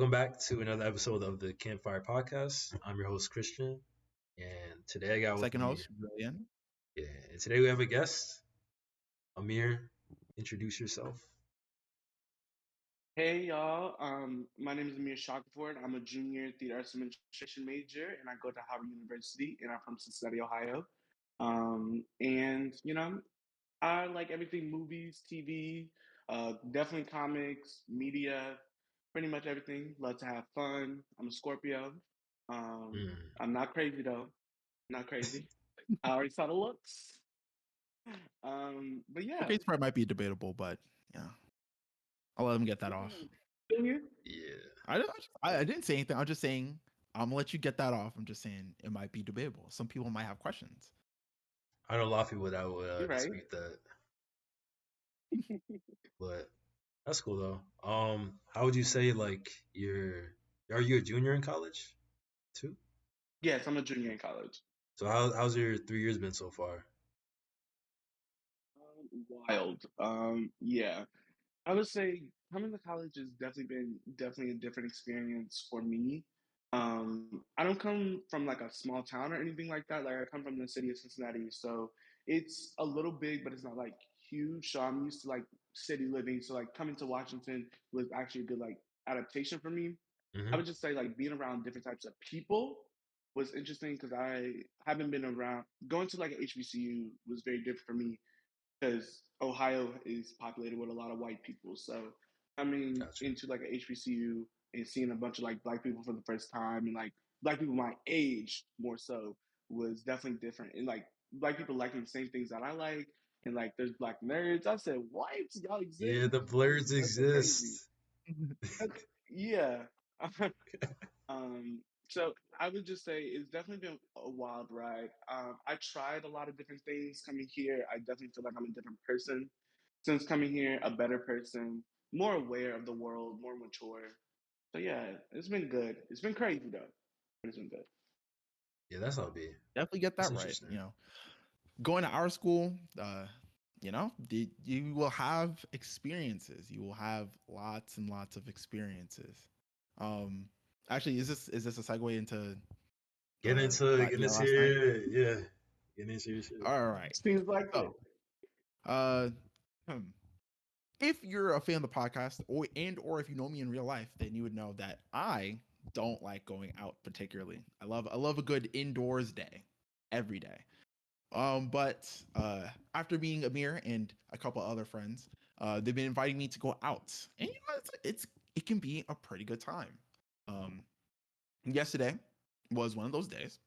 welcome back to another episode of the Campfire Podcast. I'm your host Christian, and today I got with Second me, host, Julian. yeah, and today we have a guest, Amir. Introduce yourself. Hey y'all, my name is Amir Shackelford. I'm a junior theater arts administration major, and I go to Howard University, and I'm from Cincinnati, Ohio. And I like everything movies, TV, definitely comics, media, pretty much everything. Love to have fun. I'm a Scorpio. Hmm. I'm not crazy though, not crazy. I already saw the looks. But The yeah. case part might be debatable, but yeah, I'll let him get that off. Yeah, I didn't say anything. I'm just saying I'm gonna let you get that off. I'm just saying it might be debatable. Some people might have questions. I know a lot of people that would You're right. dispute that, but that's cool though. How would you say like you're? Are you a junior in college too? Yes, I'm a junior in college. So how's your 3 years been so far? Wild. Yeah. I would say coming to college has definitely a different experience for me. I don't come from like a small town or anything like that. Like I come from the city of Cincinnati, so it's a little big, but it's not like huge. So I'm used to like city living. So like coming to Washington was actually a good like adaptation for me. I Hmm. would just say like being around different types of people was interesting because I haven't been around. Going to like an HBCU was very different for me because Ohio is populated with a lot of white people. So coming Gotcha. into like a HBCU and seeing a bunch of like black people for the first time and like black people my age more so was definitely different. And like black people liking the same things that I like. And like there's black nerds. I said, what? Y'all Yeah, exist? the blurs That's so crazy. exist. That's, yeah. So I would just say it's definitely been a wild ride. I tried a lot of different things coming here. I definitely feel like I'm a different person since coming here, a better person, more aware of the world, more mature. So yeah, it's been good. It's been crazy though, but it's been good. Yeah, that's how it be. Definitely get That's that right. interesting. Going to our school, you will have experiences. You will have lots and lots of experiences. Um, Actually, is this a segue into Get your into last night? yeah. Get into your shit. All right. Seems like it. So, uh, hmm, if you're a fan of the podcast, or if you know me in real life, then you would know that I don't like going out particularly. I love a good indoors day every day. But after meeting Amir and a couple other friends, they've been inviting me to go out, and it can be a pretty good time. Um, Yesterday was one of those days.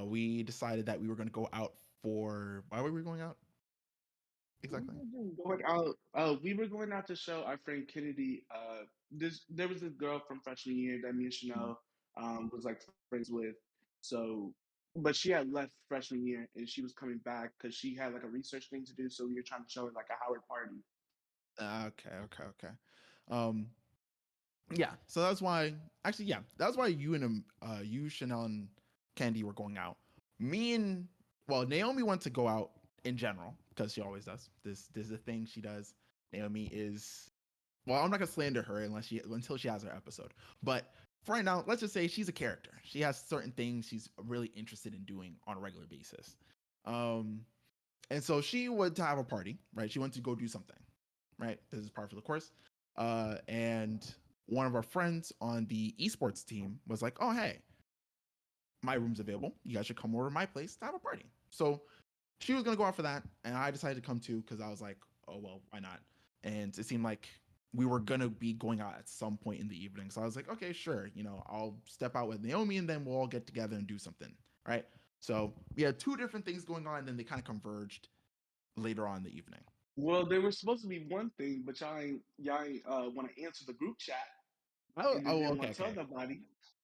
We decided that we were going to go out for. Why were we going out exactly? Going out, we were going out to show our friend Kennedy. There was this girl from freshman year that me and Chanel was like friends with. So, but she had left freshman year and she was coming back because she had like a research thing to do. So we were trying to show her like a Howard party. Okay. Um, yeah. So that's why. Actually, yeah, that's why you, Chanel, and Candy were going out. Me and Naomi went to go out in general because she always does. This is a thing she does. Naomi is I'm not gonna slander her until she has her episode. But for right now, let's just say she's a character. She has certain things she's really interested in doing on a regular basis. Um, and so she went to have a party, right? She went to go do something, right? This is part of the course. And one of our friends on the esports team was like, "Oh, hey, my room's available. You guys should come over to my place to have a party." So she was gonna go out for that, and I decided to come too because I was like, "Oh well, why not?" And it seemed like we were gonna be going out at some point in the evening, so I was like, "Okay, sure. I'll step out with Naomi, and then we'll all get together and do something." Right. So we had two different things going on, and then they kind of converged later on in the evening. Well, there was supposed to be one thing, but y'all ain't want to answer the group chat Oh, and then oh, didn't okay, want to tell okay. nobody.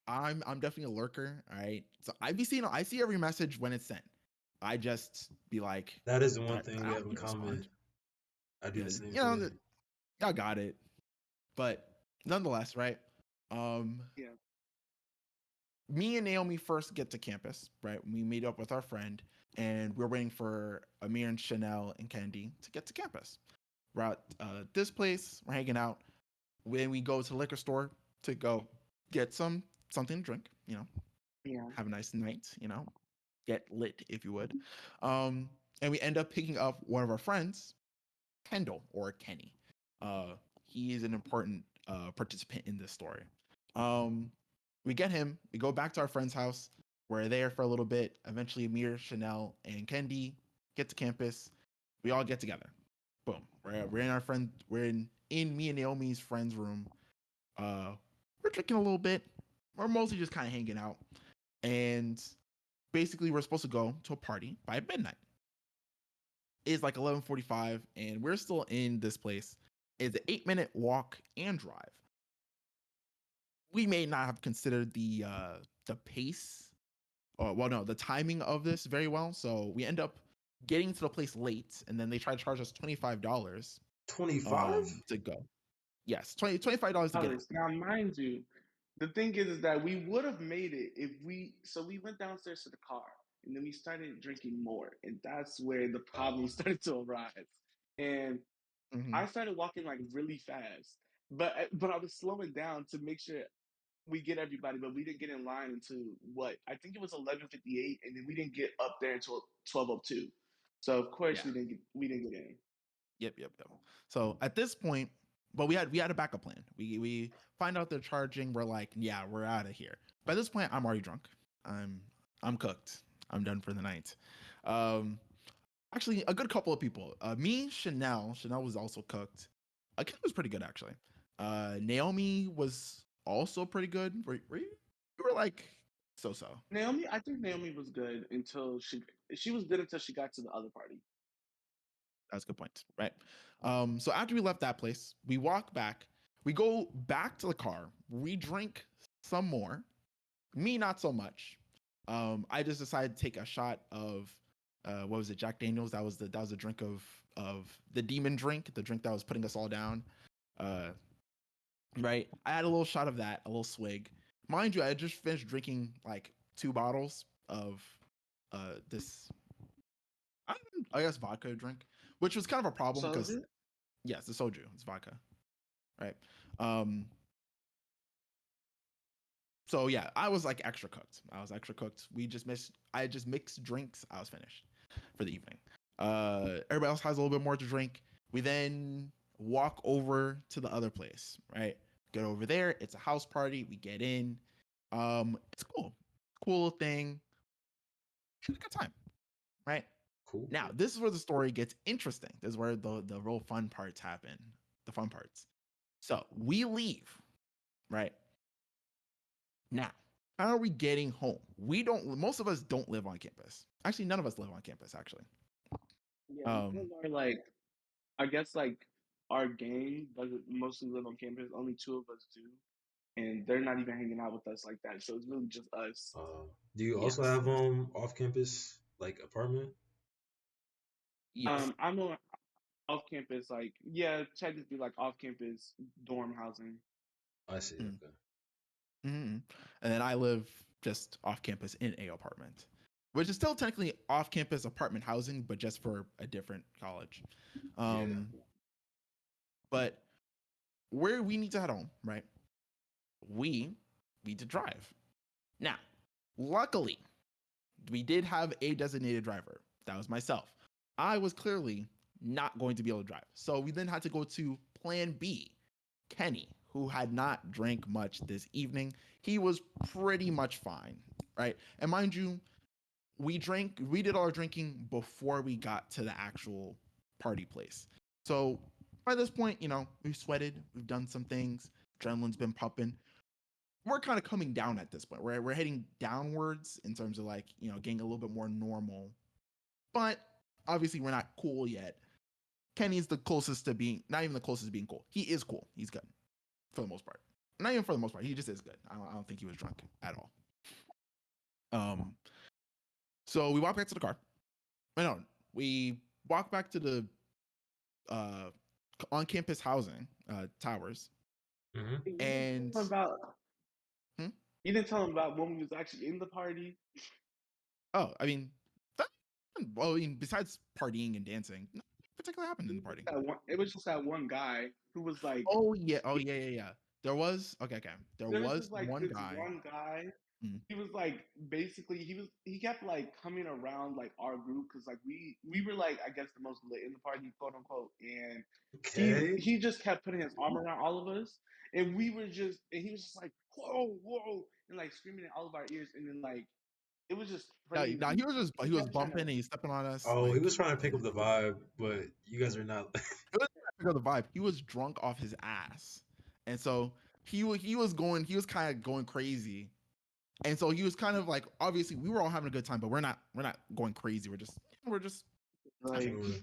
I'm definitely a lurker. All right. So I see every message when it's sent. I just be like, That is the one but thing I we don't have in respond. common. I do Yeah, the same thing. I got it. But nonetheless, right? Um, Yeah. Me and Naomi first get to campus, right? We meet up with our friend, and we're waiting for Amir and Chanel and Candy to get to campus. We're at this place, we're hanging out. When we go to the liquor store to go get something to drink, Yeah. have a nice night, get lit if you would. Um, and we end up picking up one of our friends, Kendall or Kenny. Uh, he is an important participant in this story. Um, we get him. We go back to our friend's house. We're there for a little bit. Eventually, Amir, Chanel, and Kendi get to campus. We all get together. Boom. We're in our friend. We're in me and Naomi's friend's room. Uh, we're drinking a little bit. We're mostly just kind of hanging out. And basically, we're supposed to go to a party by midnight. It's like 11:45, and we're still in this place. It's an 8-minute walk and drive. We may not have considered the pace, or well, no, the timing of this very well. So we end up getting to the place late, and then they try to charge us $25 25? to go. Yes, $25 to get in. Now, mind you, the thing is that we would have made it if we went downstairs to the car and then we started drinking more, and that's where the problem started to arise. And Hmm. I started walking like really fast, but I was slowing down to make sure we get everybody, but we didn't get in line until what I think it was 11:58, and then we didn't get up there until 12:02. So of course Yeah. we didn't get in. Yep. So at this point, but we had a backup plan. We find out they're charging. We're like, yeah, we're out of here. By this point, I'm already drunk. I'm cooked. I'm done for the night. Um, Actually, a good couple of people. Me, Chanel was also cooked. Kim was pretty good actually. Naomi was also pretty good. Were you? You were like so so. Naomi, I think Naomi was good until she was good until she got to the other party. That's a good point, right? So after we left that place, we walk back. We go back to the car. We drink some more. Me, not so much. I just decided to take a shot of what was it, Jack Daniels? That was a drink of the demon drink, the drink that was putting us all down. Uh, right. I had a little shot of that, a little swig. Mind you, I had just finished drinking like 2 bottles of this, I guess, vodka drink, which was kind of a problem So because yes, the soju, it's vodka, right? Um, so yeah, I was like extra cooked. I was extra cooked. I just mixed drinks. I was finished for the evening. Everybody else has a little bit more to drink. We then walk over to the other place, right? Get over there. It's a house party. We get in. It's cool. Cool thing. Have a good time, right? Cool, Now, cool. this is where the story gets interesting. This is where the real fun parts happen. The fun parts. So we leave, right? Now, how are we getting home? Most of us don't live on campus. Actually, none of us live on campus, actually. yeah, none Um, of our I guess our gang doesn't mostly live on campus. Only two of us do, and they're not even hanging out with us like that. So it's really just us. Do you also yes, have off campus like apartment? yes. I'm on off campus, yeah, technically like off campus dorm housing. I see. Mm, Okay. mm-hmm. And then I live just off campus in a apartment, which is still technically off campus apartment housing, but just for a different college. Yeah. Um, but where we need to head home, right? We need to drive. Now, luckily, we did have a designated driver. That was myself. I was clearly not going to be able to drive. So we then had to go to plan B, Kenny, who had not drank much this evening. He was pretty much fine, right? And mind you, we did all our drinking before we got to the actual party place. So by this point, we've sweated, we've done some things, adrenaline's been pumping. We're kind of coming down at this point. We're heading downwards in terms of getting a little bit more normal. But obviously we're not cool yet. Kenny's the closest to being not even the closest to being cool. He is cool. He's good for the most part. Not even for the most part. He just is good. I don't think he was drunk at all. Um, so we walk back to the car. No, we walk back to the uh on campus housing towers, Hmm. You didn't and tell him about hmm? you didn't tell him about when we was actually in the party. Oh, I mean, that, well, I mean, besides partying and dancing, nothing particularly happened in the party. It was just that one guy who was like, Oh yeah, oh yeah. There was okay, okay. There There was was this like one this guy. one guy. Mm. He was like basically he kept like coming around like our group because like we were like I guess the most lit in the party, quote unquote, and Okay. he just kept putting his arm around all of us, and we were just and he was just like whoa whoa and like screaming in all of our ears, and then like it was just Yeah, nah, crazy. he He was kept trying bumping to and he's stepping on us. Oh, he Like was trying to pick up the vibe, but you guys are not. it was pick up the vibe. He was drunk off his ass, and so he was kind of going crazy, and so he was kind of like obviously we were all having a good time, but we're not going crazy. We're just like touching. Sure.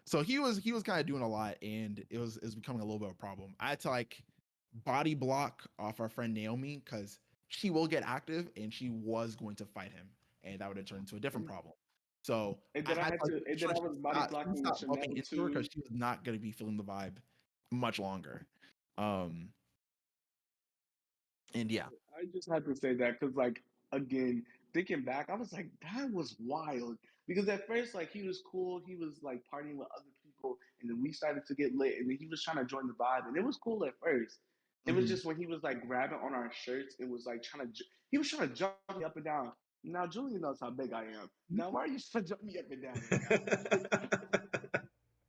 So he was kind of doing a lot, and it was becoming a little bit of a problem. I had to like body block off our friend Naomi because she will get active, and she was going to fight him, and that would have turned into a different problem. So and I then I had to had like to make and then sure I was body she blocking stopped bumping Chanel into her because too. she was not going to be feeling the vibe much longer. Um, and yeah, I just had to say that because, like, again, thinking back, I was like, that was wild. Because at first, like, he was cool. He was like partying with other people, and then we started to get lit, and then he was trying to join the vibe, and it was cool at first. It was mhm. just when he was like grabbing on our shirts, it was like he was trying to jump me up and down. Now Julian knows how big I am. Now why are you trying to jump me up and down right now?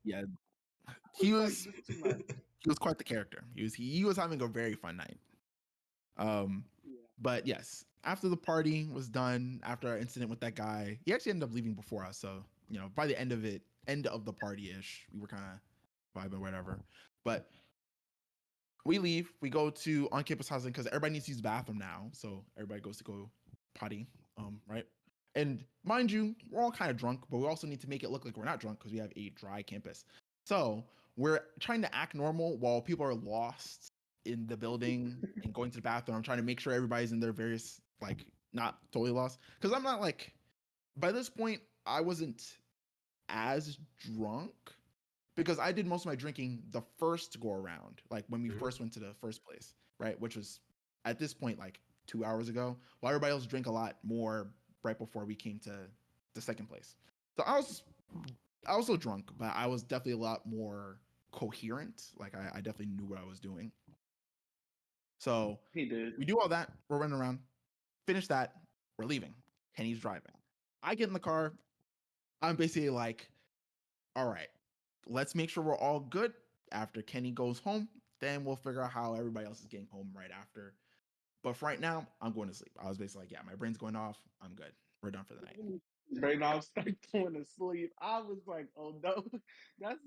Yeah, It was like just too much. he was quite the character. He was having a very fun night. Um, Yeah. but yes, after the party was done, after our incident with that guy, he actually ended up leaving before us. So you know, by the end of the party ish, we were kind of vibing, whatever. But we leave, we go to on campus housing because everybody needs to use the bathroom now. So everybody goes to go potty, right? And mind you, we're all kind of drunk, but we also need to make it look like we're not drunk because we have a dry campus. So we're trying to act normal while people are lost in the building and going to the bathroom. I'm trying to make sure everybody's in their various like not totally lost because I'm not like by this point I wasn't as drunk because I did most of my drinking the first go around, like when we Mhm. first went to the first place, right? Which was at this point like 2 hours ago. While everybody else drank a lot more right before we came to the second place. So I was still drunk, but I was definitely a lot more coherent. Like I definitely knew what I was doing. So He did. we do all that. We're running around. Finish that. We're leaving. Kenny's driving. I get in the car. I'm basically like, all right, let's make sure we're all good after Kenny goes home. Then we'll figure out how everybody else is getting home right after. But for right now, I'm going to sleep. I was basically like, yeah, my brain's going off. I'm good. We're done for the night. Right now, I started going to sleep. I was like, "Oh no, that's."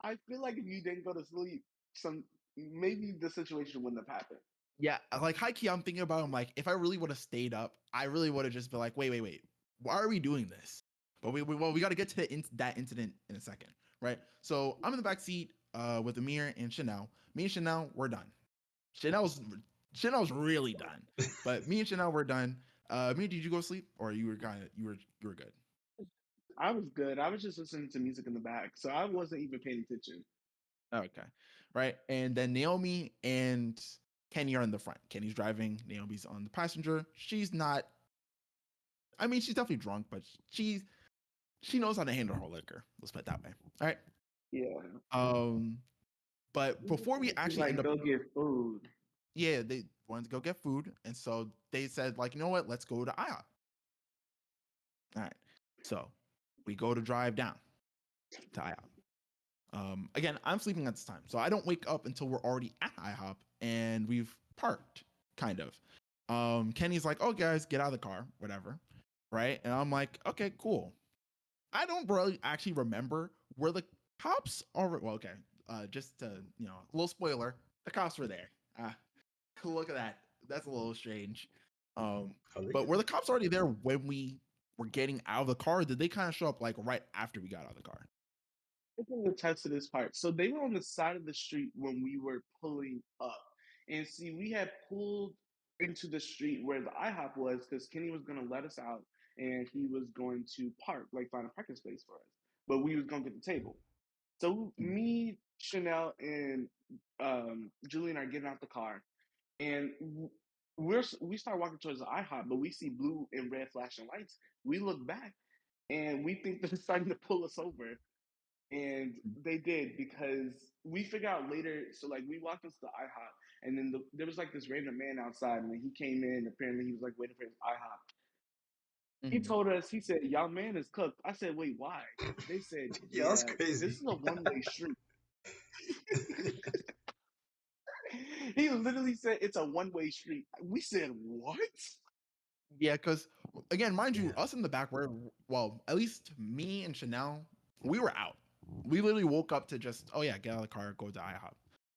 I feel like if you didn't go to sleep, some maybe the situation wouldn't have happened. Yeah, like high key, I'm thinking about. I'm like, if I really would have stayed up, I really would have just been like, wait, why are we doing this? But we got to get to that incident in a second, right? So I'm in the back seat with Amir and Chanel. Me and Chanel, we're done. Chanel's Chanel's really done, but me and Chanel were done. Me, did you go to sleep or you were kind of you were good? I was good. I was just listening to music in the back, so I wasn't even paying attention. Okay, right. And then Naomi and Kenny are in the front. Kenny's driving. Naomi's on the passenger. She's not. I mean, she's definitely drunk, but she knows how to handle her liquor. Let's put it that way. All right. Yeah, Um, but before we she's actually end like, up, "Go get food." yeah, they wanted to go get food, and so they said, like, you know what? Let's go to IHOP. All right. So we go to drive down to IHOP. Again, I'm sleeping at this time, so I don't wake up until we're already at IHOP and we've parked, kind of. Kenny's like, "Oh, guys, get out of the car, whatever." Right? And I'm like, "Okay, cool." I don't really actually remember where the cops are. Well, okay. Just to a little spoiler, the cops were there. Ah, look at that. That's a little strange. But were the cops already there when we were getting out of the car? Or did they kind of show up like right after we got out of the car? I can attest to this part. So they were on the side of the street when we were pulling up, and see, we had pulled into the street where the IHOP was because Kenny was going to let us out, and he was going to park, like find a parking space for us. But we was going to get the table. So Mm. me, Chanel, and Julian are getting out the car, and we start walking towards the IHOP, but we see blue and red flashing lights. We look back, and we think they're starting to pull us over, and they did because we figured out later. So like we walked into the IHOP, And then there was like this random man outside, and then he came in. Apparently, he was like waiting for his IHOP. He Mhm. told us, he said, "Y'all man is cooked." I said, "Wait, why?" They said, Yeah, that's "Yeah, this crazy. is a one-way street." He literally said it's a one-way street. We said, "What?" Yeah, because again, mind you, Yeah. us in the back were, well, at least me and Chanel, we were out. We literally woke up to just, oh yeah, get out of the car, go to IHOP,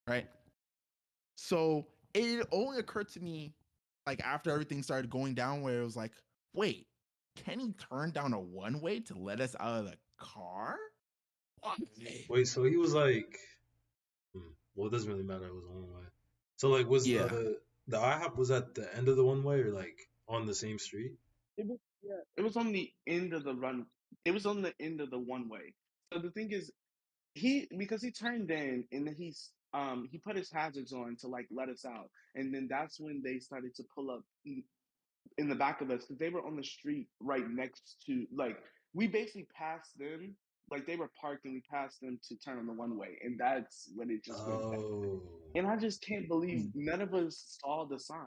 right? So it only occurred to me, like after everything started going down, where it was like, wait, Kenny turned down a one way to let us out of the car? Why? Wait, so he was like, well, it doesn't really matter. It was one way. So like, was Yeah. the IHOP was at the end of the one way or like on the same street? It was, yeah. It was on the end of the run. It was on the end of the one-way. So the thing is, because he turned in and then he put his hazards on to like let us out, and then that's when they started to pull up in the back of us because they were on the street right next to, like, we basically passed them, like they were parked and we passed them to turn on the one way, and that's when it just went bad. Oh. And I just can't believe Mm. none of us saw the sign.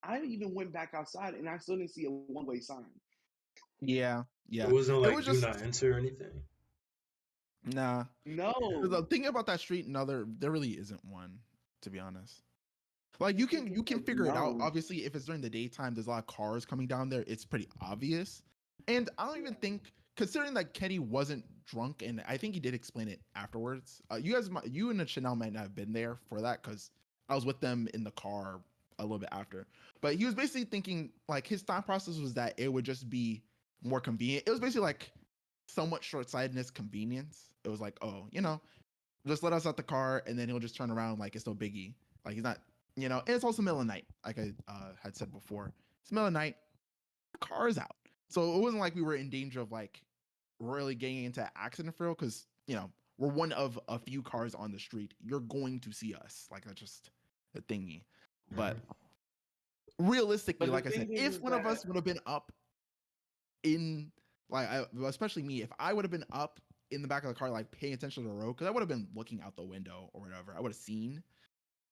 I even went back outside and I still didn't see a one-way sign. Yeah. It Yeah. wasn't It like was do just, not enter or anything. nah. The No. thing about that street, no, there really isn't one, to be honest. Like you can figure it out. No. Obviously, if it's during the daytime, there's a lot of cars coming down there. It's pretty obvious. And I don't even think, considering that Kenny wasn't drunk, and I think he did explain it afterwards. You and Chanel might not have been there for that because I was with them in the car a little bit after. But he was basically thinking like his thought process was that it would just be more convenient. It was basically like somewhat short-sightedness, convenience. It was like, oh, just let us out the car, and then he'll just turn around like it's no biggie. Like he's not, and it's also middle of the night, like I had said before. It's middle of the night, the car is out, so it wasn't like we were in danger of like really getting into accident for real, because we're one of a few cars on the street. You're going to see us, like that's just the thingy. But Hmm. realistically, But the like I said, thing if is one of that us would have been up in, like especially me, if I would have been up in the back of the car, like paying attention to the road, because I would have been looking out the window or whatever, I would have seen,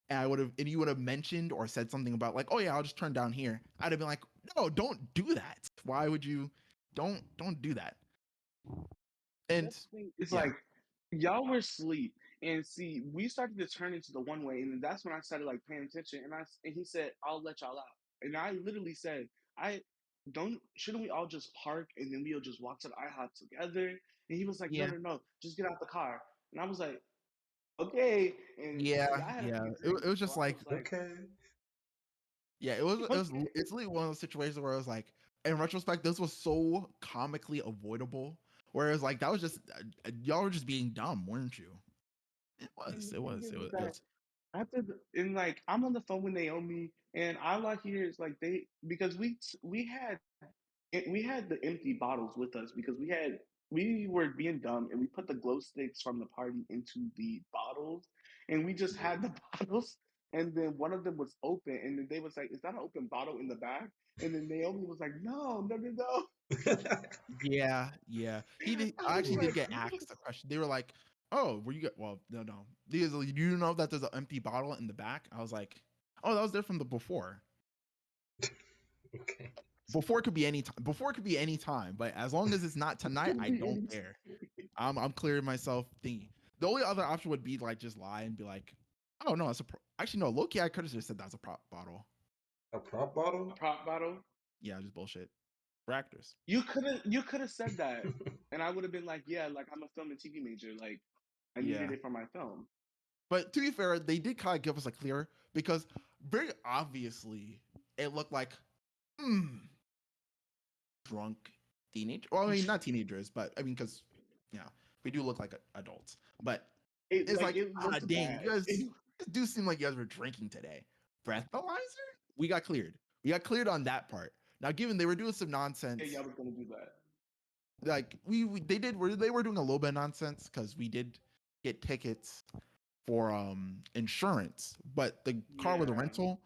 and you would have mentioned or said something about like, oh yeah, I'll just turn down here. I'd have been like, no, don't do that. Why would you? Don't do that. And that's the thing. It's yeah, like y'all were asleep, and see, we started to turn into the one way, and then that's when I started like paying attention. And he said, "I'll let y'all out," and I literally said, "I don't. Shouldn't we all just park and then we'll just walk to the IHOP together?" And he was like, "No, yeah, no, no, just get out the car." And I was like, "Okay." And see, yeah, I had a yeah. few It drinks, was so just I like, was like, Okay. yeah, it was "Okay." it's literally one of those situations where I was like, in retrospect, this was so comically avoidable. Whereas like that was just y'all were just being dumb, weren't you? It And was. the It thing was. is It was. It that was. and like I'm on the phone with Naomi, and all I hear is like because we had the empty bottles with us because we were being dumb and we put the glow sticks from the party into the bottles, and we just had the bottles, and then one of them was open, and then they was like, "Is that an open bottle in the back?" And then Naomi was like, "No, no, no, no." Yeah, yeah. He did. I I was actually did like, get asked a question. They were like, "Oh, were you get? Well, no, no. Do you know that there's an empty bottle in the back?" I was like, "Oh, that was there from the before. Okay. Before could be any time. Before could be any time. But as long as it's not tonight, "Could I be don't any." care. I'm clearing myself thingy. The only other option would be like just lie and be like, "Oh no, it's a actually no. Loki, I could have just said that's a prop bottle. A prop A bottle? prop bottle. Yeah, just bullshit. For actors. You could have said that, and I would have been like, "Yeah, like I'm a film and TV major. Like I needed Yeah." it for my film." But to be fair, they did kind of give us a clear because very obviously it looked like hmm, drunk teenage. Well, I mean, not teenagers, but I mean, because we do look like adults. But It it's like like, it looked dang, bad. you guys do seem like you guys were drinking today. Breathalyzer? We got cleared. We got cleared on that part. Now, given they were doing some Hey, nonsense, y'all was gonna do that. like they were doing a little bit of nonsense because we did get tickets for insurance, but the car was a Yeah. rental,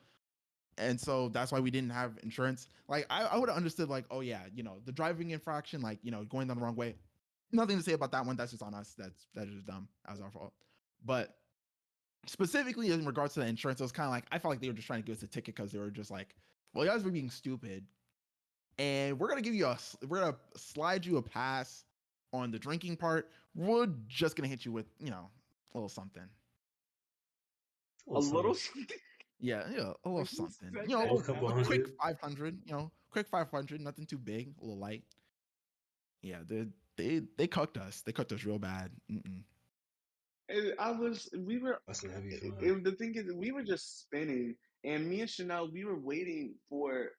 and so that's why we didn't have insurance. Like I would have understood like, oh yeah, the driving infraction, like going down the wrong way. Nothing to say about that one. That's just on us. That's just dumb. That was our fault. But specifically in regards to the insurance, it was kind of like I felt like they were just trying to give us a ticket because they were just like, well, you guys were being stupid, and we're gonna slide you a pass on the drinking part. We're just gonna hit you with a little something. A Well, little something. something. Yeah, a little Like who something. said You that Oh, know, a couple a now? quick hundred. 500. Quick 500. Nothing too big. A little light. Yeah, they cooked us. They cooked us real bad. Mm-mm. And we were, That's a heavy fine. the thing is, we were just spinning, and me and Chanel, we were waiting for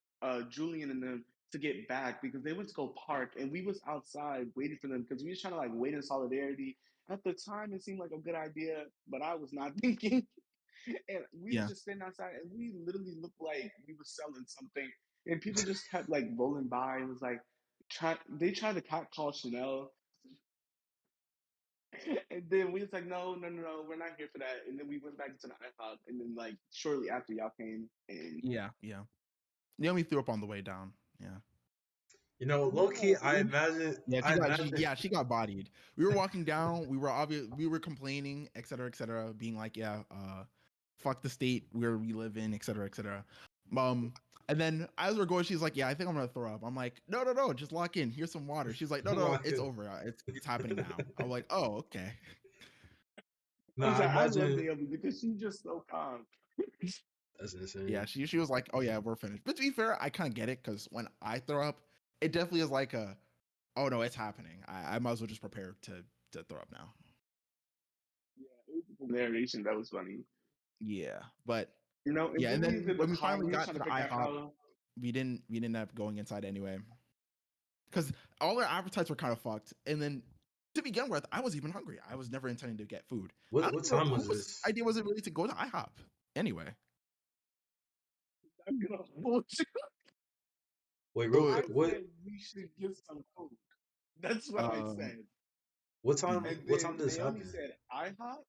Julian and them to get back because they went to go park, and we was outside waiting for them because we was trying to like wait in solidarity. At the time, it seemed like a good idea, but I was not thinking. And we was Yeah, just standing outside, and we literally looked like we were selling something, and people just kept like rolling by and was like, they tried to call Chanel. And then we was like, no, no, no, no, we're not here for that. And then we went back into the IHOP, and then like shortly after y'all came, and yeah. Naomi threw up on the way down. Yeah. Low key, no, Yeah, I imagine, she got bodied. We were walking down, we were complaining, et cetera, being like, yeah, fuck the state where we live in, et cetera, et cetera. Um, and then as we're going, she's like, yeah, I think I'm gonna throw up. I'm like, no, just lock in. Here's some water. She's like, no, lock it's in. over. It's happening now. I'm like, oh, okay. No, I'm I sorry, I love imagine Naomi because she's just so calm. that's Yeah, insane. she was like, oh yeah, we're finished. But to be fair, I kind of get it because when I throw up, it definitely is like oh no, it's happening. I might as well just prepare to throw up now. Yeah, it was the narration that was funny. Yeah, but And yeah, and then we was then in the when we car, finally we was got trying to to the figure out IHOP, how. we didn't end up going inside anyway because all our appetites were kind of fucked. And then to begin with, I was even hungry. I was never intending to get food. I don't What even know time was whose this? idea was it really to go to IHOP anyway. I'm gonna hold you. Wait, real Uh, I quick. What said we should get some food. That's what I um, said. what time? And What time then did this Naomi happen? said, "IHOP,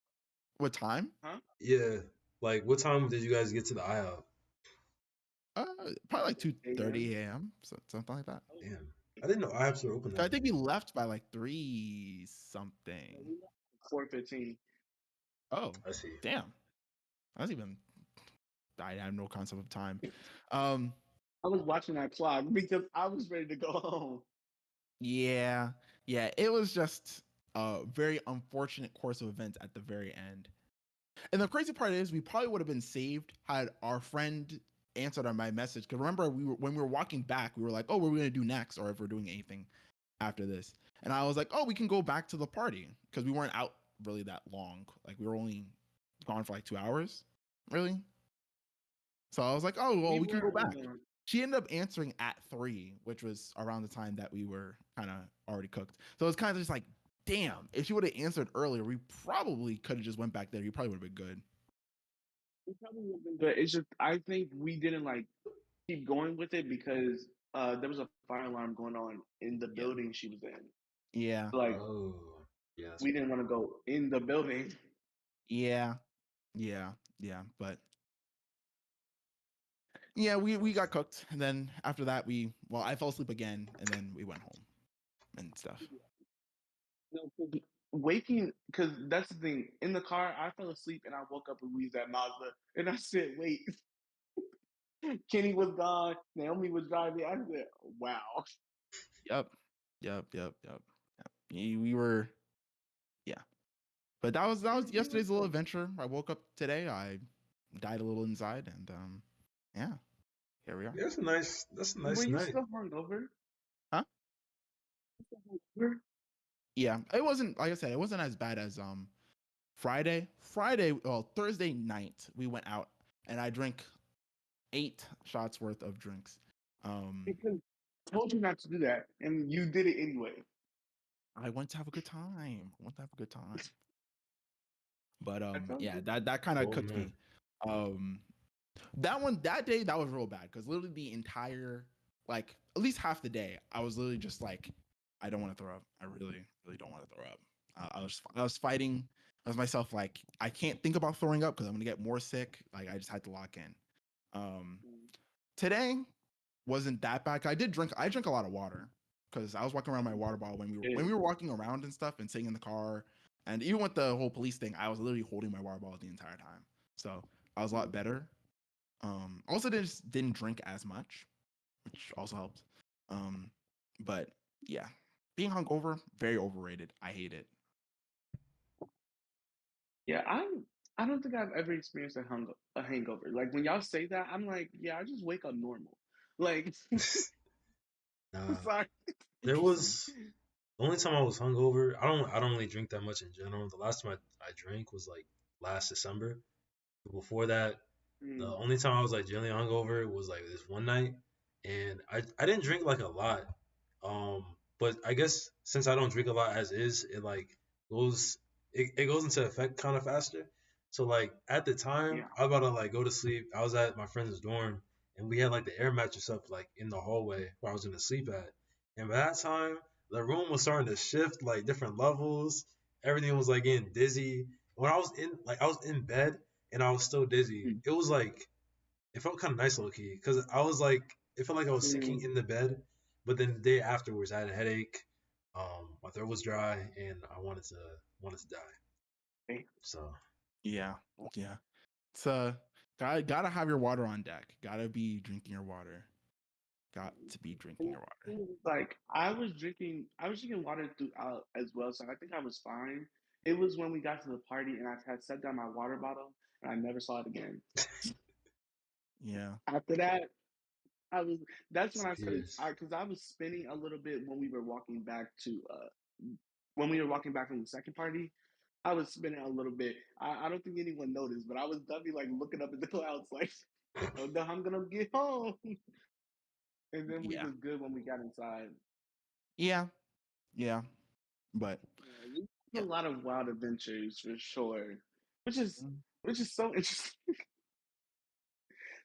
what time? huh?" Yeah, like what time did you guys get to the IHOP? Uh, Probably like 2:30 A.M. a.m. Something like that. Damn, I didn't know IHOPs were open So that I think late. we left by like 3 something. 4:15. Oh, I see. damn. I was even I have no concept of time. Um, I was watching that clock because I was ready to go home. yeah, yeah. It was just a very unfortunate course of events at the very end. And the crazy part is, we probably would have been saved had our friend answered on my message. Because remember, when we were walking back, we were like, "Oh, what are we gonna do next?" Or if we're doing anything after this. And I was like, "Oh, we can go back to the party," because we weren't out really that long. Like we were only gone for like 2 hours, really. So I was like, "Oh, well, We we can were go back." hold on. She ended up answering at 3, which was around the time that we were kind of already cooked. So it's kind of just like, damn, if she would have answered earlier, we probably could have just went back there. You probably would have been good. We probably would have been good. It's just I think we didn't like keep going with it because there was a fire alarm going on in the Yeah. building she was in. Yeah. Like Oh, yeah, that's we didn't want to go in the building. Yeah. Yeah. Yeah. But yeah, we got cooked. And then after that, I fell asleep again and then we went home and stuff. No, 'cause waking because that's the thing. In the car, I fell asleep and I woke up and we was at Mazda, and I said, "Wait, Kenny was gone. Naomi was driving." I said, "Wow." Yep. Yep. We were, yeah. But that was We were yesterday's little cooked. adventure. I woke up today. I died a little inside and yeah, here we are. yeah, that's a Were nice you night. still hungover? Huh? Hungover? Yeah, it wasn't, like I said, it wasn't as bad as Friday, well, Thursday night we went out and I drank 8 shots worth of drinks. Um, Because I told you not to do that, and you did it anyway. I went to have a good time. I went to have a good time. But I told yeah, you. that kind of Oh cooked man, me. Um, that day that was real bad because literally the entire, like, at least half the day I was literally just like, I don't want to throw up. I really don't want to throw up. I was fighting. I was myself like, I can't think about throwing up because I'm gonna get more sick. Like I just had to lock in. Um, Today wasn't that bad. I drank a lot of water because I was walking around my water bottle when we were Yeah. when we were walking around and stuff and sitting in the car And even with the whole police thing, I was literally holding my water bottle the entire time. So I was a lot better. Also didn't drink as much, which also helped. But yeah, being hungover, very overrated. I hate it. Yeah, I don't think I've ever experienced a hangover. Like when y'all say that, I'm like, yeah, I just wake up normal. Like, Nah, sorry. there Interesting. was the only time I was hungover. I don't really drink that much in general. The last time I drank was like last December. But before that, the Mm, only time I was like generally hungover was like this one night, and I didn't drink like a lot. Um, but I guess since I don't drink a lot as is, it like goes it goes into effect kind of faster. So like at the time, yeah. I was about to like go to sleep. I was at my friend's dorm, and we had like the air mattress up like in the hallway where I was gonna sleep at. And by that time, the room was starting to shift like different levels. Everything was like getting dizzy. When I was in bed and I was still dizzy. Mm, It was like it felt kind of nice low key because I was like it felt like I was sinking mm, in the bed, but then the day afterwards I had a headache, my throat was dry, and I wanted to die. okay. So Yeah, yeah. It's gotta have your water on deck. Gotta be drinking your water. Got to be drinking And your water. it was like I was drinking water throughout as well, so I think I was fine. It was when we got to the party and I had set down my water bottle and I never saw it again. Yeah. After that, I was that's when I started disappears. because I was spinning a little bit when we were walking back from the second party. I was spinning a little bit. I don't think anyone noticed, but I was definitely like looking up at the clouds like, oh no, I'm gonna get home. And then we Yeah. was good when we got inside. Yeah. Yeah. But Yeah, we yeah. have a lot of wild adventures for sure, which is Mm. which is so interesting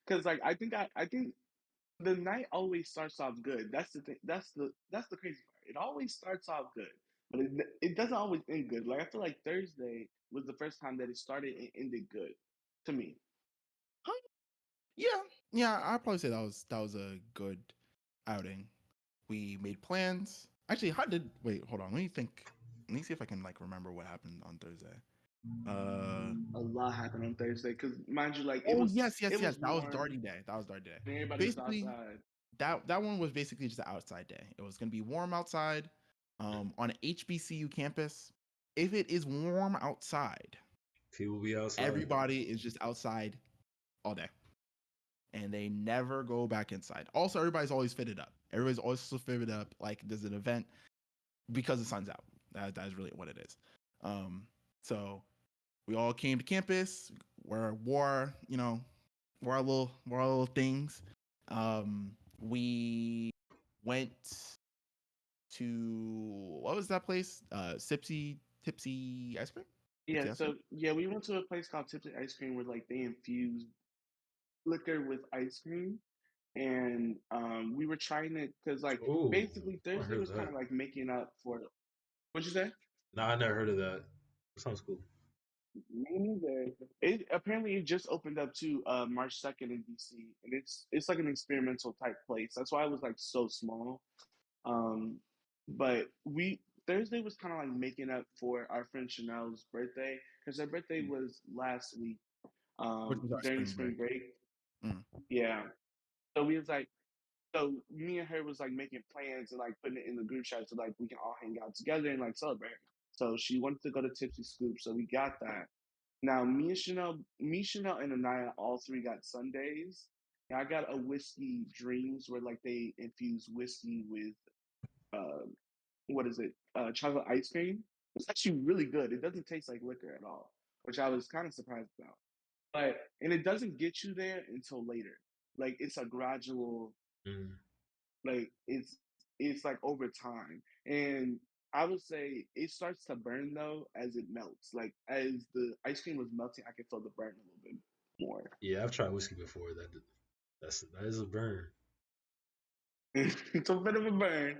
because like I think the night always starts off good. That's the thing. That's the crazy part. It always starts off good, but it doesn't always end good. Like I feel like Thursday was the first time that it started and ended good to me. Huh? Yeah. Yeah. I'd probably say that was a good outing. We made plans. Actually, how did wait, hold on. Let me think. Let me see if I can like remember what happened on Thursday. A lot happened on Thursday because mind you, like Oh yes, it yes, yes. was That was warm Darty Day. That was Darty Day. and everybody was Basically, outside. that one was basically just an outside day. It was gonna be warm outside, on an HBCU campus. If it is warm outside, People be outside. everybody is just outside all day, and they never go back inside. Also, everybody's always fitted up. Everybody's always so fitted up. Like there's an event because the sun's out. That is really what it is. So we all came to campus. Wore our little things. We went to what was that place? Tipsy ice cream. Yeah, Tipsy ice cream. so yeah, we went to a place called Tipsy Ice Cream where like they infuse liquor with ice cream, and we were trying it because like Oh, basically I Thursday heard of was kind that. of like making up for what'd you say? Nah, I never heard of that. That sounds cool. Me neither. It apparently it just opened up to March 2nd in DC, and it's like an experimental type place. That's why it was like so small. Um, but we Thursday was kind of like making up for our friend Chanel's birthday because her birthday was last week Which was our during spring spring break. break. Mm. Yeah, so we was like so me and her was like making plans and like putting it in the group chat so like we can all hang out together and like celebrate. So she wanted to go to Tipsy Scoop, so we got that. Now Chanel, and Anaya all three got Sundays. And I got a whiskey dreams where like they infuse whiskey with uh what is it? Chocolate ice cream. It's actually really good. It doesn't taste like liquor at all, which I was kind of surprised about. But and it doesn't get you there until later. Like it's a gradual Mm. like it's like over time. And I would say it starts to burn though as it melts. Like as the ice cream was melting, I could feel the burn a little bit more. Yeah, I've tried whiskey before. That is a burn. It's a bit of a burn.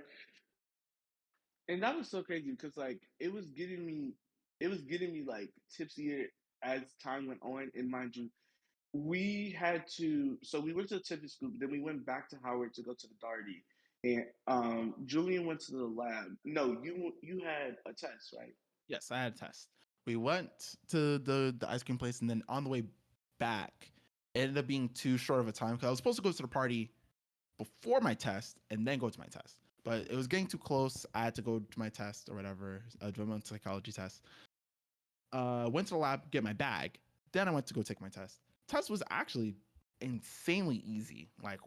And that was so crazy because like it was getting me like tipsier as time went on. And mind you, we had to so we went to the Tippy Scoop, then we went back to Howard to go to the Darty. And Julian went to the lab. No, you had a test, right? Yes, I had a test. We went to the ice cream place, and then on the way back, it ended up being too short of a time because I was supposed to go to the party before my test and then go to my test. But it was getting too close. I had to go to my test or whatever, a developmental psychology test. Went to the lab, get my bag. Then I went to go take my test. Test was actually insanely easy. Like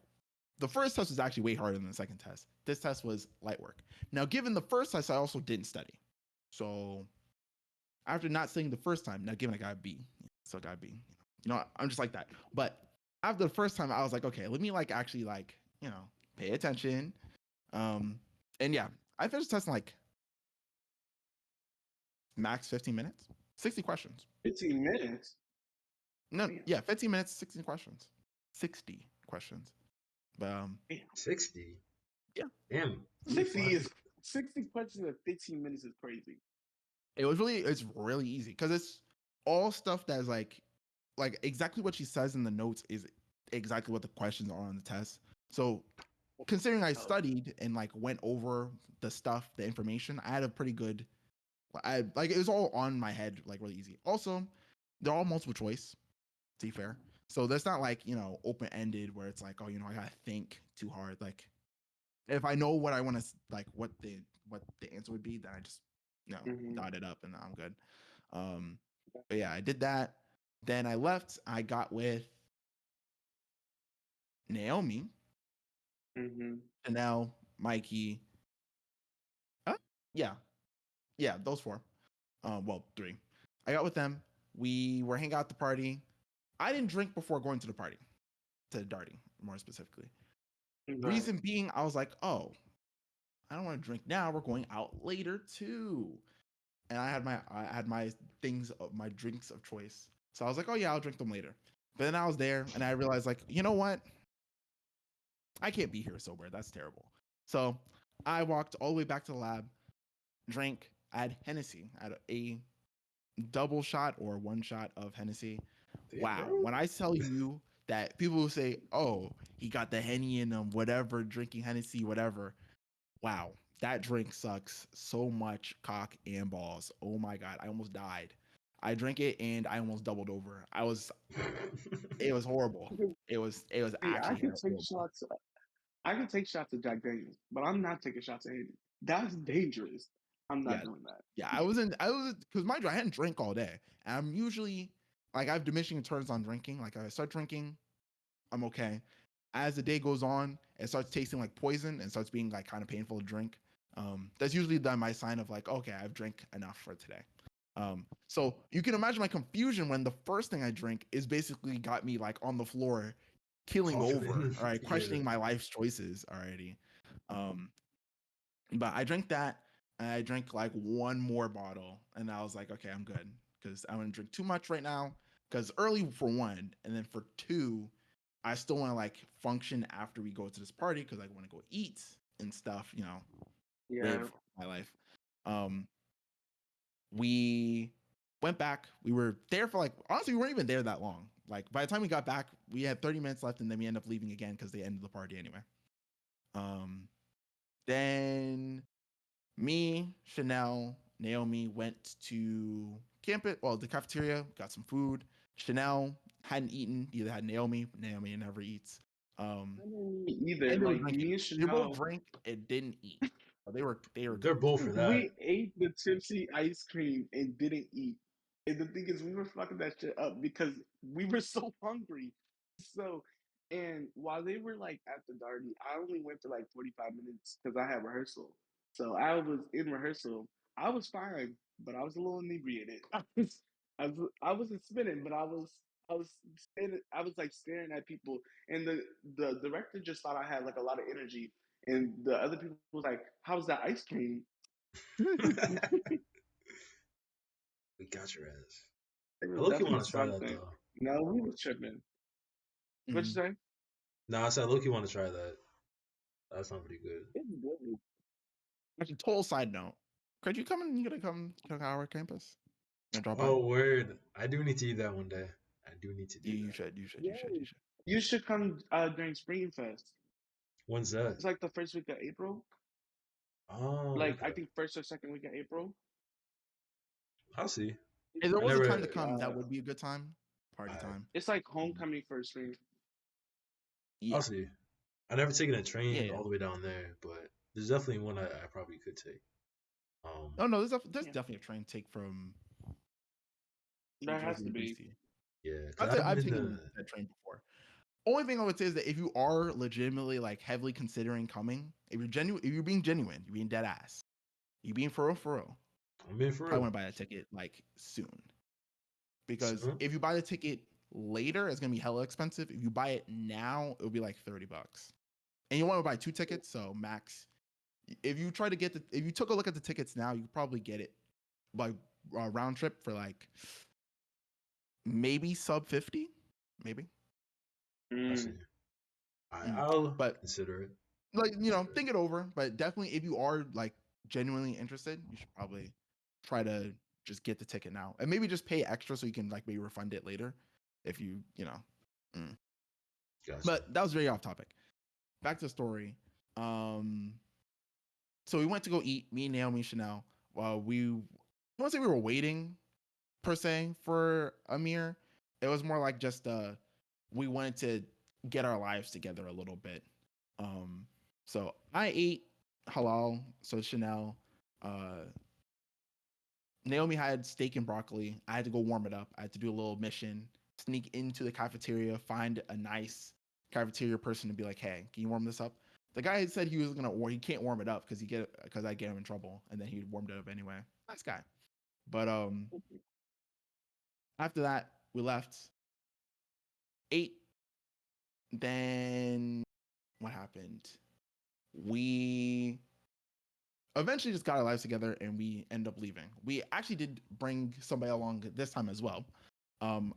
the first test was actually way harder than the second test. This test was light work. Now, given the first test, I also didn't study. So after not studying the first time, now given I got a B, so I got a B. I'm just like that. But after the first time, I was like, okay, let me like actually like pay attention. And yeah, I finished the test in like max 15 minutes, 60 questions. 15 minutes. No, Damn. yeah, 15 minutes, 60 questions. 60 questions. But 60. Yeah. Damn. 60 questions in 15 minutes is crazy. It's really easy because it's all stuff that is like exactly what she says in the notes is exactly what the questions are on the test. So considering I studied and like went over the stuff, the information, I had a pretty good it was all on my head, like really easy. Also, they're all multiple choice, to be fair. So that's not like, open ended where it's like, oh, I gotta think too hard. Like if I know what I want to like what the answer would be, then I just dot it up and I'm good. But yeah, I did that. Then I left. I got with Naomi, Chanel, Mikey. Yeah, yeah, those four. Well, three. I got with them. We were hanging out at the party. I didn't drink before going to the party, to Darty more specifically. Right. Reason being, I was like, oh, I don't want to drink now. We're going out later too. And I had my things, my drinks of choice. So I was like, oh yeah, I'll drink them later. But then I was there and I realized like, you know what? I can't be here sober. That's terrible. So I walked all the way back to the lab, drank. I had Hennessy. I had a double shot or one shot of Hennessy. Damn, Wow. bro. When I tell you that people will say, oh, he got the Henny in him, whatever, drinking Hennessy, whatever. Wow. That drink sucks so much cock and balls. Oh my God. I almost died. I drank it and I almost doubled over. It was horrible. It was actually horrible. I can take shots of Jack Daniels, but I'm not taking shots of Henny. That's dangerous. I'm not doing that. Yeah, I was because mind you, I hadn't drank all day. And I'm usually like I have diminishing returns on drinking. Like I start drinking, I'm okay. As the day goes on, it starts tasting like poison and starts being like kind of painful to drink. That's usually then my sign of like, okay, I've drank enough for today. So you can imagine my confusion when the first thing I drink is basically got me like on the floor, killing over, all right, questioning my life's choices already. But I drank that, and I drank like one more bottle, and I was like, okay, I'm good because I want to drink too much right now. Because early for one, and then for two, I still want to like function after we go to this party because I want to go eat and stuff, live my life. We went back. We were there for like honestly, we weren't even there that long. Like by the time we got back, we had 30 minutes left, and then we ended up leaving again because they ended the party anyway. Then me, Chanel, Naomi went to campus, well, the cafeteria, got some food. Chanel hadn't eaten, either had Naomi. Naomi never eats. I didn't eat either. And they were Like drinking. me and They both Chanel, drank and didn't eat. They were They're good. both for that. we ate the tipsy ice cream and didn't eat. And the thing is, we were fucking that shit up because we were so hungry. So, and while they were like at the Darty, I only went for like 45 minutes because I had rehearsal. So I was in rehearsal. I was fine, but I was a little inebriated. I wasn't spinning, but I was like staring at people, and the director just thought I had like a lot of energy, and the other people was like, "How's that ice cream?" We got your ass. It I was low-key definitely want to try that something. though. No, we was tripping. What you say? No, I said I low-key want to try that. That sounds pretty good. It's good. Actually, total side note. Could you come and you gonna come to our campus? And drop by? Oh, word. I do need to eat that one day. I do need to do You that. should, you should, Yeah, you should, you should. you should come during Spring Fest. When's that? It's like the first week of April. Oh, Like I okay. think first or second week of April. I'll see. If there I was a time never. to come, that would be a good time. Party I, time. It's like Um, homecoming first spring. I'll yeah, see. I never taken a yeah, train yeah. all the way down there, but there's definitely one I probably could take. Um, No, no, there's Yeah, definitely a train take from New there has Jersey to to be. DC. yeah, because I haven't I've been taken to. that train before. Only thing I would say is that if you are legitimately like heavily considering coming, if you're being genuine, you're being dead ass, you being for real, I'm in for probably real. want to buy that ticket like soon. Because Soon? if you buy the ticket later, it's gonna be hella expensive. If you buy it now, it'll be like $30. And you want to buy two tickets, so max. If you took a look at the tickets now, you could probably get it like round trip for like maybe sub 50, maybe. I see. Mm. Mm. I'll But consider it. like Consider it. think it over. But definitely, if you are like genuinely interested, you should probably try to just get the ticket now, and maybe just pay extra so you can like maybe refund it later, if you know. Mm. Gotcha. But that was very off topic. Back to the story. Um, so we went to go eat. Me, Naomi, Chanel. We I won't say we were waiting per se for Amir. It was more like just we wanted to get our lives together a little bit. Um, so I ate halal. So Chanel, uh, Naomi had steak and broccoli. I had to go warm it up. I had to do a little mission, sneak into the cafeteria, find a nice cafeteria person to be like, "Hey, can you warm this up?" The guy had said he was gonna, or he can't warm it up because I get him in trouble, and then he warmed it up anyway. Nice guy. But after that, we left, ate. Then what happened? We eventually just got our lives together and we end up leaving. We actually did bring somebody along this time as well.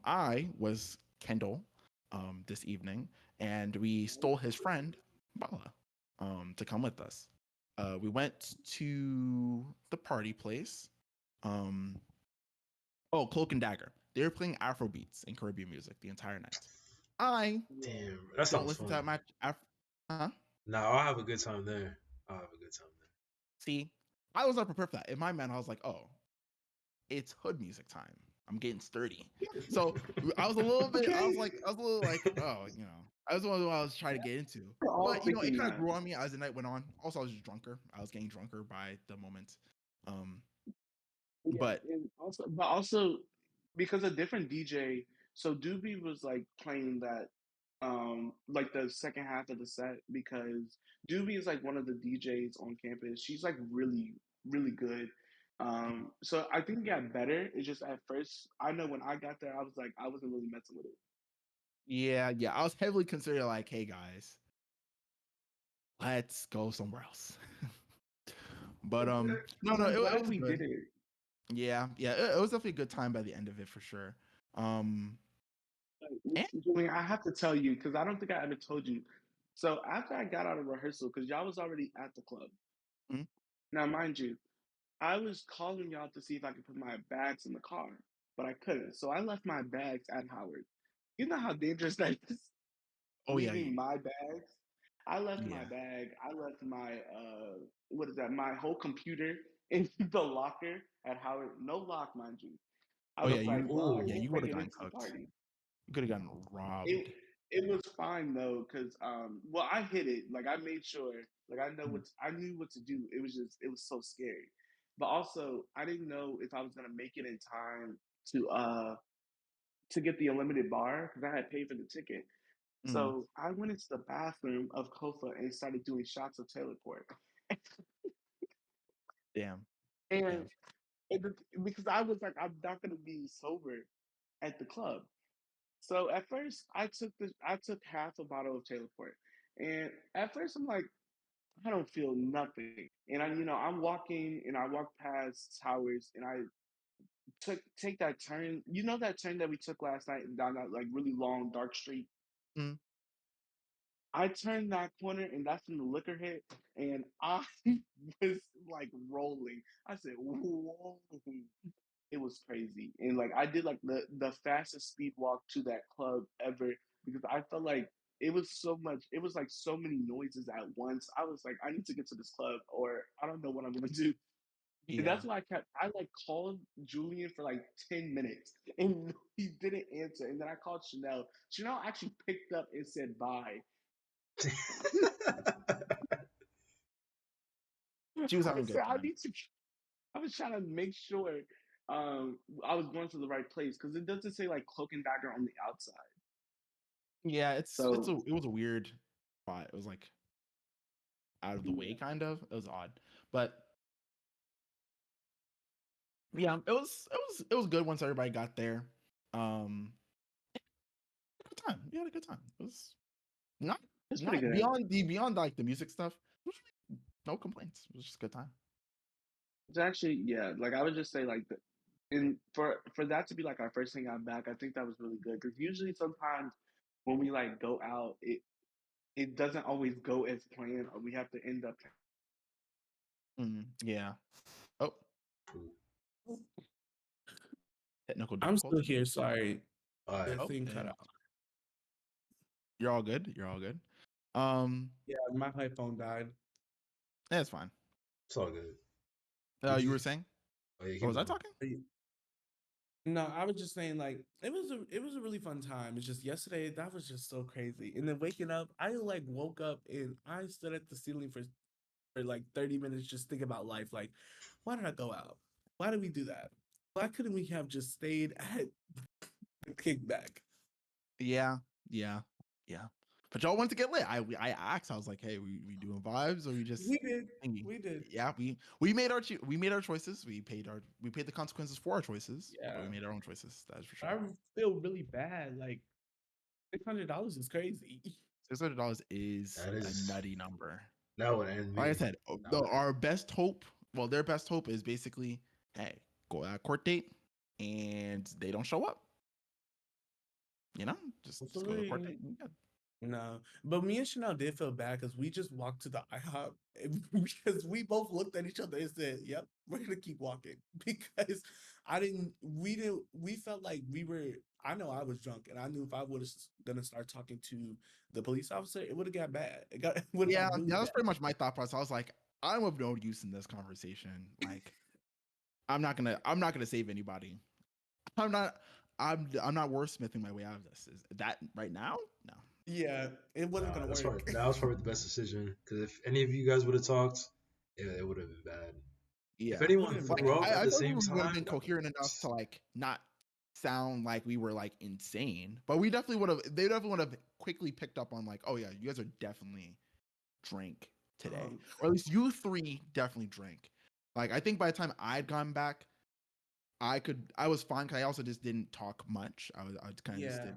I was Kendall this evening, and we stole his friend Bala to come with us. We went to the party place. Um, oh, Cloak and Dagger. They were playing Afro beats and Caribbean music the entire night. I Yeah. Damn, that don't sounds listen to fun. that much. Huh? Nah, I'll have a good time there. I'll have a good time there. See, I was not prepared for that. In my mind, I was like, oh, it's hood music time. I'm getting sturdy. So I was a little bit, Okay. I was a little like, oh, I was one of what I was trying to get into. We're all But it thinking kind of that. grew on me as the night went on. Also, I was just drunker. I was getting drunker by the moment. Um, Yeah, but but also because a different DJ, so Doobie was like playing that like the second half of the set because Doobie is like one of the DJs on campus. She's like really, really good. So I think it got better. It's just at first, I know when I got there, I was like, I wasn't really messing with it. yeah, I was heavily considering like, hey guys, let's go somewhere else. But no, And no, I'm it glad was we did good. it. Yeah, it was definitely a good time by the end of it for sure. Um, and Julian, I have to tell you because I don't think I ever told you. So after I got out of rehearsal, because y'all was already at the club. mm, Now, mind you, I was calling y'all to see if I could put my bags in the car, but I couldn't. So I left my bags at Howard. You know how dangerous that is? oh Leaving my bags. I left my yeah, bag. I left my what is that? My whole computer in the locker at Howard. No lock, mind you. I oh was yeah, like, well, I Ooh, guess you I would have get gotten into the cooked. party. You could have gotten It robbed. it was fine though, cause well I hid it. Like I made sure, like Mm, I knew what to do. It was so scary. But also I didn't know if I was gonna make it in time to get the unlimited bar because I had paid for the ticket. mm, So I went into the bathroom of Kofa and started doing shots of Taylor Port. damn, And damn. because I was like, I'm not gonna be sober at the club. So at first, I took half a bottle of Taylor Port, and at first I'm like, I don't feel nothing, and I'm walking, and I walk past Towers, and I take that turn. You know that turn that we took last night down that like really long dark street. Mm, I turned that corner, and that's when the liquor hit, and I was like rolling. I said, "Whoa!" It was crazy, and like I did like the fastest speed walk to that club ever because I felt like it was so much. It was like so many noises at once. I was like, I need to get to this club, or I don't know what I'm gonna do. And Yeah. that's why I like called Julian for like 10 minutes and he didn't answer. And then I called Chanel. Chanel actually picked up and said bye. She was having I a said, good time. I was trying to make sure I was going to the right place because it doesn't say like Cloak and Dagger on the outside. Yeah, So it was a weird spot. It was like out of the way, kind of. It was odd, but yeah, it was good once everybody got there. Um, good time. We had a good time. It was not it's pretty not good. beyond like the music stuff. It was no complaints. It was just a good time. It's actually, yeah, like I would just say like and for that to be like our first thing out back, I think that was really good because usually sometimes when we like go out, it doesn't always go as planned, or we have to end up. Yeah. Oh, technical I'm still difficulty. here. Sorry, All right. the Oh, thing cut and out. you're all good. You're all good. Um, Yeah, my iPhone died. yeah, it's fine. It's all good. You were saying? Oh, yeah, Oh, keep was I going. talking? No, I was just saying like it was a really fun time. It's just yesterday that was just so crazy. And then waking up, I like woke up and I stood at the ceiling for like 30 minutes just thinking about life. Like, why did I go out? Why did we do that? Why couldn't we have just stayed at the kickback? Yeah, yeah, yeah. But y'all wanted to get lit. I asked. I was like, "Hey, we doing vibes or we just We did. thingy?" We did. Yeah, we made our choices. We paid the consequences for our choices. But Yeah. we made our own choices. That's for I sure. feel really bad. Like $600 is crazy. $600 is That a is nutty number. that would end Like I me. said, That would end. our best hope. Well, their best hope is basically, hey, go at a court date, and they don't show up. You know, just go to the court Hopefully. date. And No, but me and Chanel did feel bad because we just walked to the IHOP because we both looked at each other and said, "Yep, we're gonna keep walking." Because we felt like we were. I know I was drunk, and I knew if I was gonna start talking to the police officer, it would have got bad. It would have yeah, got really that was bad. pretty much my thought process. I was like, I'm of no use in this conversation. Like, I'm not gonna save anybody. I'm not, I'm not wordsmithing my way out of this. Is that right now? No. Yeah, it wasn't Nah, gonna work. that was probably the best decision. Because if any of you guys would have talked, it would have been bad. If Yeah. Would anyone have Like been threw up bad. at I the thought we same would have time, been coherent enough to like not sound like we were like insane, but we definitely would have. They definitely would have quickly picked up on like, oh yeah, you guys are definitely drank today, Um, or at least you three definitely drank. Like I think by the time I'd gone back, I was fine because I also just didn't talk much. I kind of just yeah. did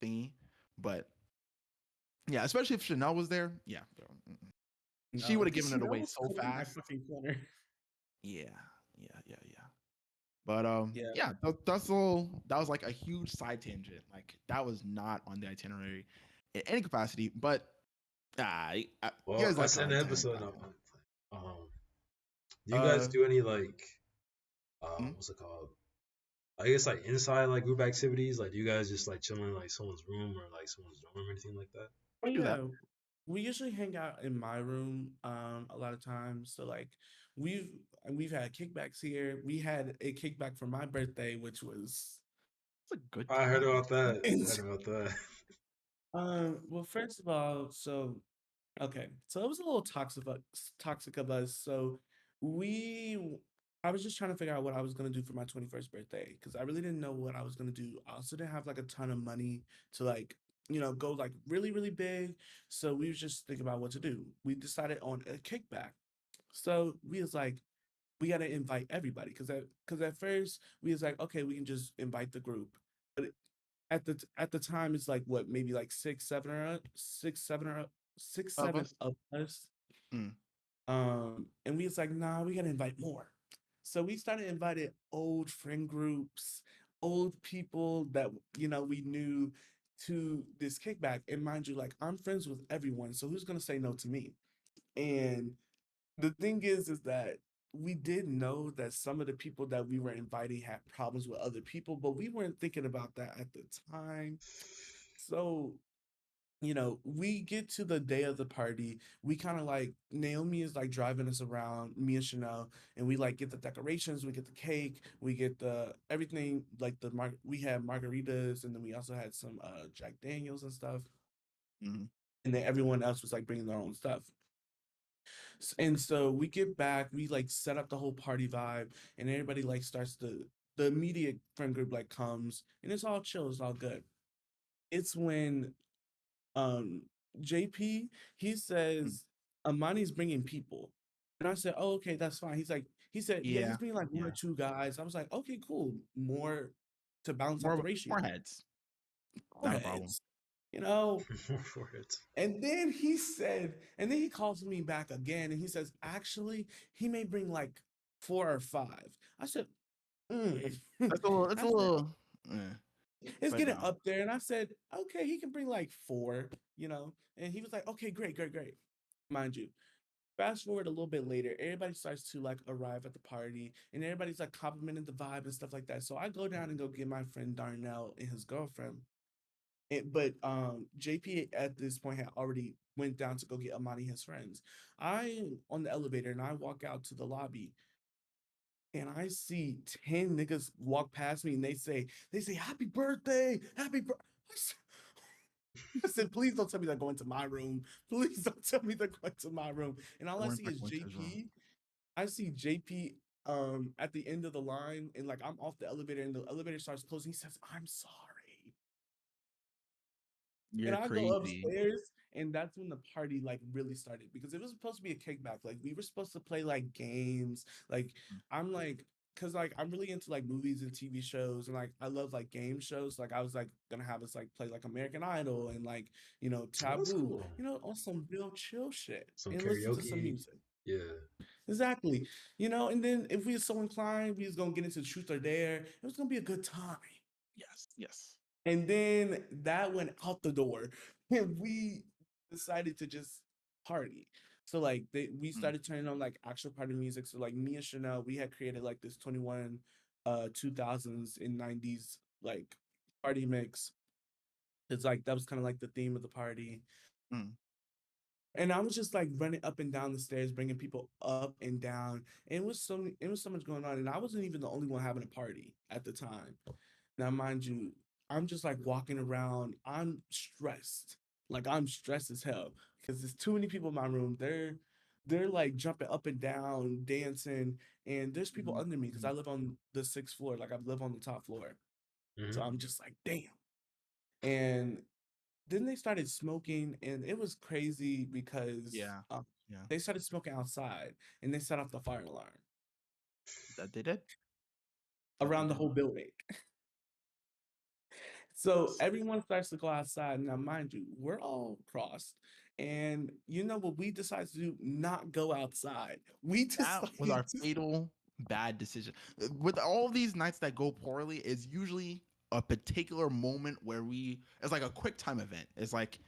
thingy, but yeah, especially if Chanel was there, yeah, she would No, have given it Chanel away was so cooking my fast. fucking corner. Yeah, yeah. But Yeah. yeah, that's all. That was like a huge side tangent. Like that was not on the itinerary in any capacity. But you well, guys like that's an content. episode. Um, do you guys Uh, do any like mm, what's it called? I guess like inside like group activities. Like, do you guys just like chill in like someone's room or like someone's dorm or anything like that? Oh do that. yeah, we usually hang out in my room a lot of times. So like we've we've had kickbacks here. We had a kickback for my birthday, which was It's a good I heard time. about that. I heard ins- about that. well first of all, so okay, so it was a little toxic of us. So we I was just trying to figure out what I was gonna do for my 21st birthday because I really didn't know what I was gonna do. I also didn't have like a ton of money to like, go like really, really big. So we was just thinking about what to do. We decided on a kickback. So we was like, we gotta invite everybody because at first we was like, okay, we can just invite the group. But at the time it's like what, maybe like six, Of seven us. of us. Mm. And we was like, nah, we gotta invite more. So we started inviting old friend groups, old people that we knew to this kickback. And mind you, like I'm friends with everyone, so who's gonna say no to me? And the thing is that we did know that some of the people that we were inviting had problems with other people, but we weren't thinking about that at the time. So we get to the day of the party. We kind of like Naomi is like driving us around, me and Chanel, and we like get the decorations, we get the cake, we get the everything like we had margaritas, and then we also had some Jack Daniels and stuff, Mhm. and then everyone else was like bringing their own stuff. And so we get back, we like set up the whole party vibe, and everybody like starts the immediate friend group like comes, and it's all chill, it's all good. It's when um JP, he Mm. says Amani's bringing people. And I said, "Oh, okay, that's fine." He said, "Yeah, he's Yeah, bringing like one or yeah. two guys." I was like, "Okay, cool. More to balance out the More ratio." more heads. More Not a problem. heads, you know. For it. And then he calls me back again and he says, "Actually, he may bring like 4 or 5." I said, mm. That's a little. It's I a said, little. Eh, it's but getting no. up there. And I said, "Okay, he can bring like 4." And he was like, "Okay, great, great, great." Mind you, fast forward a little bit later, everybody starts to like arrive at the party and everybody's like complimenting the vibe and stuff like that. So I go down and go get my friend Darnell and his girlfriend. But JP at this point had already went down to go get Amani his friends. I on the elevator and I walk out to the lobby and I see 10 niggas walk past me and they say happy birthday, happy birthday. I said, please don't tell me they're going to my room. Please don't tell me they're going to my room. And all They I weren't see back is went to his room. JP. I see JP at the end of the line, and like I'm off the elevator, and the elevator starts closing. He says, "I'm sorry." And You're I go crazy. upstairs, and that's when the party like really started because it was supposed to be a kickback. Like we were supposed to play like games. Like Mm. I'm like, cause like I'm really into like movies and TV shows, and like I love like game shows. Like I was like gonna have us like play like American Idol and like Oh, that's Taboo, cool. on some real chill shit Some and listen to some karaoke. music. Yeah. Exactly. And then if we were so inclined, we was gonna get into truth or dare. It was gonna be a good time. Yes. Yes. And then that went out the door, and we decided to just party. So like we Mm. started turning on like actual party music. So like me and Chanel, we had created like this 21 2000s and 90s like party mix. It's like that was kind of like the theme of the party. Mm. And I was just like running up and down the stairs, bringing people up and down. And it was so much going on, and I wasn't even the only one having a party at the time. Now, mind you, I'm just like walking around. I'm stressed, like I'm stressed as hell because there's too many people in my room. They're like jumping up and down, dancing, and there's people Mhm. under me because I Mhm. live on the 6th floor. Like I live on the top floor, so Hmm. I'm just like, damn. And then they started smoking, and it was crazy because Yeah. Yeah. they started smoking outside, and they set off the fire alarm That they did. That they around the did. whole building. So Yes. everyone starts to go outside. Now, mind you, we're all crossed. And you know what we decided to do? Not go outside. We That was our decided to fatal bad decision. With all these nights that go poorly, is usually a particular moment where it's like a quick time event. It's like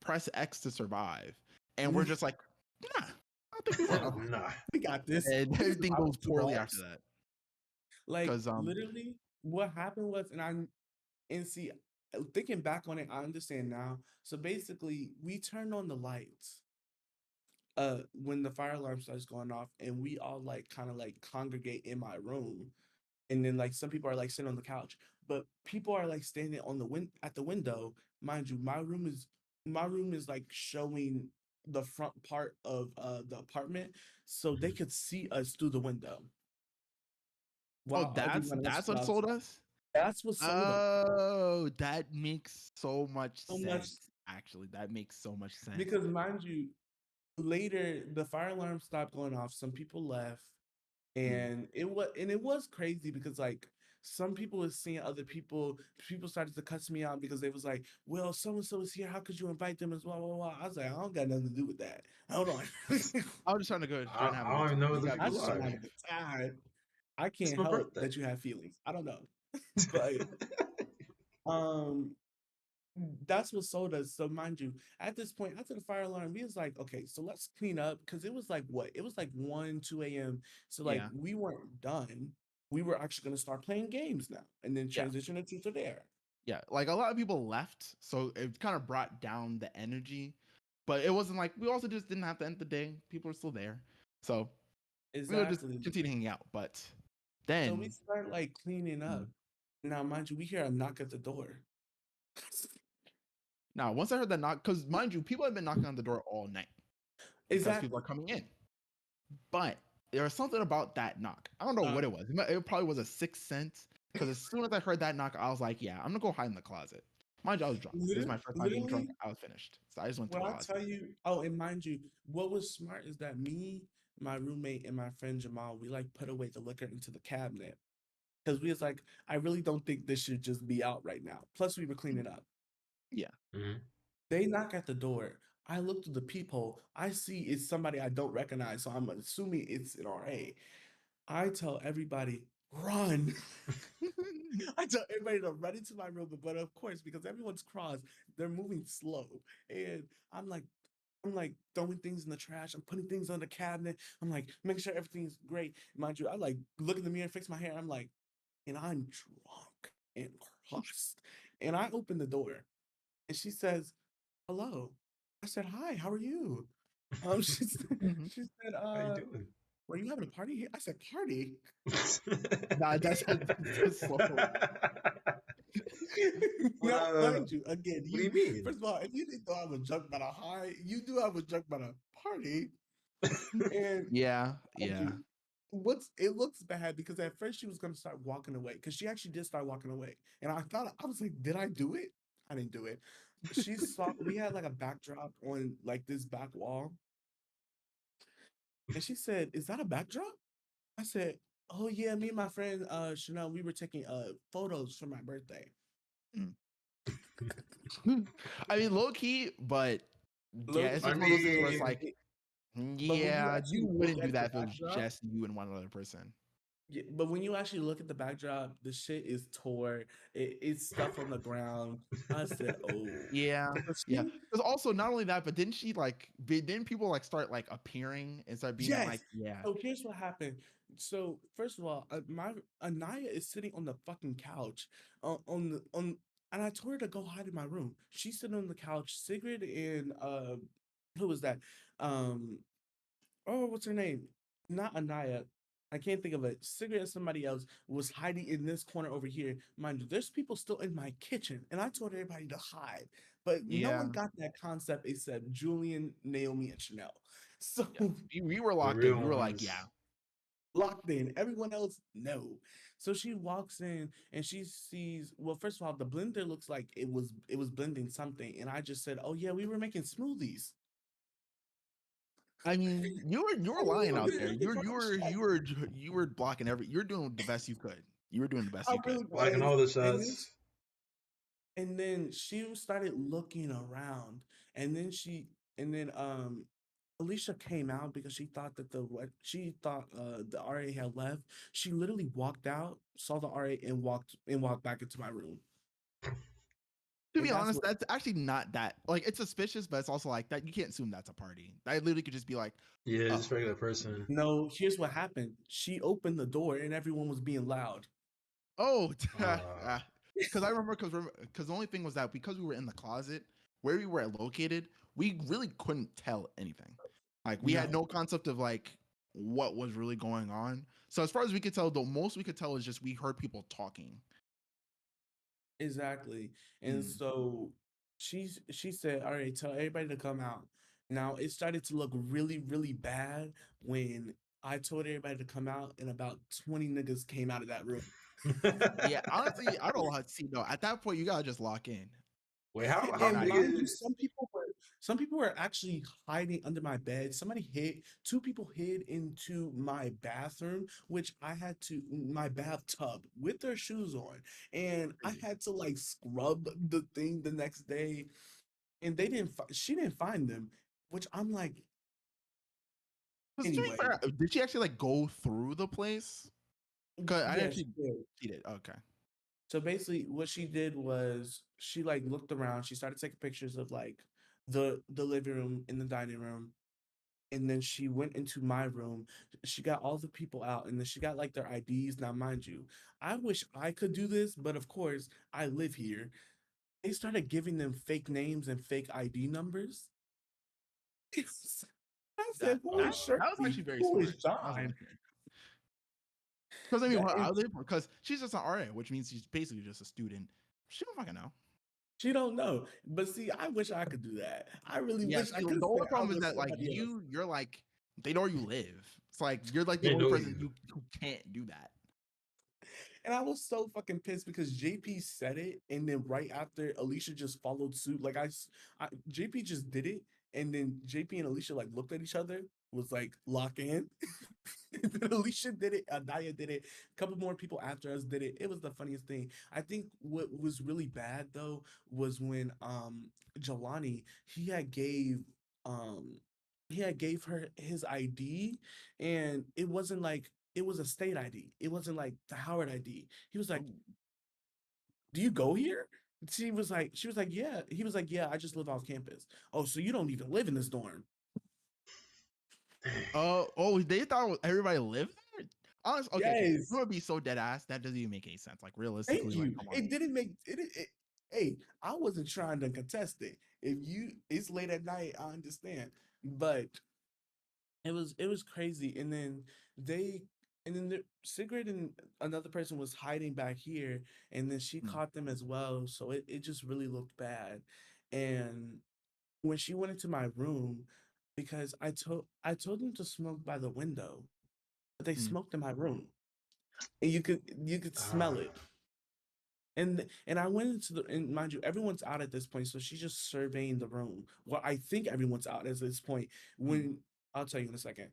press X to survive. And we're just like, nah, I think we will. Nah. we got this. And We can everything survive goes with 2 poorly after bars. that. Like Because literally, what happened was, and see, thinking back on it, I understand now. So basically, we turned on the lights when the fire alarm starts going off, and we all like kind of like congregate in my room, and then like some people are like sitting on the couch, but people are like standing on the at the window. Mind you, my room is like showing the front part of the apartment, so they Mhm. could see us through the window oh, while that's everyone else that's was what sold outside. us. That's what sold us Oh, that makes so much so much, sense. Actually, that makes so much sense. because mind you, later the fire alarm stopped going off. Some people left, Mm. and it was crazy because like some people was seeing other people started to cuss me out because they was like, well, so and so is here, how could you invite them as well. I was like, I don't got nothing to do with that. Hold on. I was just trying to go and have a I good don't even time. know who You the gotta I do people just what you trying are. to gotta have do. a good time. I It's can't my help birthday. that you have feelings, I don't know. But um that's what sold us. So mind you, at this point, after the fire alarm, we was like, okay, so let's clean up because it was like what? It was like 1, 2 a.m. So like Yeah. we weren't done. We were actually gonna start playing games now and then Yeah. transition to truth or dare. Yeah, like a lot of people left, so it kind of brought down the energy. But it wasn't like we also just didn't have to end the day. People are still there, so we would just Exactly. continue hanging out. But So we then, start like cleaning up. Now, mind you, we hear a knock at the door. now once I heard that knock, because mind you, people have been knocking on the door all night because people are Exactly. coming in. But there was something about that knock. I don't know what it was. It probably was a sixth sense. Because as soon as I heard that knock, I was like, "Yeah, I'm gonna go hide in the closet." Mind you, I was drunk. This is my first time being drunk. Literally, I was finished, so I just went to when the I closet. tell you, oh, and mind you, what was smart is that me, my roommate, and my friend Jamal, we like put away the liquor into the cabinet because we was like, I really don't think this should just be out right now. Plus, we were cleaning up. Yeah. Mhm. They knock at the door. I look through the peephole. I see it's somebody I don't recognize, so I'm assuming it's an RA. I tell everybody, run. I tell everybody to run into my room, but of course, because everyone's crossed, they're moving slow. And I'm like throwing things in the trash. I'm putting things on the cabinet. I'm like making sure everything's great. Mind you, I like look in the mirror, fix my hair. I'm like, and I'm drunk and crossed. And I open the door and she says, hello. I said, hi, how are you? Mhm. She said, How you doing? were you having a party here? I said, party? Nah, that's slow. What Now, mind you, again, what do you you mean? first of all, if you didn't know I was drunk about a high, you knew I was drunk about a party. And Yeah, mind yeah. you, it looks bad because at first she was gonna start walking away because she actually did start walking away. And I was like, did I do it? I didn't do it. She saw we had like a backdrop on like this back wall. And she said, is that a backdrop? I said, oh yeah, me and my friend Chanel, we were taking photos for my birthday. Mm. I mean, low key, but yeah, Low it's I just key, one of those things where it's mean, like, but when you yeah, you actually look wouldn't do at the that if it was backdrop, just you and one other person. yeah, but when you actually look at the backdrop, the shit is tore. It's stuff on the ground. I said, oh. Yeah, So yeah. she, Because also, not only that, but didn't she like? Didn't people like start like appearing and start being yes. like, yeah, So here's what happened. So first of all, my Anaya is sitting on the fucking couch, and I told her to go hide in my room. She's sitting on the couch. Sigrid and who was that? Um, oh, what's her name? Not Anaya. I can't think of it. Sigrid and somebody else was hiding in this corner over here. Mind you, there's people still in my kitchen, and I told everybody to hide, but no yeah, one got that concept except Julian, Naomi, and Chanel. So yeah. We were the locked in. real We were like, yeah, ones. locked in. Everyone else, no. So she walks in and she sees. Well, first of all, the blender looks like it was blending something, and I just said, "Oh yeah, we were making smoothies." I mean, you were Oh, we lying were out there. literally throwing shots. You were blocking every. You're doing the best you could. You were doing the best I you could. really Blocking was. all the And then shots. And then she started looking around, and then Alicia came out because she thought that the RA had left. She literally walked out, saw the RA, and walked back into my room. To And be that's honest, what that's actually not that like it's suspicious, but it's also like that you can't assume that's a party. That literally could just be like, Yeah, just oh, regular person. no, here's what happened. She opened the door and everyone was being loud. oh, Uh, because I remember because the only thing was that because we were in the closet where we were located, we really couldn't tell anything. Like we had No. no concept of like what was really going on. So as far as we could tell, the most we could tell is just we heard people talking. Exactly. And Mm. so she said, all right, tell everybody to come out. Now it started to look really, really bad when I told everybody to come out and about 20 niggas came out of that room. Yeah, honestly, I don't see. No, at that point, you gotta just lock in. Wait, how And Not big even. mind you, is? some people were actually hiding under my bed. Two people hid into my bathroom, which I had to my bathtub with their shoes on. And I had to like scrub the thing the next day. And she didn't find them, which I'm like, 'Cause to be anyway. fair, did she actually like go through the place? Cause I Yes, actually she did. Okay. so basically what she did was she like looked around, she started taking pictures of like the living room and the dining room. and then she went into my room. She got all the people out, and then she got like their IDs. Now, mind you, I wish I could do this, but of course, I live here. They started giving them fake names and fake ID numbers. I That said, "Who that is that was Shirley? actually very Who is smart. That was very John?" smart. Because I mean, That well, is, because she's just an RA, which means she's basically just a student. She don't fucking know. she don't know. But see, I wish I could do that. I really Yeah, wish see, I could the say only I problem is was that like somebody else. you're like they know where you live. It's like you're like the They only know person you. who can't do that. And I was so fucking pissed because JP said it, and then right after Alicia just followed suit. Like JP just did it, and then JP and Alicia like looked at each other, was like lock in. And then Alicia did it, Adaya did it, a couple more people after us did it. It was the funniest thing. I think what was really bad though was when Jelani um he had gave her his ID, and it wasn't like it was a state ID. It wasn't like the Howard ID. He was like, "Do you go here?" She was like, "Yeah." He was like, "Yeah, I just live off campus." Oh, so you don't even live in this dorm? They thought everybody lived there. Honestly, okay. You Yes. would be so dead ass. That doesn't even make any sense. Like Thank realistically, like you. come on. It didn't make it. Hey, I wasn't trying to contest it. If you, it's late at night, I understand. But it was crazy. And then they Sigrid and another person was hiding back here, and then she Hmm. caught them as well. So it just really looked bad. And when she went into my room, because I told them to smoke by the window, but they Hmm. smoked in my room, and you could smell Ah, it. And I went into and mind you, everyone's out at this point, so she's just surveying the room. Well, I think everyone's out at this point. Hmm. When I'll tell you in a second.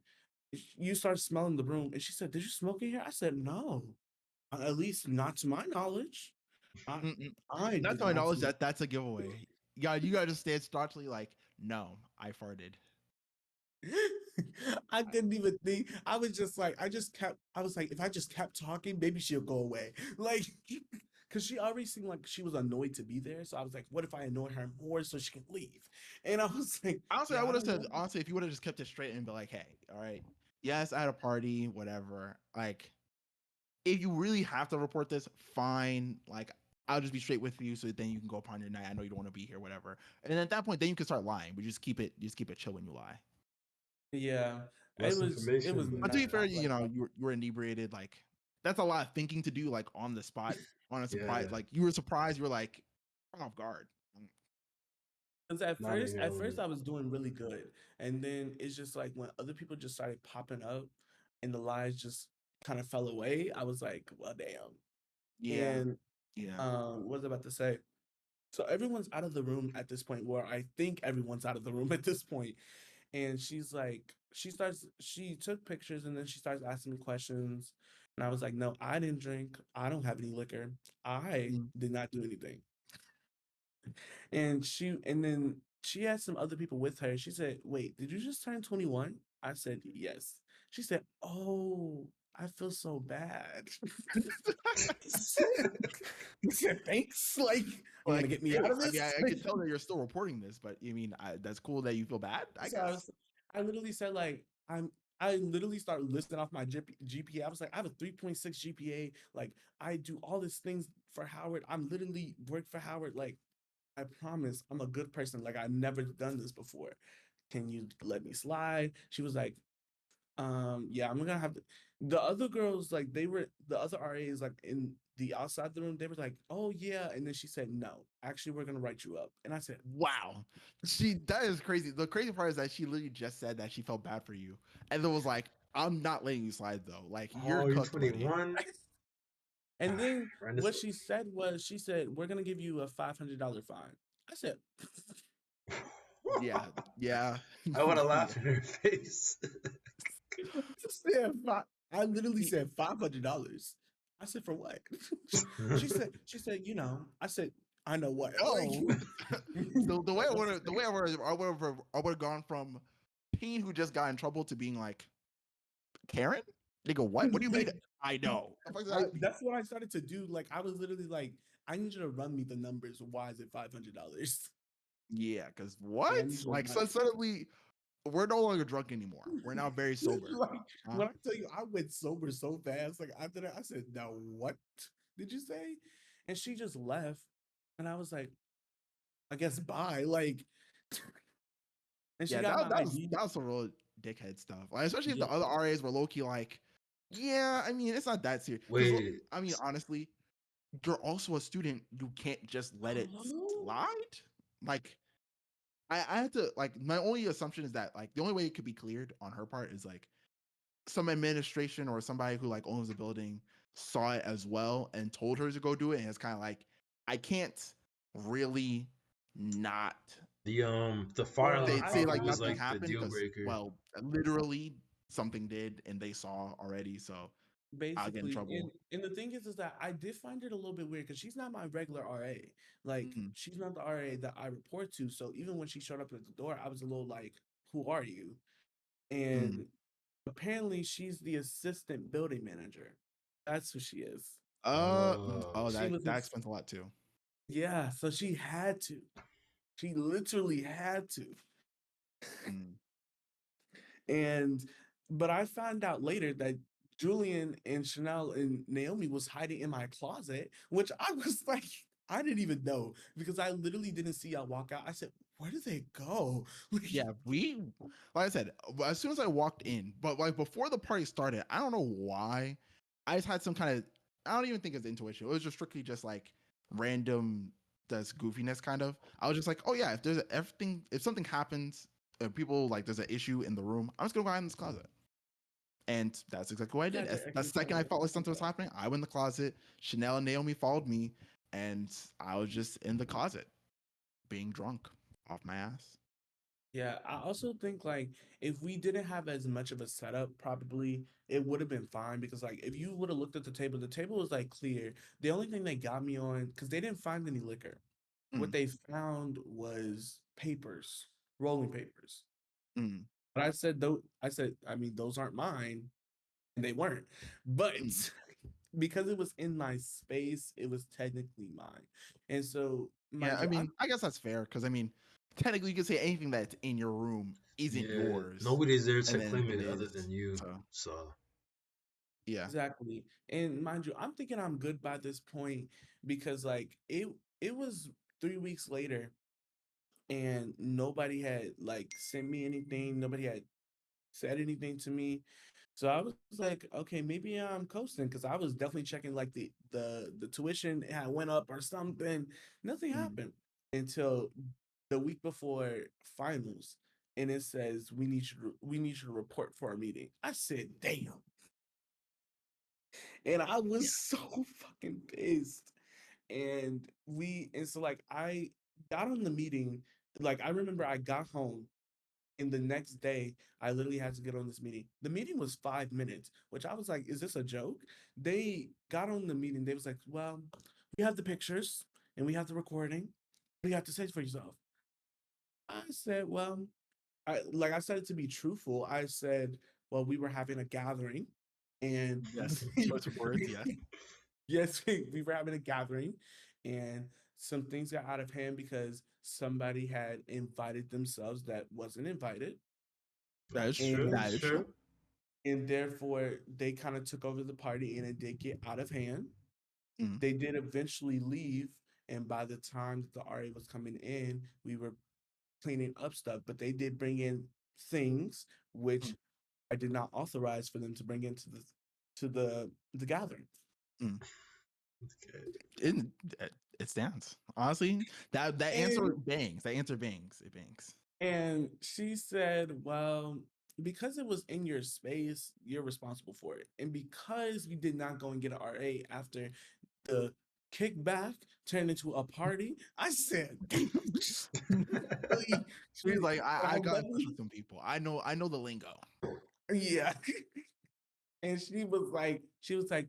You start smelling the room, and she said, "Did you smoke in here?" I said, "No, at least not to my knowledge. I Mm-mm. I Not did to my not knowledge, smoke." that's a giveaway. Yeah, you gotta just stand staunchly like, no, I farted. I couldn't even think. I was just like, I was like, if I just kept talking, maybe she'll go away. Like, because she already seemed like she was annoyed to be there. So I was like, what if I annoy her more so she can leave? And I was like, Honestly, I yeah, I would have don't said, know. honestly, if you would have just kept it straight and be like, hey, all right, yes, I had a party, whatever. Like, if you really have to report this, fine. Like, I'll just be straight with you, so then you can go upon your night. I know you don't want to be here, whatever. And then at that point, then you can start lying, but just keep it chill when you lie. Yeah, less it was information, But but to be fair, not like that. you were inebriated. Like, that's a lot of thinking to do, like on the spot, on a surprise. yeah, Like, you were surprised, you were like caught off guard. Because not even at gonna first lie. I was doing really good, and then it's just like when other people just started popping up, and the lies just kind of fell away. I was like, well, damn. Yeah, And yeah. what was I about to say? So everyone's out of the room at this point, where I think everyone's out of the room at this point. And she's like, she took pictures, and then she starts asking me questions. And I was like, no, I didn't drink. I don't have any liquor. I Mm. did not do anything. And then she had some other people with her. She said, "Wait, did you just turn 21?" I said, "Yes." She said, "Oh, I feel so bad." I said, "Thanks. Like, you want to Like, get me hey, out of I mean, this?" I can tell that you're still reporting this, but you mean that's cool that you feel bad, I So I guess. was, I literally said like I literally started listing off my GPA. I was like, I have a 3.6 GPA. Like I do all these things for Howard. I'm literally work for Howard. Like I promise I'm a good person. Like I've never done this before. Can you let me slide? She was like, yeah, I'm gonna have to. The other girls, like the other RAs, like in the outside the room, they were like, oh yeah. And then she said, no, actually, we're gonna write you up. And I said, Wow, that is crazy. The crazy part is that she literally just said that she felt bad for you, and then was like, "I'm not letting you slide though. Like you're Oh, you cooked, buddy." 21? and then Brandon, what she said was, she said, we're gonna give you a $500 fine. I said, Yeah, yeah, I want to yeah. laugh in her face. I literally said $500. I said, for what? She said, I said, I know what. Like, Oh, the way I would have gone from Peen who just got in trouble to being like Karen. They go, what? What do you mean? like I know. The fuck does that mean? that's what I started to do. Like, I was literally like, I need you to run me the numbers. Why is it $500? Yeah, because Like, I what? need you to Like run it. suddenly, we're no longer drunk anymore. We're now very sober. Like Huh? when I tell you I went sober so fast, like after that, I said, "Now what did you say?" And she just left, and I was like, "I guess bye." Like, and she Yeah, got my ID. that was some real dickhead stuff. Like, especially if Yeah. the other RAs were low key like, yeah, I mean, it's not that serious. Because Wait, I mean, honestly, you're also a student. You can't just let it Oh. slide. Like, I had to like my only assumption is that like the only way it could be cleared on her part is like some administration or somebody who like owns the building saw it as well and told her to go do it, and it's kind of like I can't really not the fire Well, alarm say probably like was nothing like the happened deal because breaker. well literally something did and they saw already, so I'll get in basically, trouble. and the thing is that I did find it a little bit weird because she's not my regular RA. Like, Mm, she's not the RA that I report to. So even when she showed up at the door, I was a little like, "Who are you?" mm. And apparently, she's the assistant building manager. That's who she is. Oh, She was, that explains a lot too. yeah. So she had to. She literally had to. Mm. And but I found out later that Julian and Chanel and Naomi was hiding in my closet, which I was like, I didn't even know because I literally didn't see y'all walk out. I said, where did they go? Like, Yeah, we like I said, as soon as I walked in, but like before the party started, I don't know why. I just had some kind of I don't even think it's intuition. It was just strictly just like random just goofiness kind of. I was just like, oh yeah, if there's everything if something happens, people like there's an issue in the room, I'm just gonna go hide in this closet. And that's exactly what I you did. had your That's the extra second I credit. felt like I like something was that. happening, I went in the closet. Chanel and Naomi followed me, and I was just in the closet being drunk off my ass. Yeah, I also think like if we didn't have as much of a setup, probably it would have been fine because like if you would have looked at the table was like clear. The only thing they got me on because they didn't find any liquor. What Mm, they found was papers, rolling papers. mm, But I said though I said, I mean, those aren't mine, and they weren't. But mm. because it was in my space, it was technically mine. And so, Yeah, mind I you, I'm mean, I guess that's fair because I mean, technically, you can say anything that's in your room isn't Yeah, yours, nobody's there and to then claim it it other is. than you. So So yeah, exactly. And mind you, I'm thinking I'm good by this point because like it was 3 weeks later and nobody had like sent me anything, nobody had said anything to me. So I was like, okay, maybe I'm coasting because I was definitely checking like the tuition had went up or something. Nothing mm, happened until the week before finals, and it says we need you to report for a meeting. I said, damn, and I yeah, was so fucking pissed. And so like I got on the meeting. Like I remember I got home and the next day, I literally had to get on this meeting. The meeting was 5 minutes, which I was like, is this a joke? They got on the meeting. They was like, well, we have the pictures and we have the recording. What do you have to say for yourself? I said, well, I said it to be truthful. I said, well, we were having a gathering and yes, choice of words, yes. yes, we were having a gathering and some things got out of hand because somebody had invited themselves that wasn't invited. That is true, And that it's is true. true. therefore they kind of took over the party and it did get out of hand. Mm, They did eventually leave, and by the time that the RA was coming in, we were cleaning up stuff, but they did bring in things which mm, I did not authorize for them to bring into the gathering. mm. Okay. It, it stands honestly. That answer And bangs. That answer bangs. It bangs. and she said, well, because it was in your space, you're responsible for it. And because we did not go and get an RA after the kickback turned into a party. I said, damn, really, She's like, I I'll got in never, touch with some people. I know the lingo. yeah. And she was like,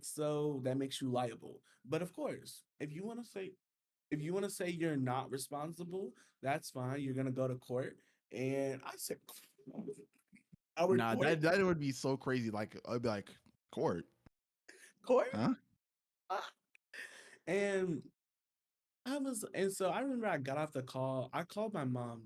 so that makes you liable. But of course, if you want to say you're not responsible, that's fine. You're gonna go to court. And I said, our Nah, court, that would be so crazy. Like I'd be like, court, court. huh? Ah. And and so I remember I got off the call. I called my mom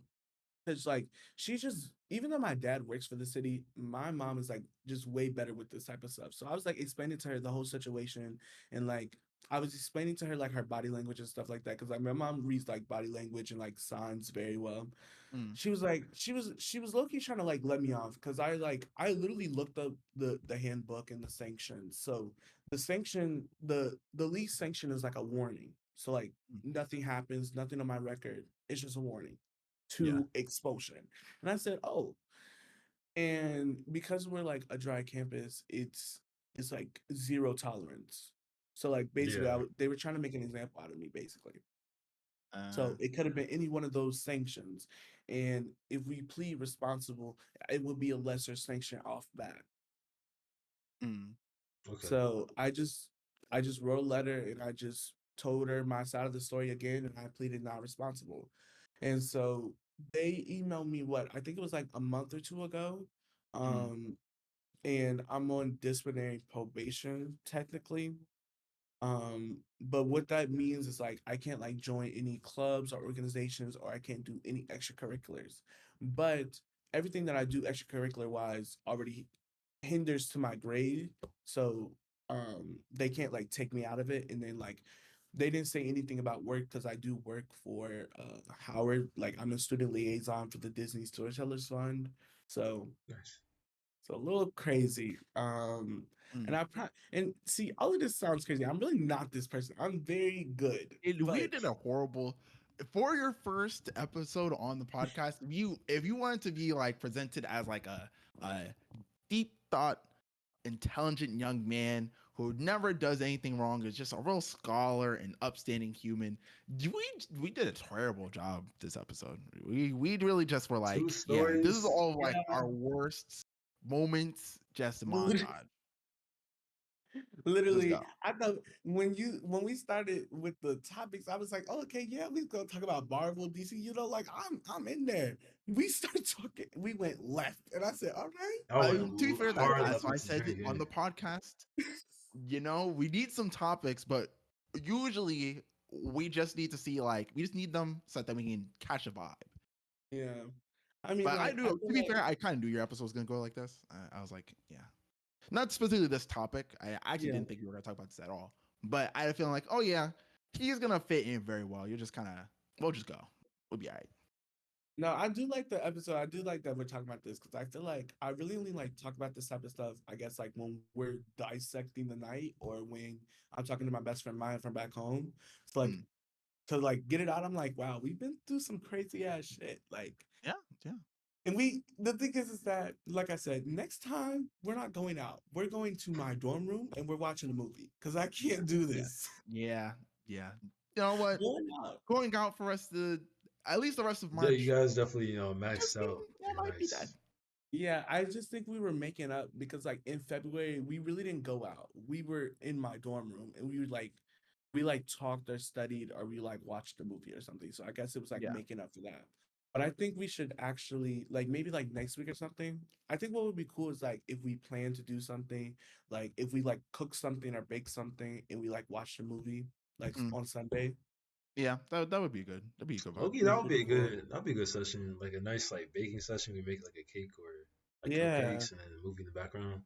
Cause like she's just even though my dad works for the city, my mom is like just way better with this type of stuff. So I was like explaining to her the whole situation and like I was explaining to her like her body language and stuff like that. Cause like my mom reads like body language and like signs very well. Mm. She was like she was low-key trying to like let me off because I literally looked up the handbook and the sanctions. So the sanction, the least sanction is like a warning. So like Mm. nothing happens, nothing on my record. It's just a warning Yeah. to expulsion. And I said, "Oh." And because we're like a dry campus, it's like zero tolerance. So like basically, Yeah. they were trying to make an example out of me, basically. Uh, So it could have been any one of those sanctions, and if we plead responsible, it would be a lesser sanction off bat. mm. Okay. So I just wrote a letter and I just told her my side of the story again, and I pleaded not responsible. And so they emailed me what I think it was like a month or two ago. Mm. Um, and I'm on disciplinary probation technically. But what that means is like I can't like join any clubs or organizations or I can't do any extracurriculars. But everything that I do extracurricular wise already hinders to my grade. So they can't like take me out of it. And then like they didn't say anything about work because I do work for Howard. Like I'm a student liaison for the Disney Storytellers Fund. So Nice. a little crazy. And Mm. and see, all of this sounds crazy. I'm really not this person. I'm very good, We but did a horrible for your first episode on the podcast. If you wanted to be like presented as like a deep thought, intelligent young man who never does anything wrong, is just a real scholar and upstanding human. We did a terrible job this episode. We really just were Two like, yeah, this is stories. all like yeah, our worst moments, just a lit- montage. Let's literally, go. I thought when we started with the topics, I was like, oh, okay, yeah, we gonna talk about Marvel, DC. Like I'm in there. We started talking. We went left, and I said, all right, I went To be fair, hard that's left why I with the said it on drink. the podcast. We need some topics, but usually we just need to see like we just need them so that we can catch a vibe. yeah. I mean, But I like I do. To feel be like fair, I kind of knew your episode was gonna go like this. I was like, yeah, not specifically this topic. I actually yeah. didn't think you were gonna talk about this at all. But I had a feeling like, oh yeah, he's gonna fit in very well. You're just kind of, we'll just go. We'll be alright. No, I do like the episode. I do like that we're talking about this because I feel like I really only like talk about this type of stuff. I guess like when we're dissecting the night or when I'm talking to my best friend Maya from back home. So like Mm. to like get it out, I'm like, wow, we've been through some crazy ass shit. Like, Yeah, yeah, and the thing is that like I said, next time we're not going out. We're going to my dorm room and we're watching a movie because I can't do yeah, this. yeah, yeah. You know what? Going out. Going out for us to at least the rest of You March. guys definitely maxed Just be, out that pretty might be dead. nice. Yeah, I just think we were making up because like in February we really didn't go out. We were in my dorm room and we like talked or studied or we like watched a movie or something. So I guess it was like Yeah. making up for that. But I think we should actually like maybe like next week or something. I think what would be cool is like if we plan to do something, like if we like cook something or bake something and we like watch the movie like Mm. on Sunday. Yeah, that would be good. That'd be a good vibe. Okay, Be pretty cool. that'd be a good session, like a nice like baking session. We make like a cake or like Yeah. cupcakes and then a movie in the background.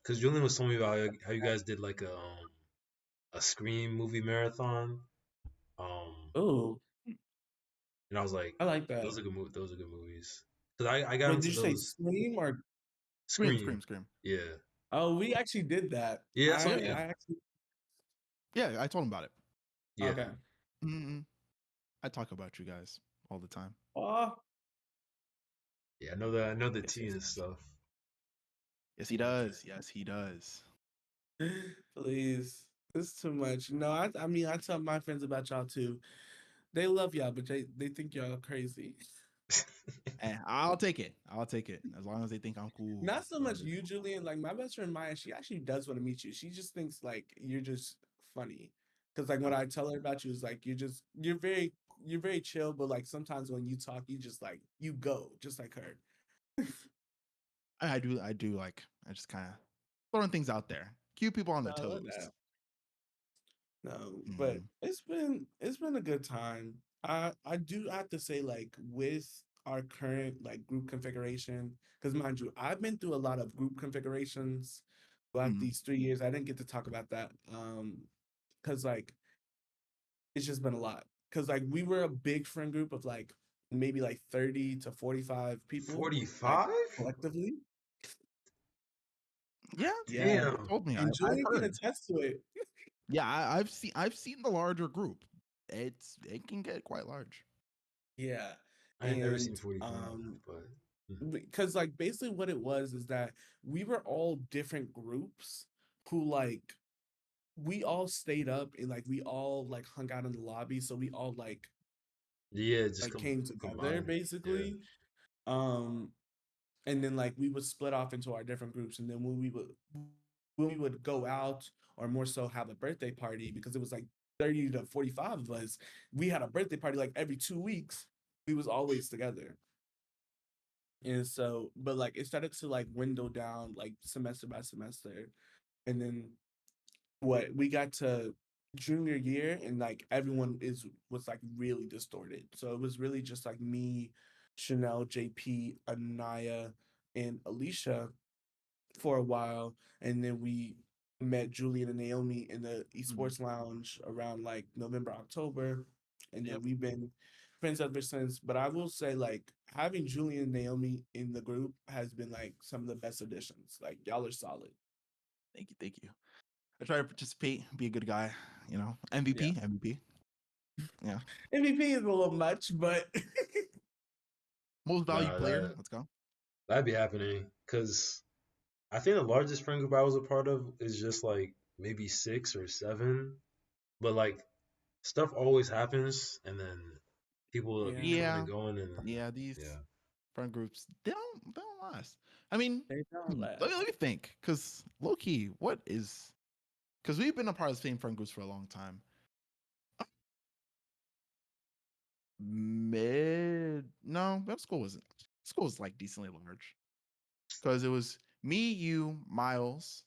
Because Julian was telling me about how you guys did like a Scream movie marathon. Um, Oh, and I was like, I like that. those are good movie. Those are good movies. Cause I got Wait, did into you say those Scream or Scream, Scream. scream, scream. Yeah, oh, we actually did that. yeah. That's Yeah, what, yeah, I actually yeah. I told him about it. yeah, okay. Mm-mm. I talk about you guys all the time. Oh, yeah. I know that. I know the yes, tea yes, and stuff. Yes, he okay. does. Yes, he does. Please. It's too much. No, I mean I tell my friends about y'all too. They love y'all, but they think y'all crazy. And I'll take it. I'll take it as long as they think I'm cool. Not so much you, Julian. Like my best friend Maya, she actually does want to meet you. She just thinks like you're just funny. Cause like when Okay. I tell her about you, it's like you're very chill, but like sometimes when you talk, you just like you go, just like her. I do like. I just kind of throwing things out there, keep people on No, their I love toes. that. No, but Mm. it's been a good time. I do have to say, like with our current like group configuration, because mind you, I've been through a lot of group configurations throughout these 3 years. I didn't get to talk about that because like it's just been a lot. Because like we were a big friend group of like maybe like 30 to 45 people, like 45? collectively. Yeah, Yeah, you Damn. told me. and I've Julian can heard. attest to it. Yeah, I've seen the larger group. It can get quite large. Yeah, I ain't never seen and 45, but because like basically what it was is that we were all different groups who like we all stayed up and like we all like hung out in the lobby, so we all yeah, just like came together combine. Yeah. basically. Um, and then like we would split off into our different groups, and then when we would go out or more so have a birthday party because it was like 30 to 45 of us, we had a birthday party like every 2 weeks. We was always together. And so, but like it started to like window down like semester by semester. And then what we got to junior year and like everyone was like really distorted. So it was really just like me, Chanel, JP, Anaya, and Alicia for a while. And then we met Julian and Naomi in the esports lounge around like November, October. And then Yep. we've been friends ever since. But I will say, like, having Julian and Naomi in the group has been like some of the best additions. Like, y'all are solid. Thank you, thank you. I try to participate, be a good guy. You know, Yeah. MVP. Yeah, MVP is a little much, but most valued Nah, player. Let's go. that'd be happening. Cause I think the largest friend group I was a part of is just like maybe 6 or 7. But like stuff always happens and then people be yeah, coming Yeah, and going and yeah. These yeah. friend groups they don't last. I mean, they don't let me think. Cause low key, what is? Cause we've been a part of the same friend groups for a long time. Mid no, middle school was like decently large because it was me, you, Miles,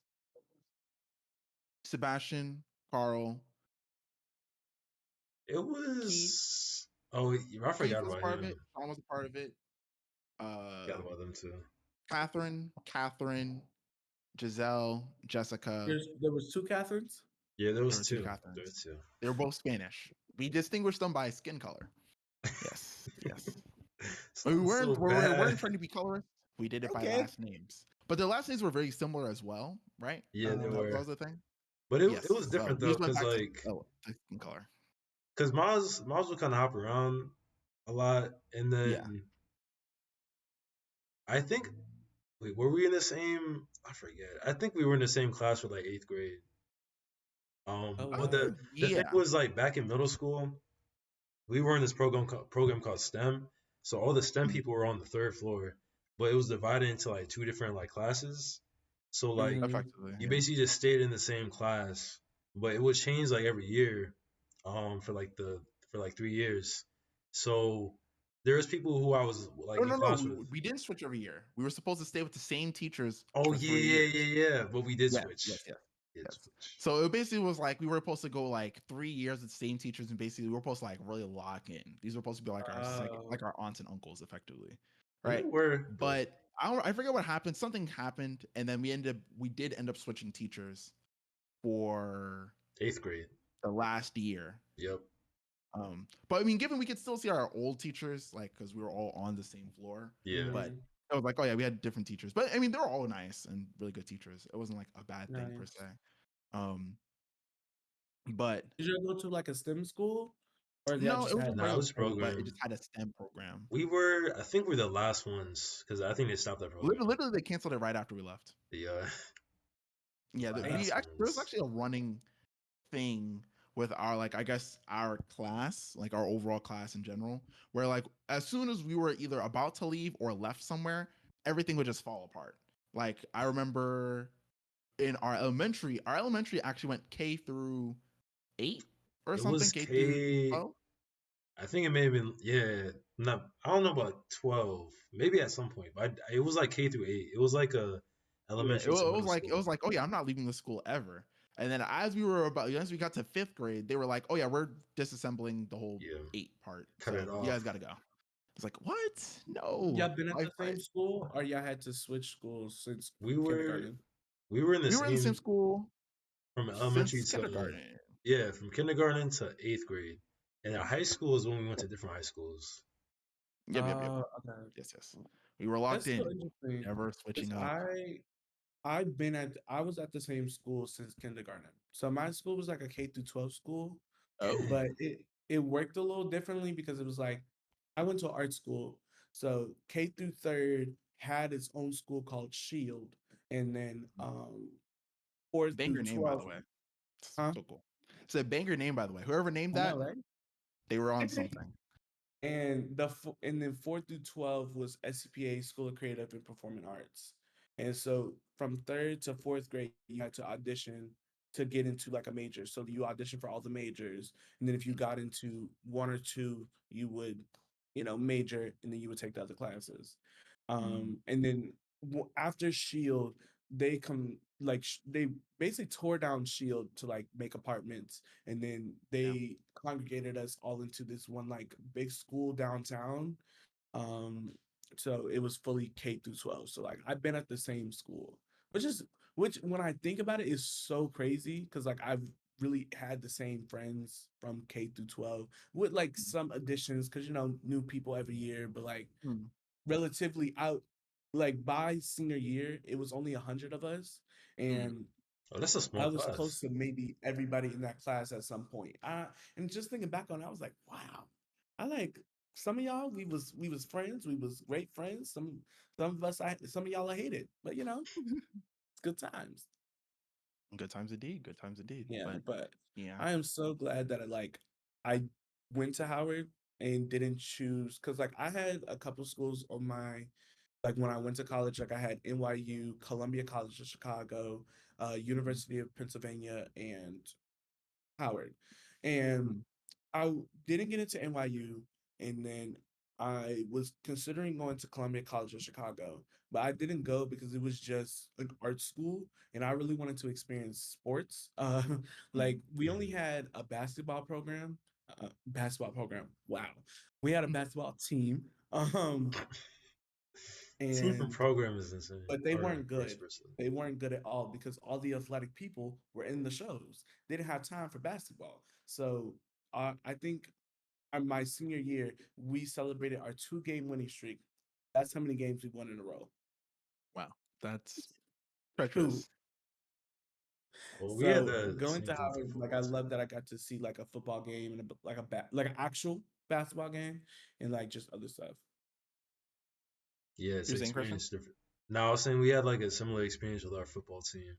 Sebastian, Carl, It Keith. was I Keith forgot was a about part of him. it. Sean was a part of it. Forgot about them too. Catherine, Giselle, Jessica. there was two Catherines. Yeah, there There was were two two. There were Catherines. two. They were both Spanish. We distinguished them by skin color. Yes, yes. We Sounds so we bad. weren't trying to be colorist. We did it by Okay. last names. But their last names were very similar as well, right? Yeah, they That were. was the thing. But it Yes. was So different we though, just went cause back to like the skin color. cause Miles would kind of hop around a lot, and Yeah. then I think wait, were we in the same? I forget. I think we were in the same class for like 8th grade. Oh But wow. the thing Yeah. was like back in middle school, we were in this program called STEM. So all the STEM Mm, people were on the third floor, but it was divided into like two different like classes. So like Mm-hmm. effectively, you yeah. basically just stayed in the same class, but it would change like every year, for like 3 years. So there's people who I was like in No. class with. We didn't switch every year. We were supposed to stay with the same teachers Oh for 3 years. yeah. But we did Yes, switch. yes, yes, Did yes. switch. So it basically was like we were supposed to go like 3 years with the same teachers, and basically we were supposed to like really lock in. These were supposed to be like our second, Oh. like our aunts and uncles, effectively, And they right? were, but But I forget what happened. Something happened, and then we did end up switching teachers for 8th grade. the last year. Yep. But I mean, given we could still see our old teachers, like because we were all on the same floor, Yeah. but Mm-hmm. I was like, oh yeah, we had different teachers. But I mean, they were all nice and really good teachers. It wasn't like a bad thing per se. Nice. Um, but Did you go to like a STEM school, or y'all no, just it was a had Nah, it regular was school, but it program. just had a STEM program. I think we're the last ones because I think they stopped that program. Literally, they canceled it right after we left. The Yeah, Damn. we last actually there was ones. actually a running thing with our like I guess our class, like our overall class in general, where like as soon as we were either about to leave or left somewhere, everything would just fall apart. Like I remember in our elementary actually went K through 8 or It something, was K through K. 12. I think it may have been Not I don't know about 12. Maybe at some point, but it was like K through 8. It was like a Yeah, elementary to middle it school. was like, oh yeah, I'm not leaving the school ever. And then as we got to 5th grade, they were like, oh yeah, we're disassembling the whole Yeah, 8 part. cut it So you guys off. got to go. It's like, what? No. Y'all been at the Wi-Fi. same school, or y'all had to switch schools since We were kindergarten? we were in the We were in the same same school from elementary since to kindergarten. yeah, from kindergarten to eighth grade. And then high school is when we went to different high schools. Yep. Okay. Yes. We were locked That's so in, interesting. never 'Cause switching up. I was at the same school since kindergarten. So my school was like a K through 12 school, Oh, but it worked a little differently because it was like I went to art school. So K through third had its own school called Shield, and then fourth through banger name, by the 12th, way. huh? So cool. It's a banger name, by the way. Whoever named I know, that, right? they were on something. And then 4th through 12 was SCPA School of Creative and Performing Arts. And so from 3rd to 4th grade, you had to audition to get into like a major. So you audition for all the majors, and then if you got into one or two, you would, major, and then you would take the other classes. Mm, And then after Shield, they basically tore down Shield to like make apartments, and then yeah. they congregated us all into this one like big school downtown. Um, so it was fully K through 12. So like I've been at the same school, which is which when I think about it is so crazy because like I've really had the same friends from K through 12 with like some additions because new people every year, but like Mm, relatively out like by senior year, it was only 100 of us, mm. and Oh, that's a I small was close class. to maybe everybody in that class at some point. And just thinking back on it, I was like, wow, I like some of y'all. We was friends. We was great friends. Some of us, some of y'all I hated, but it's good times. Good times indeed. Good times indeed. Yeah, But but yeah. I am so glad that I went to Howard and didn't choose because like I had a couple schools on my like when I went to college, like I had NYU, Columbia College of Chicago, Mm, University of Pennsylvania, and Howard. And mm, didn't get into NYU, and then I was considering going to Columbia College of Chicago, but I didn't go because it was just an art school, and I really wanted to experience sports. mm, Like we only Mhm. had a basketball program. Basketball program. Wow, we had a mm. basketball team. Team from And program is insane. but they Or weren't vice good. versa. They weren't good at all because all the athletic people were in the shows. They didn't have time for basketball. So I think my senior year, we celebrated our 2-game winning streak. That's how many games we won in a row. Wow. That's Two. treacherous. Well, we had So the going same to thing for Howard, like football I too. love that I got to see like a football game and like an actual basketball game and like just other stuff. Yeah, it's You're saying, Christian? experience different. Now I was saying we had like a similar experience with our football team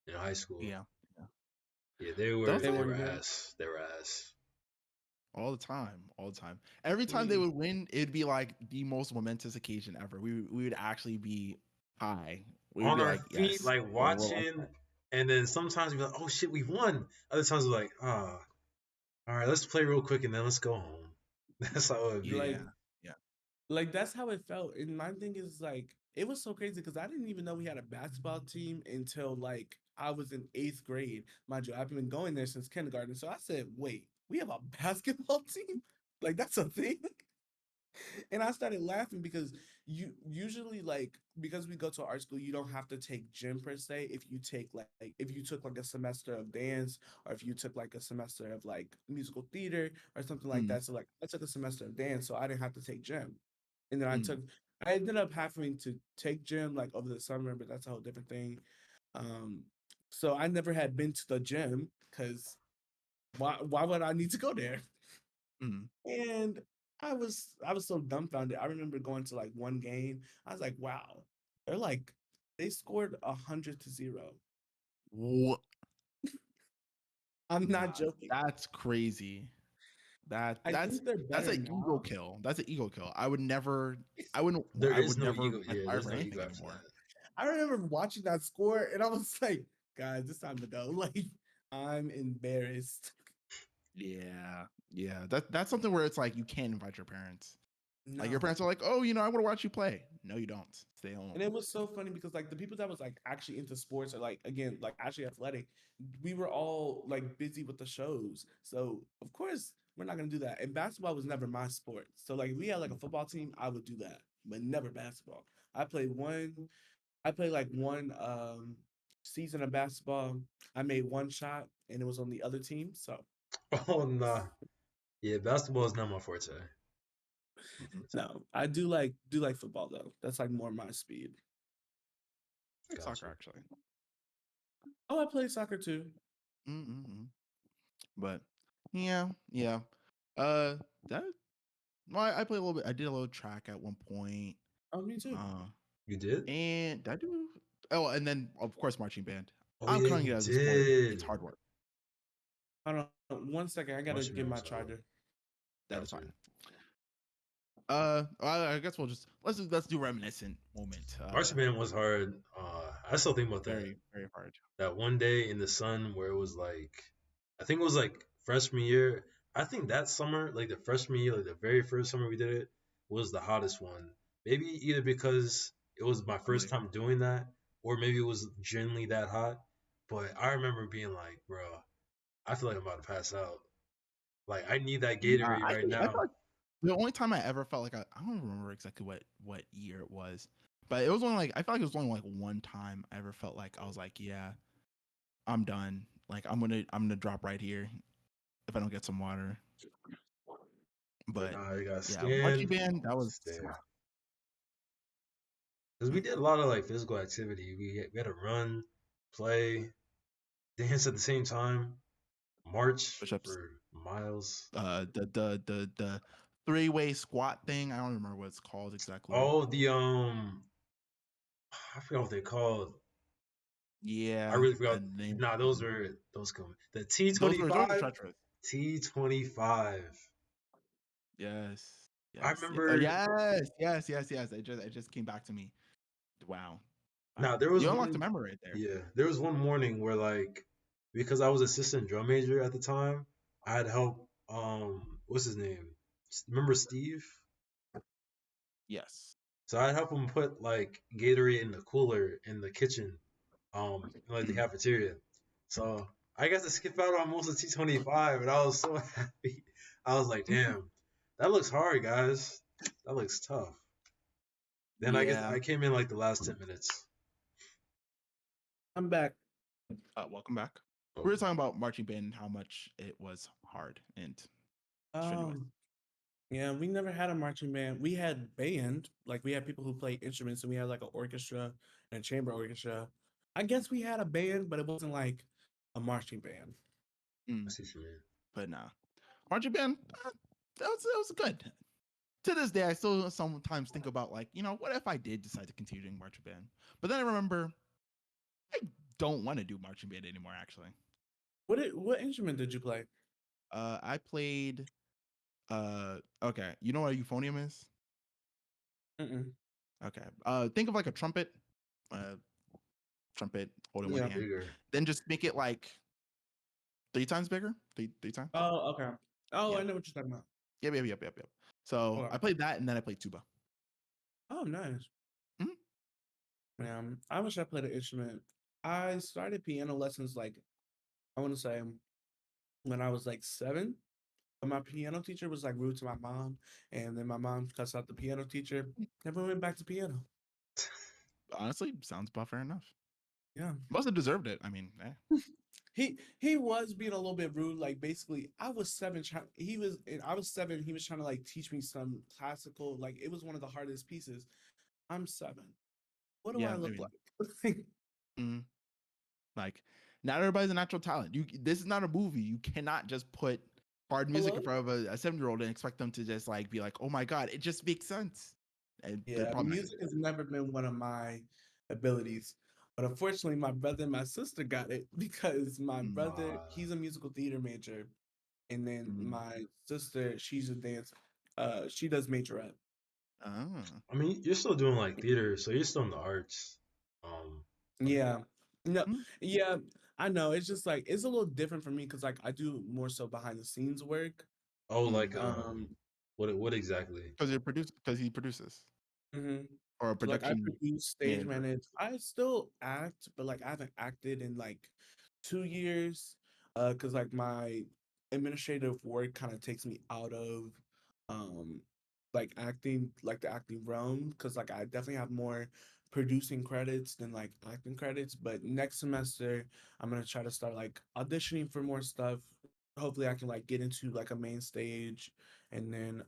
in high school. Yeah. Yeah. Yeah, they Those were They they are were weren't good. ass. They were ass. all the time. All the time. Every time they We would win, it'd be like the most momentous occasion ever. We would actually be high. We would On be our like, feet, yes, like we're on watching, and then sometimes we'd be like, "Oh shit, we've won." Other times we're like, "Ah, all right, let's play real quick and then let's go home." That's how it would be. like Yeah. Yeah. Like that's how it felt. And my thing is like it was so crazy because I didn't even know we had a basketball team until like I was in 8th grade. Mind you, I've been going there since kindergarten. So I said, wait, we have a basketball team? Like that's a thing. And I started laughing because you usually like because we go to art school, you don't have to take gym per se. If you take like if you took like a semester of dance or if you took like a semester of like musical theater or something like Mm, that. So like I took a semester of dance, so I didn't have to take gym. And then mm. I ended up having to take gym like over the summer, but that's a whole different thing. Um, so I never had been to the gym because why would I need to go there? Mm. And I was so dumbfounded. I remember going to like one game. I was like, wow, they scored 100-0. What? I'm Nah, not joking. that's crazy. That I that's think they're that's better an ego now. kill. That's an ego kill. I would never. I wouldn't. There I is would no never ego. Yeah, aspire there's for no anything ego after anymore. that. I remember watching that score and I was like, guys, it's time to go. Like, I'm embarrassed. Yeah, yeah. That's something where it's like you can't invite your parents. Like your No. parents are like, "Oh, I want to watch you play." No, you don't. Stay home. And it was so funny because like the people that was like actually into sports or like again like actually athletic, we were all like busy with the shows. So of course we're not gonna do that. And basketball was never my sport. So like, if we had like a football team, I would do that, but never basketball. I played one. I played like one season of basketball. I made one shot, and it was on the other team. So Oh nah. Yeah, basketball is not my forte. no, I do like football though. That's like more my speed. Like Gotcha. soccer actually. Oh, I played soccer too. Mm-mm-mm. But yeah. That well, I played a little bit. I did a little track at one point. Oh, me too. You did? And did I do? Oh, and then of course marching band. Oh I'm yeah, counting you it as a sport. It's did. hard work. Hold on 1 second. I gotta Marching get band my was hard. charger. That is Gotcha. fine. I guess we'll just let's do reminiscent moment. Marching band was hard. I still think about that. Very very hard. That one day in the sun where it was like, I think it was like freshman year. I think that summer, like the freshman year, like the very first summer we did it, was the hottest one. Maybe either because it was my first Probably. time doing that, or maybe it was genuinely that hot. But I remember being like, bro, I feel like I'm about to pass out. Like I need that Gatorade I right think I feel now. like the only time I ever felt like I don't remember exactly what year it was, but it was only like I felt like it was only like one time I ever felt like I was like, yeah, I'm done. Like I'm gonna drop right here if I don't get some water. But But nah, I got yeah, marching scanned. band that was Stare. Because we did a lot of like physical activity. We had to run, play, dance at the same time, march push-ups. for miles. The three-way squat thing. I don't remember what it's called exactly. Oh, the I forgot what they called. I Yeah, really forgot. the name. Nah, those come. The T Those twenty were five, treacherous. T25. Yes, I yes, yeah. remember. Yes. It just came back to me. Wow, Now wow. You unlocked a memory right there. yeah, there was one morning where like, because I was assistant drum major at the time, I had help. What's his name? Remember Steve? Yes. So I'd help him put like Gatorade in the cooler in the kitchen, in, like the cafeteria. So I got to skip out on most of T25, and I was so happy. I was like, damn, that looks hard, guys. That looks tough. Then I guess Yeah. I came in like the last 10 minutes. I'm back. Welcome back. Oh, We were talking about marching band and how much it was hard and strenuous. Yeah, we never had a marching band. We had band, like we had people who play instruments, and we had like an orchestra and a chamber orchestra. I guess we had a band, but it wasn't like a marching band. I see what you mean. But nah, marching band. That was good. To this day, I still sometimes think about like, what if I did decide to continue doing marching band? But then I remember I don't want to do marching band anymore. Actually, What instrument did you play? I played. Okay, you know what a euphonium is? Mm-mm. Okay. Think of like a trumpet. Trumpet holding one Yeah. hand. Bigger. Then just make it like 3 times bigger. Three times. Oh, okay. Oh, Yeah. I know what you're talking about. Yep. So Okay. I played that, and then I played tuba. Oh, nice. Mhm. Yeah, I wish I played an instrument. I started piano lessons like I want to say when I was like 7. But my piano teacher was like rude to my mom, and then my mom cussed out the piano teacher. Never went back to piano. Honestly, sounds about fair enough. Yeah. Must have deserved it. I mean, He was being a little bit rude. Like basically, I was 7. I was 7. He was trying to like teach me some classical. Like it was one of the hardest pieces. I'm 7. What do yeah. I I look mean, like? mm, like not everybody's a natural talent. This is not a movie. You cannot just put hard music in Hello? front of a 7-year-old and expect them to just like be like, oh my god, it just makes sense. And they're Yeah, probably not music has never been one of my abilities. But unfortunately, my brother and my sister got it because my gonna. brother, he's a musical theater major. And then Mm. my sister, she's a dance, she does majorette. Ah. I mean, you're still doing like theater, so you're still in the arts. Like, Yeah. No, Mm. yeah, I know. It's just like it's a little different for me because like I do more so behind the scenes work. oh, like Mm. what exactly? Because he produces Mhm. or a So like I production produce, stage manager. manage. I still act, but like I haven't acted in like 2 years. Cause like my administrative work kind of takes me out of um like acting, like the acting realm, because like I definitely have more producing credits than like acting credits. But next semester I'm gonna try to start like auditioning for more stuff. Hopefully I can like get into like a main stage, and then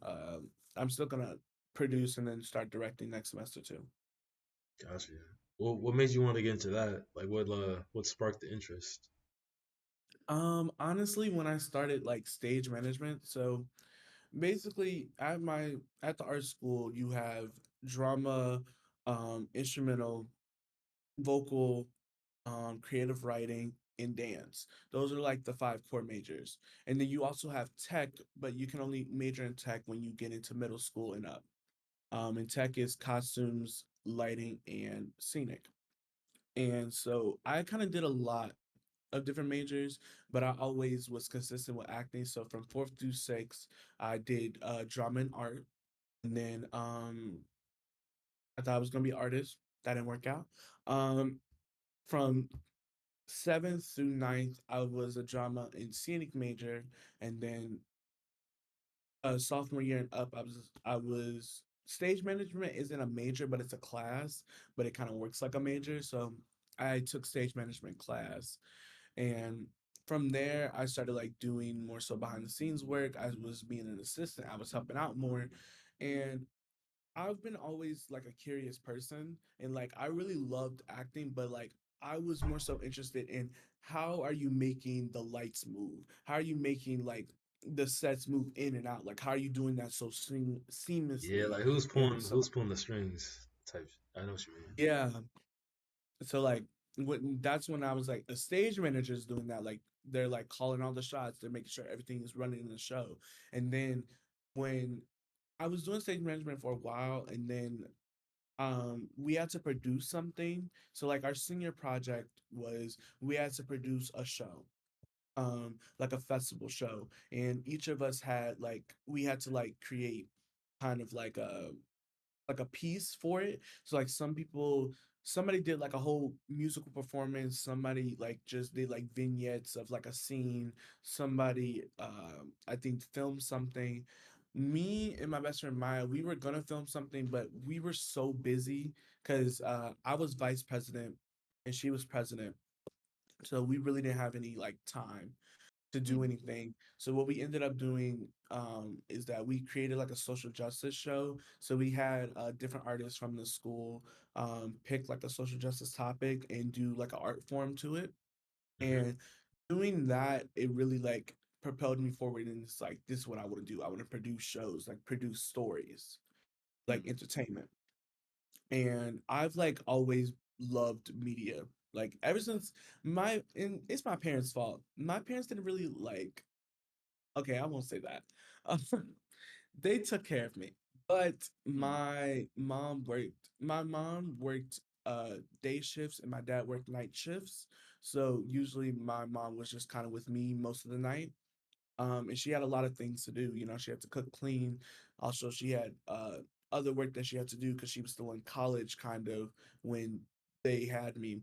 I'm still gonna produce and then start directing next semester too. Gotcha. Well, what made you want to get into that? Like, what sparked the interest? Honestly, when I started like stage management, so basically at the art school you have drama, instrumental, vocal, creative writing, and dance. Those are like the five core majors. And then you also have tech, but you can only major in tech when you get into middle school and up. And tech is costumes, lighting, and scenic. And so I kind of did a lot of different majors, but I always was consistent with acting. So from fourth through sixth, I did drama and art. And then I thought I was gonna be an artist. That didn't work out. Um, from seventh through ninth, I was a drama and scenic major, and then sophomore year and up, I was stage management isn't a major, but it's a class, but it kind of works like a major. So I took stage management class, and from there I started like doing more so behind the scenes work. I was being an assistant. I was helping out more, and I've been always like a curious person, and like I really loved acting, but like I was more so interested in how are you making the lights move? How are you making like the sets move in and out? Like how are you doing that so Yeah, seamlessly? like And so who's pulling the strings type. I know what you mean. yeah, so like that's when I was like a stage manager is doing that. Like they're like calling all the shots, they're making sure everything is running in the show. And then when I was doing stage management for a while, and then we had to produce something. So like our senior project was we had to produce a show, like a festival show, and each of us had like we had to like create kind of like a piece for it. So like somebody did like a whole musical performance, somebody like just did like vignettes of like a scene, somebody I think filmed something. Me and my best friend Maya, we were gonna film something, but we were so busy because I was vice president and she was president. So we really didn't have any like time to do Mm-hmm. anything. So what we ended up doing is that we created like a social justice show. So we had different artists from the school pick like a social justice topic and do like an art form to it. Mm-hmm. And doing that, it really like propelled me forward. And it's like this is what I want to do. I want to produce shows, like produce stories, like entertainment. And I've like always loved media. Like ever since and it's my parents' fault. My parents didn't really like, okay, I won't say that. They took care of me. But Mm-hmm. my mom worked day shifts and my dad worked night shifts. So usually my mom was just kind of with me most of the night. And she had a lot of things to do. You know, she had to cook, clean. Also, she had other work that she had to do because she was still in college, kind of when they had me.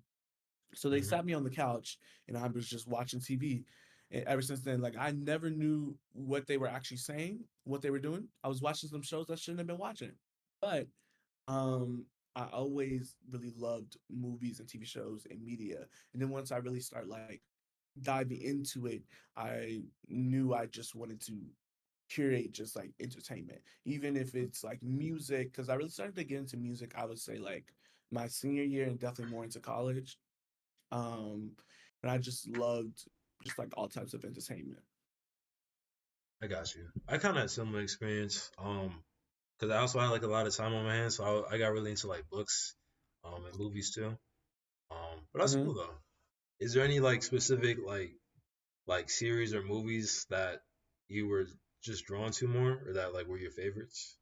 So they Mm-hmm. sat me on the couch and I was just watching TV. And ever since then, like I never knew what they were actually saying, what they were doing. I was watching some shows I shouldn't have been watching. But um I always really loved movies and TV shows and media. And then once I really start like diving into it, I knew I just wanted to curate just like entertainment, even if it's like music, because I really started to get into music, I would say like my senior year and definitely more into college. Um, and I just loved just like all types of entertainment. I got you. I kind of had similar experience. Because I also had like a lot of time on my hands, so I got really into like books, and movies too. But that's Hmm. cool though. Is there any like specific like series or movies that you were just drawn to more, or that like were your favorites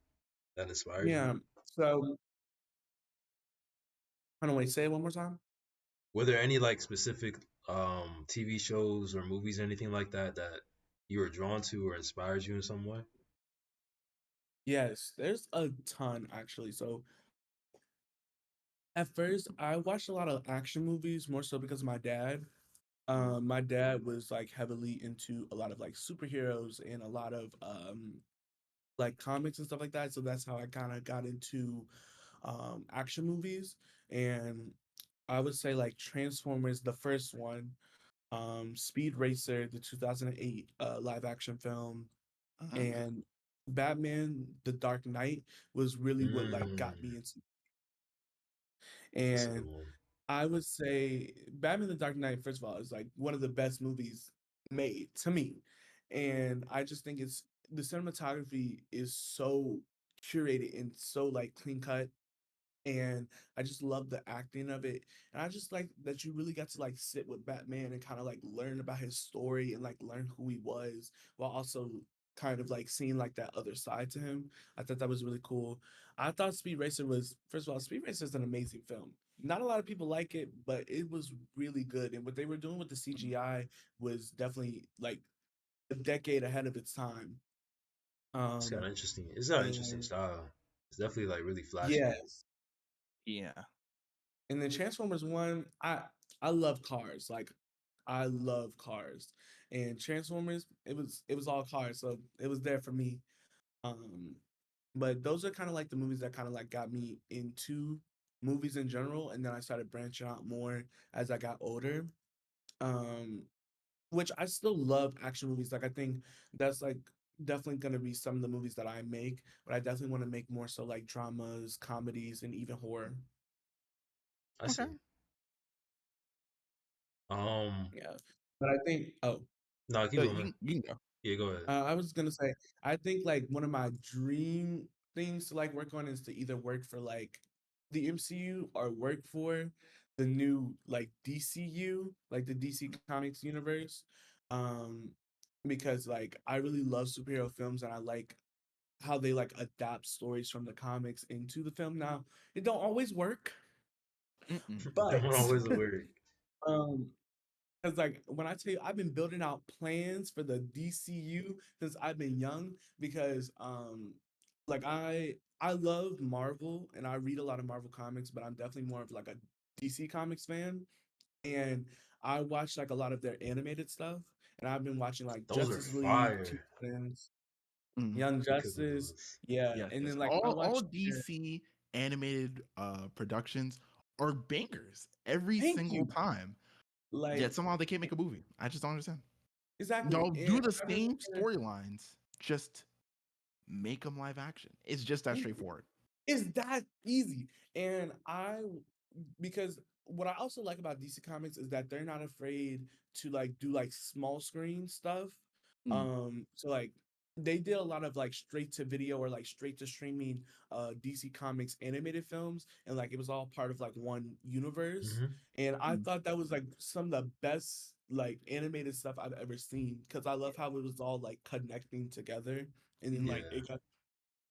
that inspired you? Yeah. So I don't wait. Say it one more time. Were there any like specific TV shows or movies or anything like that that you were drawn to or inspired you in some way? Yes, there's a ton actually. So at first, I watched a lot of action movies more so because of my dad. My dad was like heavily into a lot of like superheroes and a lot of like comics and stuff like that. So that's how I kind of got into action movies. And I would say like Transformers, the first one, Speed Racer, the 2008 live action film, Okay. and Batman: The Dark Knight was really what like got me Mm, into. that's a good And one. I would say Batman: The Dark Knight, first of all, is like one of the best movies made to me, and I just think it's the cinematography is so curated and so like clean cut, and I just love the acting of it. And I just like that you really got to like sit with Batman and kind of like learn about his story and like learn who he was while also kind of like seeing like that other side to him. I thought that was really cool. I thought Speed Racer was, first of all, Speed Racer is an amazing film. Not a lot of people like it, but it was really good. And what they were doing with the CGI was definitely like a decade ahead of its time. It's kind Um, of interesting. It's got an interesting and style. It's definitely like really flashy. yes, Yeah. and then Transformers One, I love cars. Like I love cars. And Transformers, it was all cars, so it was there for me. Um, but those are kind of like the movies that kind of like got me into movies in general, and then I started branching out more as I got older. Um, which I still love action movies. Like I think that's like definitely gonna be some of the movies that I make, but I definitely want to make more so like dramas, comedies, and even horror. I Okay. see. Um, Yeah. But I think no, keep So going. you can go. Yeah, go ahead. I was gonna say, I think like one of my dream things to like work on is to either work for like the MCU or work for the new like DCU, like the DC Comics universe. Um, because like I really love superhero films and I like how they like adapt stories from the comics into the film. Now, it don't always work, Mm-mm. Don't but always work. um because like when I tell you I've been building out plans for the DCU since I've been young because like I love Marvel and I read a lot of Marvel comics, but I'm definitely more of like a DC Comics fan. And I watch like a lot of their animated stuff. And I've been watching like Those are Justice League, Teen fire. Titans, Mm. Young You cooking Justice. those. Yeah. Yes, And yes. then like I All watched their DC animated productions are bangers every thank single you. time. Yet Like somehow they can't make a movie. I just don't understand. exactly. They'll And do the I've been same watching storylines, just make them live action. It's just that thank you. straightforward. It's that easy. And because what I also like about DC Comics is that they're not afraid to like do like small screen stuff. Mm. So like they did a lot of like straight to video or like straight to streaming DC Comics animated films, and like it was all part of like one universe. Hmm. And I Mm. thought that was like some of the best like animated stuff I've ever seen because I love how it was all like connecting together. And then like Yeah. it got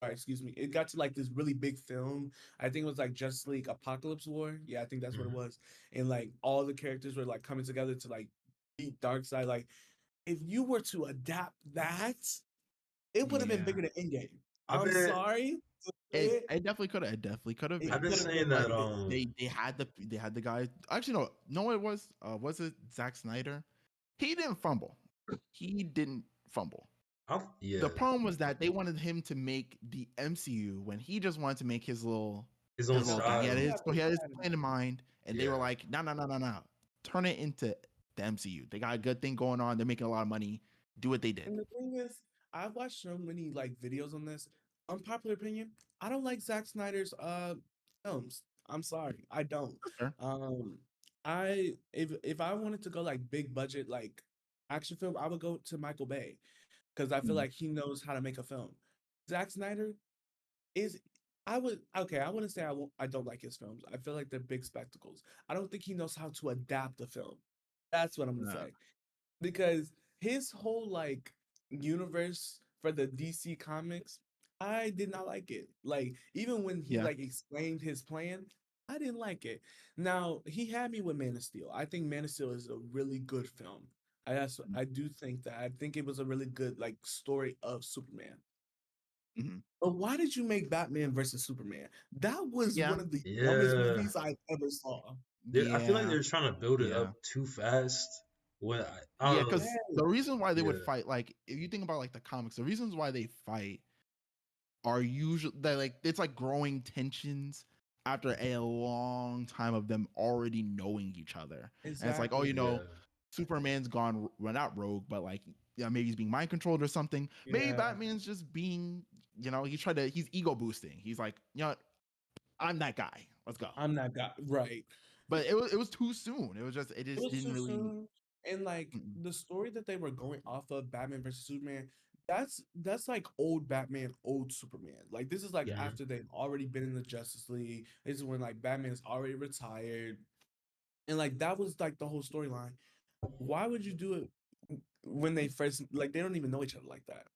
excuse me, it got to like this really big film. I think it was like Justice League Apocalypse War. Yeah, I think that's what it Hmm. was. And like all the characters were like coming together to like beat Darkseid. Like if you were to adapt that, it would have been Yeah. bigger than Endgame. I've I'm been sorry to say It it. it definitely could have. It definitely could have It I've been. been could have saying been that But that big. they had the guy. Actually, no. No, it was it Zack Snyder? He didn't fumble. He didn't fumble. yeah, The problem was that they wanted him to make the MCU when he just wanted to make his own his No, little I thing. think he style. had He big had his plan in plan in mind. mind, and they were Yeah. like, no, no, no, no, no. Turn it into the MCU. They got a good thing going on. They're making a lot of money. Do what they did. And the thing is, I've watched so many like videos on this. Unpopular opinion, I don't like Zack Snyder's films. I'm sorry, I don't. That's fair. Um I if I wanted to go like big budget like action film, I would go to Michael Bay because I feel Mm. like he knows how to make a film. Zack Snyder is I would okay, I wouldn't say I don't like his films. I feel like they're big spectacles. I don't think he knows how to adapt a film. That's what I'm gonna Nah. say because his whole like universe for the DC comics, I did not like it. Like even when he Yeah. like explained his plan, I didn't like it. Now he had me with Man of Steel. I think Man of Steel is a really good film. I do think that. I think it was a really good like story of Superman. Mhm. But why did you make Batman versus Superman? That was Yeah. one of the dumbest Yeah. movies I ever saw. I feel like Yeah. they're trying to build it Yeah. up too fast. I Yeah, don't know. because the reason why they would Yeah. fight, like if you think about like the comics, the reasons why they fight are usually that like it's like growing tensions after a long time of them already knowing each other. And it's like, oh, Exactly. Yeah. Superman's gone, well, not rogue, but like, yeah, maybe he's being mind controlled or something. Maybe Yeah. Batman's just being, he's ego boosting. He's like, I'm that guy. Let's go. I'm that guy. Right. But it was too soon. It It just was didn't too really. soon. And like Mm-mm. the story that they were going off of, Batman versus Superman, that's like old Batman, old Superman. Like this is like Yeah, Mhm. after they've already been in the Justice League. This is when like Batman's already retired. And like that was like the whole storyline. Why would you do it when they first like they don't even know each other like that?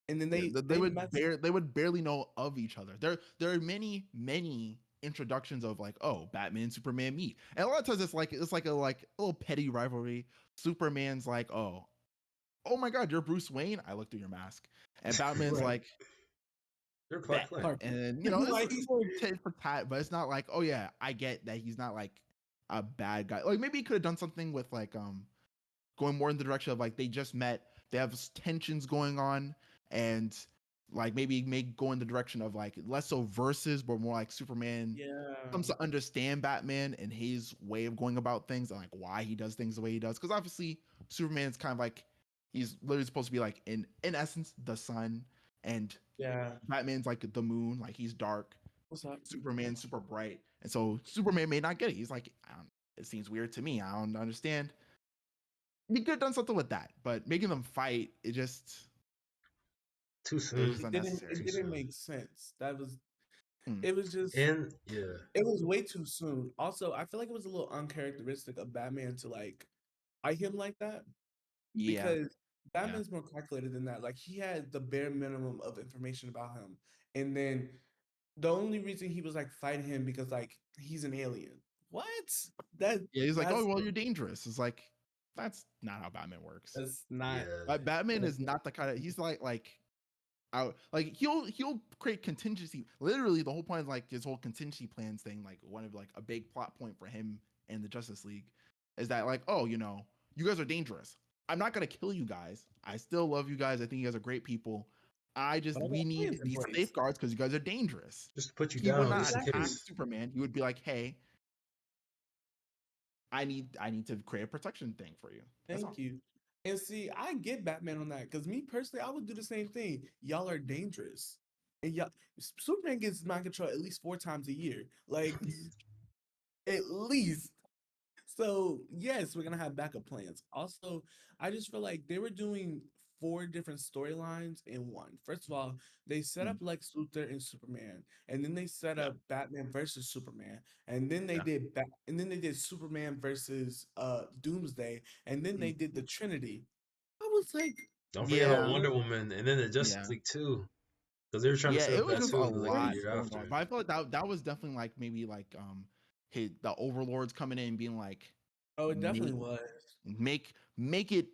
And then yeah. They they would met. they would barely know of each other. There are many introductions of like, oh, Batman and Superman meet, and a lot of times it's like a little petty rivalry. Superman's like, oh my God, you're Bruce Wayne. I look through your mask, and Batman's Right. like, You're Clark bet. Kent. Clark. And Like it's a little tit for tat, but it's not like, oh yeah, I get that he's not like a bad guy. Like maybe he could have done something with like going more in the direction of like they just met, they have tensions going on, and like maybe make go in the direction of like less so verses, but more like Superman yeah. comes to understand Batman and his way of going about things and like why he does things the way he does. Because obviously Superman's kind of like he's literally supposed to be like in essence the sun, and Yeah. Batman's like the moon, like he's dark. What's up? Superman's super bright, and so Superman may not get it. He's like, I don't, it seems weird to me. I don't understand. We could have done something with that, but making them fight, Too it was soon. just It Too unnecessary. didn't soon. make sense. That was Hmm. it was just And yeah. it was way too soon. Also, I feel like it was a little uncharacteristic of Batman to like fight him like that Yeah, because yeah, Batman's more calculated than that. Like he had the bare minimum of information about him, and then the only reason he was like fighting him because like he's an alien. What? That yeah. He's like, oh that's well, you're dangerous. It's like that's not how Batman works. that's not. Yeah. Like Batman That's is not the kind of he's like out like he'll create contingency. Literally, the whole point of like his whole contingency plans thing, like one of like a big plot point for him and the Justice League, is that like, oh, you guys are dangerous. I'm not gonna kill you guys. I still love you guys. I think you guys are great people. but I We got need plans in these place. safeguards because you guys are dangerous. Just to put you He would down, not just in attack Exactly. case. Superman. He would be like, hey, I need to create a protection thing for you. That's Thank all. you. And see, I get Batman on that because me personally, I would do the same thing. Y'all are dangerous, and y'all Superman gets mind control at least 4 times a year, like at least. So yes, we're gonna have backup plans. Also, I just feel like they were doing 4 different storylines in one. First of all, they set Mm, up Lex Luthor and Superman, and then they set yeah, up Batman versus Superman, and then yeah. they did Superman versus Doomsday, and then they Mm, did the Trinity. I was like, Don't forget about yeah, Wonder Woman and then the Justice yeah. League too. Because they were trying to Yeah, set it up was that just too a in like the lot year crazy. going on. after. But I feel like that was definitely like maybe like hit the overlords coming in and being like Oh, it definitely make was. make it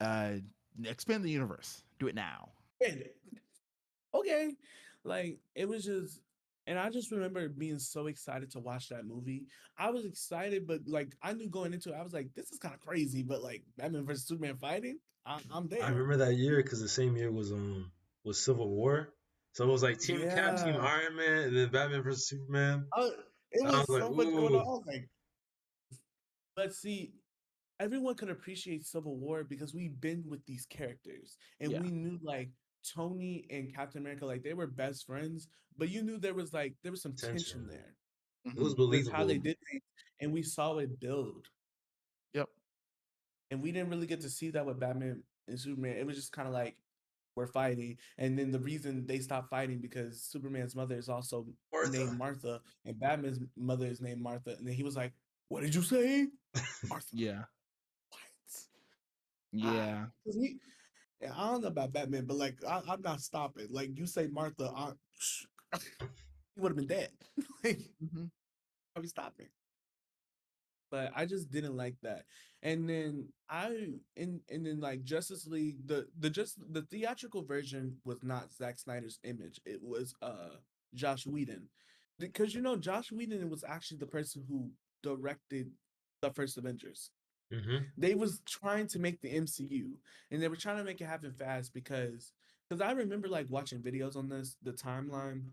uh expand the universe. Do it now. And okay. Like it was just and I just remember being so excited to watch that movie. I was excited, but like I knew going into it, I was like, this is kind of crazy, but like Batman versus Superman fighting, I'm I there. remember that year because the same year was Civil War. So it was like Team Cap, Team Yeah. Iron Man, and then Batman versus Superman. I, it I was was like, so much going on. ooh, I was like, but see, everyone could appreciate Civil War because we've been with these characters and Yeah. we knew like Tony and Captain America, like they were best friends, but you knew there was some tension tension. there It was Hmm. with how they believable. did things, and we saw it build. Yep. And we didn't really get to see that with Batman and Superman. It was just kind of like we're fighting, and then the reason they stopped fighting because Superman's mother is also named Martha. Martha, and Batman's mother is named Martha. And then he was like, "What did you say, Martha? Yeah. What?" I, Yeah. 'Cause yeah, I don't know about Batman, but like I'm not stopping. Like you say, Martha, he would have been dead. Like, Hmm. are we stopping? But I just didn't like that. And then and then like Justice League, the theatrical version was not Zack Snyder's image. It was Josh Whedon. Because Josh Whedon was actually the person who directed the first Avengers. Mm-hmm. They was trying to make the MCU, and they were trying to make it happen fast because I remember like watching videos on the timeline,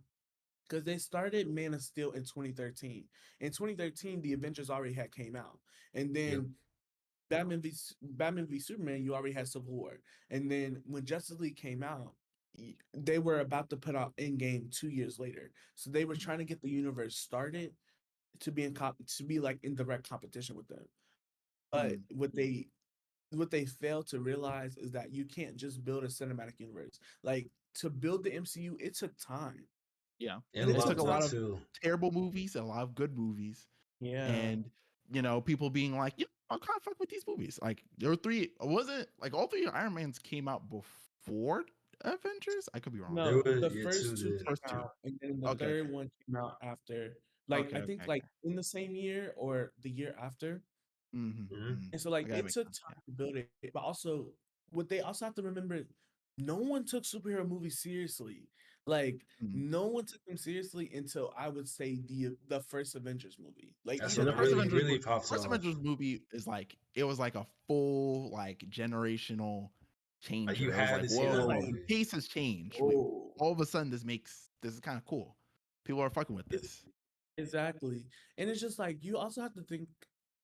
because they started Man of Steel in 2013. In 2013, the Avengers already had came out, and Yep. then Batman v Superman, you already had Civil War, and then when Justice League came out, they were about to put out Endgame 2 years later. So they were trying to get the universe started to be to be like in direct competition with them. But Mm. what they failed to realize is that you can't just build a cinematic universe. Like, to build the MCU, it took time. Yeah, And And a it it lot took of took a time lot time. of too. terrible movies, a lot of good movies, Yeah. and people being like, "Yeah, I can't fuck with these movies." Like there were three. Wasn't like all three Iron Mans came out before Avengers? I could be wrong. There No, were, the yeah, two first two did. came First two. out, and then the Okay, third okay, one came out after. Like, okay, I okay, think, like, okay. in the same year or the year after. Mm-hmm, Mm-hmm. mm-hmm. And so, like, I gotta it make took sense. time to build it, but also what they also have to remember, no one took superhero movies seriously. Like, Yeah. no one took them seriously until, I would say, the first Avengers movie. Like, That's Yeah, when even the it first Iron really, Man. Avengers really movie. pops First off. Avengers movie is like it was like a full like generational Like you changer. It was had like, to see that It's whoa, like, the movie. pace has changed. Like oh. all of a sudden, this is kind of cool. People are fucking with this. Exactly. And it's just like you also have to think,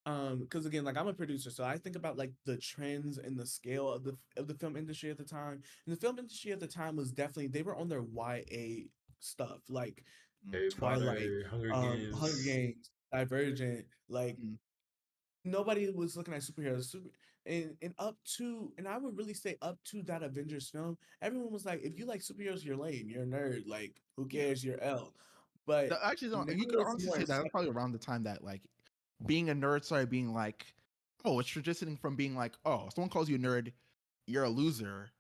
because again, like, I'm a producer, so I think about like the trends and the scale of the film industry at the time. And the film industry at the time was definitely, they were on their YA stuff, like Mm, Harry Twilight, Potter, Hunger Hunger Games. Games, Divergent, like mm, nobody was looking at superheroes. And up to, and I would really say up to that Avengers film, everyone was like, if you like superheroes, you're lame, you're a nerd, like who yeah. cares, you're L. But Actually, no, now you could it's honestly more say that that's probably accepted. around the time that like being a nerd started being like, oh, it's transitioning from being like, oh, someone calls you a nerd, you're a loser,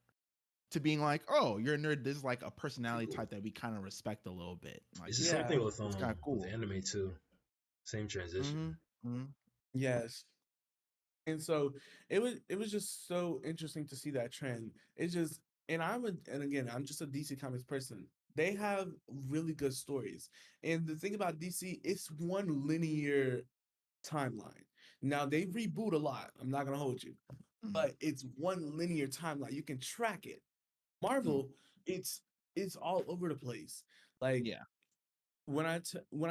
to being like, oh, you're a nerd. This is like a personality type that we kind of respect a little bit. Like, It's the same Yeah. thing with it's kind of with cool. anime too. Same transition. Mm-hmm. Mm-hmm. Yes. And so it was just so interesting to see that trend. It's just, and again, I'm just a DC Comics person. They have really good stories. And the thing about DC, it's one linear timeline. Now they reboot a lot. I'm not gonna hold you, but it's one linear timeline. You can track it. Mm-hmm. Marvel, it's all over the place. Like, Yeah. when I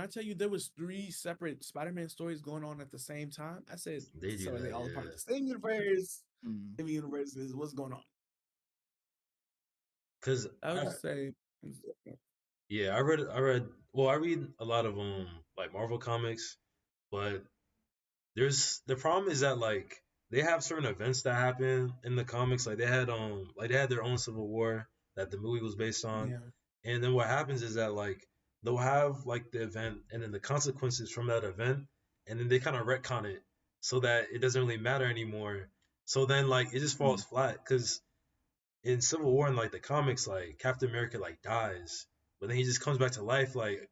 tell you there was three separate Spider-Man stories going on at the same time, I said, They do so are they that, all a part of yeah. the same universe? Mm. Same universe is what's going on? Cause I would just say, yeah, I read a lot of like Marvel comics, but the problem is that like they have certain events that happen in the comics. Like they had their own Civil War that the movie was based on. yeah, And then what happens is that like they'll have like the event and then the consequences from that event, and then they kind of retcon it so that it doesn't really matter anymore. So then like it just Mm. falls flat because in Civil War and like the comics, like Captain America like dies, but then he just comes back to life like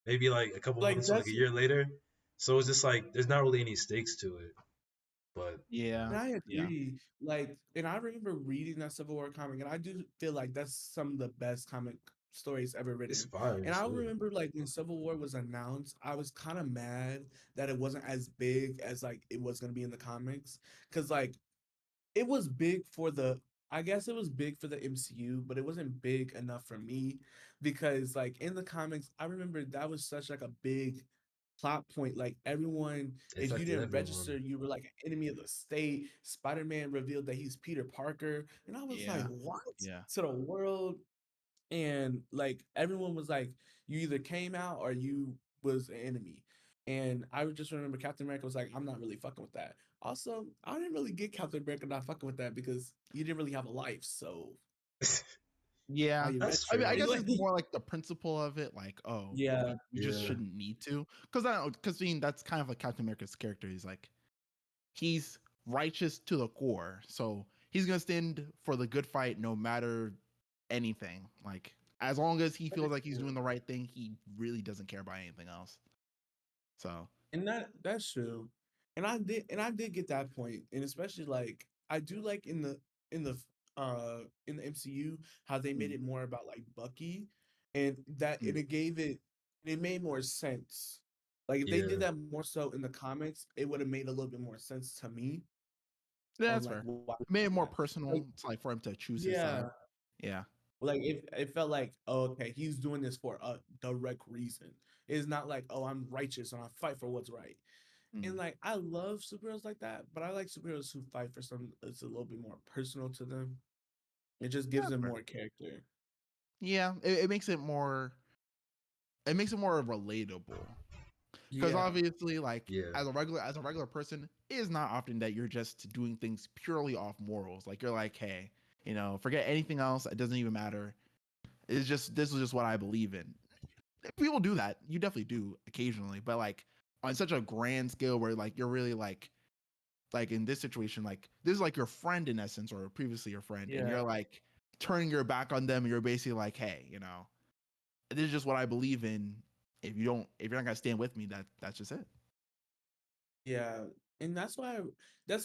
maybe like a couple like months or like a that's, year later. So it's just like there's not really any stakes to it. But Yeah. and I Yeah. agree. Like, and I remember reading that Civil War comic, and I do feel like that's some of the best comic stories ever it's written. fire, And I yeah. remember, like, when Civil War was announced, I was kind of mad that it wasn't as big as like it was gonna be in the comics, because like it was big for the, I guess it was big for the MCU, but it wasn't big enough for me, because like in the comics, I remember that was such like a big plot point. Like, everyone, It if you affected didn't everyone. register, you were like an enemy of the state. Spider-Man revealed that he's Peter Parker, and I was like, Yeah. what? Yeah. To the world. And like everyone was like, you either came out or you was an enemy. And I would just remember Captain America was like, I'm not really fucking with that. Also, I didn't really get Captain America not fucking with that because you didn't really have a life. So how Yeah. you That's I mean, I true. guess like, it's more like the principle of it, like, oh, yeah, we just Yeah, shouldn't need to, because I mean that's kind of like Captain America's character. He's like he's righteous to the core, so he's gonna stand for the good fight no matter anything. Like as long as he that feels is like he's true. doing the right thing, he really doesn't care about anything else. So And that's true. And I did get that point. And especially like I do like in the in the MCU how they made mm, it more about like Bucky, and mm, it made more sense. Like if they did Yeah. that more so in the comics, it would have made a little bit more sense to me Yeah, on that's like fair. why It made it more that. Like personal. It's like for him to choose his side. yeah, Yeah. like it felt like, oh, okay, he's doing this for a direct reason. It's not like, oh, I'm righteous and I fight for what's right. And Mm. like I love superheroes like that, but I like superheroes who fight for something that's a little bit more personal to them. It just Yeah, gives that's them fair. more character. Yeah, it makes it more. It makes it more relatable. Because Yeah. obviously, like Yeah. as a regular person, it is not often that you're just doing things purely off morals. Like you're like, hey, forget anything else. It doesn't even matter. It's just this is just what I believe in. People do that. You definitely do occasionally, but like on such a grand scale where like you're really like in this situation, like this is like your friend in essence, or previously your friend, and Yeah. you're like turning your back on them, and you're basically like, hey, this is just what I believe in. If you're not gonna stand with me, that's just it. Yeah. And that's why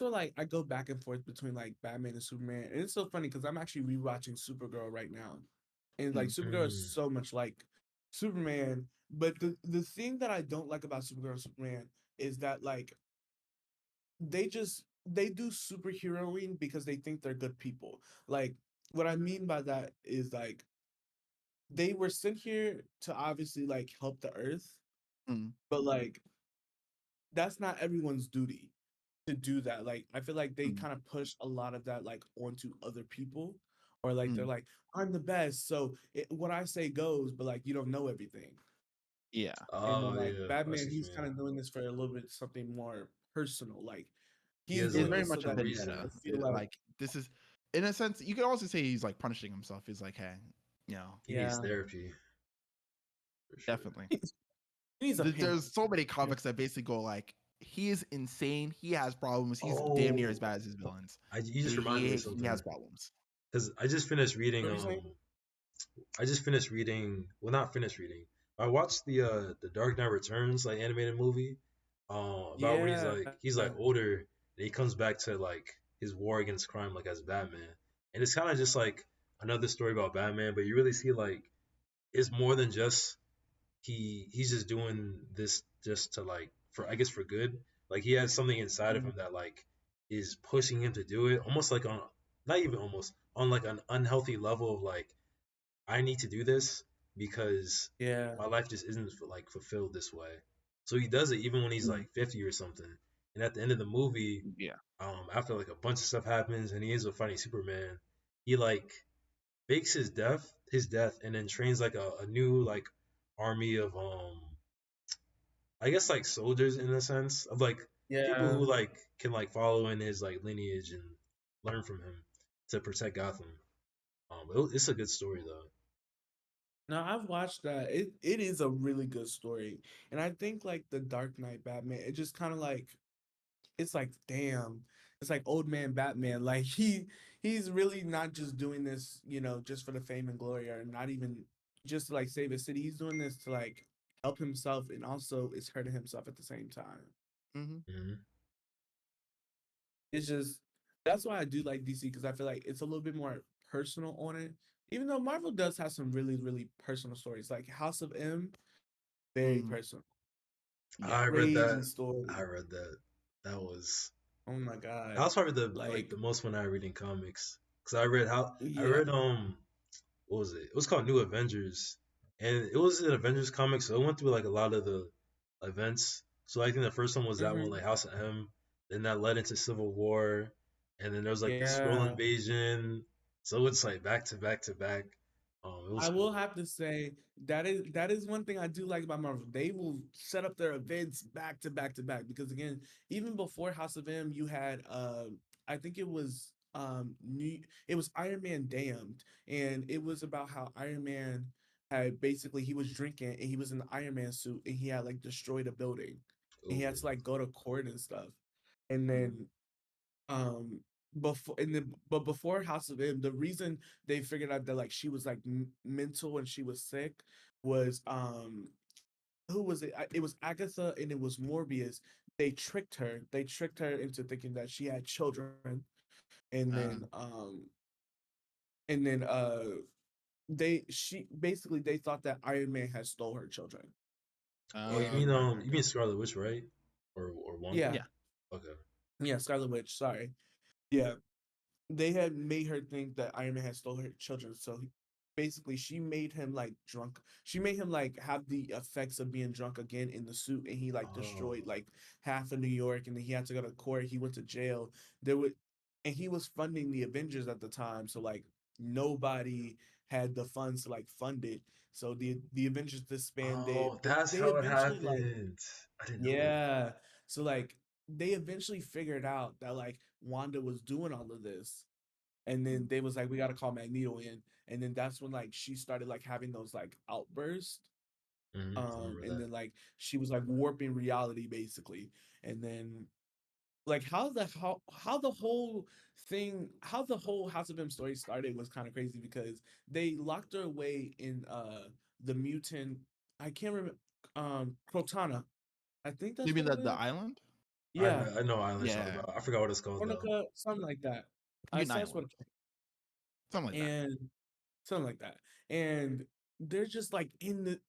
like I go back and forth between like Batman and Superman. And it's so funny because I'm actually rewatching Supergirl right now. And like Mm, Supergirl is Mm. so much like Superman. But the thing that I don't like about Supergirl and Superman is that like they do superheroing because they think they're good people. Like what I mean by that is like they were sent here to obviously like help the earth, mm, but like that's not everyone's duty to do that. Like I feel like they mm, kind of push a lot of that like onto other people, or like they're mm. like, I'm the best, so what I say goes, but like you don't know everything. Yeah. And then Oh like yeah. I see Batman, what you he's mean. kind of doing this for a little bit something more personal. Like He he's has It's doing very this so much a a that reason. vendetta. people feel like, Like this is, in a sense, you could also say he's like punishing himself. He's like, hey, you know, He needs yeah, therapy for sure. definitely. he needs a There's pamper. so many Yeah. comics that basically go like, he is insane. He has problems. He's damn near as Oh, bad as his villains. you just reminded me of He has something problems. because I just finished reading. What were you saying? I just finished reading. Well, not finished reading. I watched the Dark Knight Returns like animated movie. About when Yeah, he's like older and he comes back to like his war against crime like as Batman, and it's kind of just like another story about Batman, but you really see like it's more than just he's just doing this just to like for I guess for good. Like he has something inside of mhm, him that like is pushing him to do it, almost like on not even almost on like an unhealthy level of like I need to do this because yeah, my life just isn't like fulfilled this way. So he does it even when he's Mm, like 50 or something. And at the end of the movie, yeah. after like a bunch of stuff happens and he ends up fighting Superman, he like fakes his death, and then trains like a new like army of I guess like soldiers in a sense of like people yeah. who like can like follow in his like lineage and learn from him to protect Gotham. It's a good story though. Now I've watched that. It is a really good story, and I think like the Dark Knight Batman, it just kind of like it's like damn, it's like old man Batman. Like he's really not just doing this, just for the fame and glory, or not even just to like save his city. He's doing this to like help himself, and also it's hurting himself at the same time. Hmm. Hmm. It's just that's why I do like DC because I feel like it's a little bit more personal on it. Even though Marvel does have some really, really personal stories, like House of M, very Mm, personal, yeah. I read crazy that. story. I read that. That was Oh my that god, was probably the like like the most one I read in comics because I read yeah, what was it? It was called New Avengers, and it was an Avengers comic, so it went through like a lot of the events. So I think the first one was that one, hmm like House of M. Then that led into Civil War, and then there was like the Skrull yeah. invasion. So it's like back to back to back. It was I will cool. have to say that is one thing I do like about Marvel. They will set up their events back to back to back because again, even before House of M, you had I think it was Iron Man Damned, and it was about how Iron Man had basically he was drinking and he was in the Iron Man suit and he had like destroyed a building and he had Ooh. to like go to court and stuff. And Mm, then um but before House of M, the reason they figured out that like she was like mental and she was sick was who was it? It was Agatha and it was Morbius. They tricked her into thinking that she had children, and uh, then they thought that Iron Man had stole her children. Oh, Right, right, you okay. mean Scarlet Witch, right? Or one? Yeah, Yeah. Okay. yeah, Scarlet Witch. Sorry. Yeah, they had made her think that Iron Man had stole her children. So basically, she made him like drunk. She made him like have the effects of being drunk again in the suit, and he like Oh. destroyed like half of New York, and then he had to go to court. He went to jail. There would, and he was funding the Avengers at the time, so like nobody had the funds to like fund it. So the Avengers disbanded, Oh, but that's they how it eventually like happened. I didn't know. yeah. So like they eventually figured out that like Wanda was doing all of this, and then they was like, we got to call Magneto in, and then that's when like she started like having those like outbursts, I remember and that. then like she was like warping reality basically, and then like how the whole thing, how the whole House of M story started was kind of crazy because they locked her away in the mutant, I can't remember, Crotana, I think You that's mean what it the is. island? Yeah, I know Island you're talking Yeah. about. I forgot what it's called though. Cornica, something like that. I Mutant starts with Island. Something like that. and something like that. And they're just like in the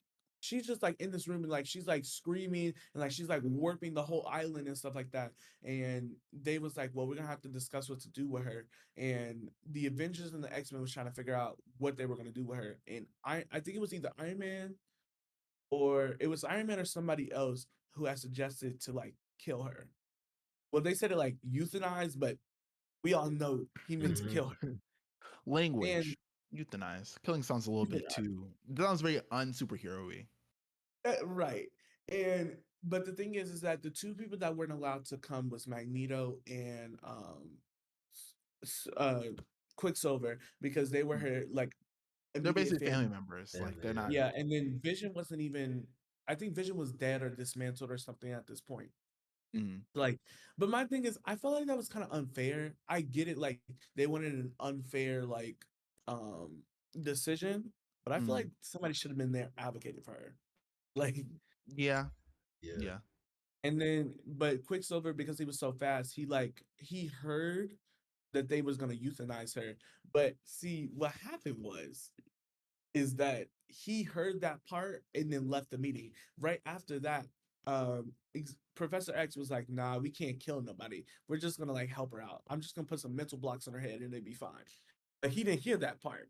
she's just like in this room and like she's like screaming and like she's like warping the whole island and stuff like that. And they was like, well, we're gonna have to discuss what to do with her. And the Avengers and the X-Men was trying to figure out what they were gonna do with her. And I think it was either Iron Man or it was Iron Man or somebody else who had suggested to like kill her. Well, they said it like euthanize, but we all know he meant to Hmm kill her. And Language. Euthanize. Killing sounds a little bit euthanize. too. That sounds very unsuperhero-y. Right. And but the thing is that the two people that weren't allowed to come was Magneto and s- uh Quicksilver because they were Mm. her like They're immediate basically family family. members. Like Family, they're not. yeah. Yeah, and then Vision wasn't even, I think Vision was dead or dismantled or something at this point. Mm, Like, but my thing is I felt like that was kind of unfair. I get it, like they wanted an unfair like um decision, but I feel mm. like somebody should have been there advocating for her. Like Yeah. Yeah. Yeah. and then, but Quicksilver, because he was so fast, he heard that they was gonna euthanize her. But see, what happened was is that he heard that part and then left the meeting. Right after that, Professor X was like, "Nah, we can't kill nobody. We're just gonna like help her out. I'm just gonna put some mental blocks on her head and it'll be fine." But he didn't hear that part.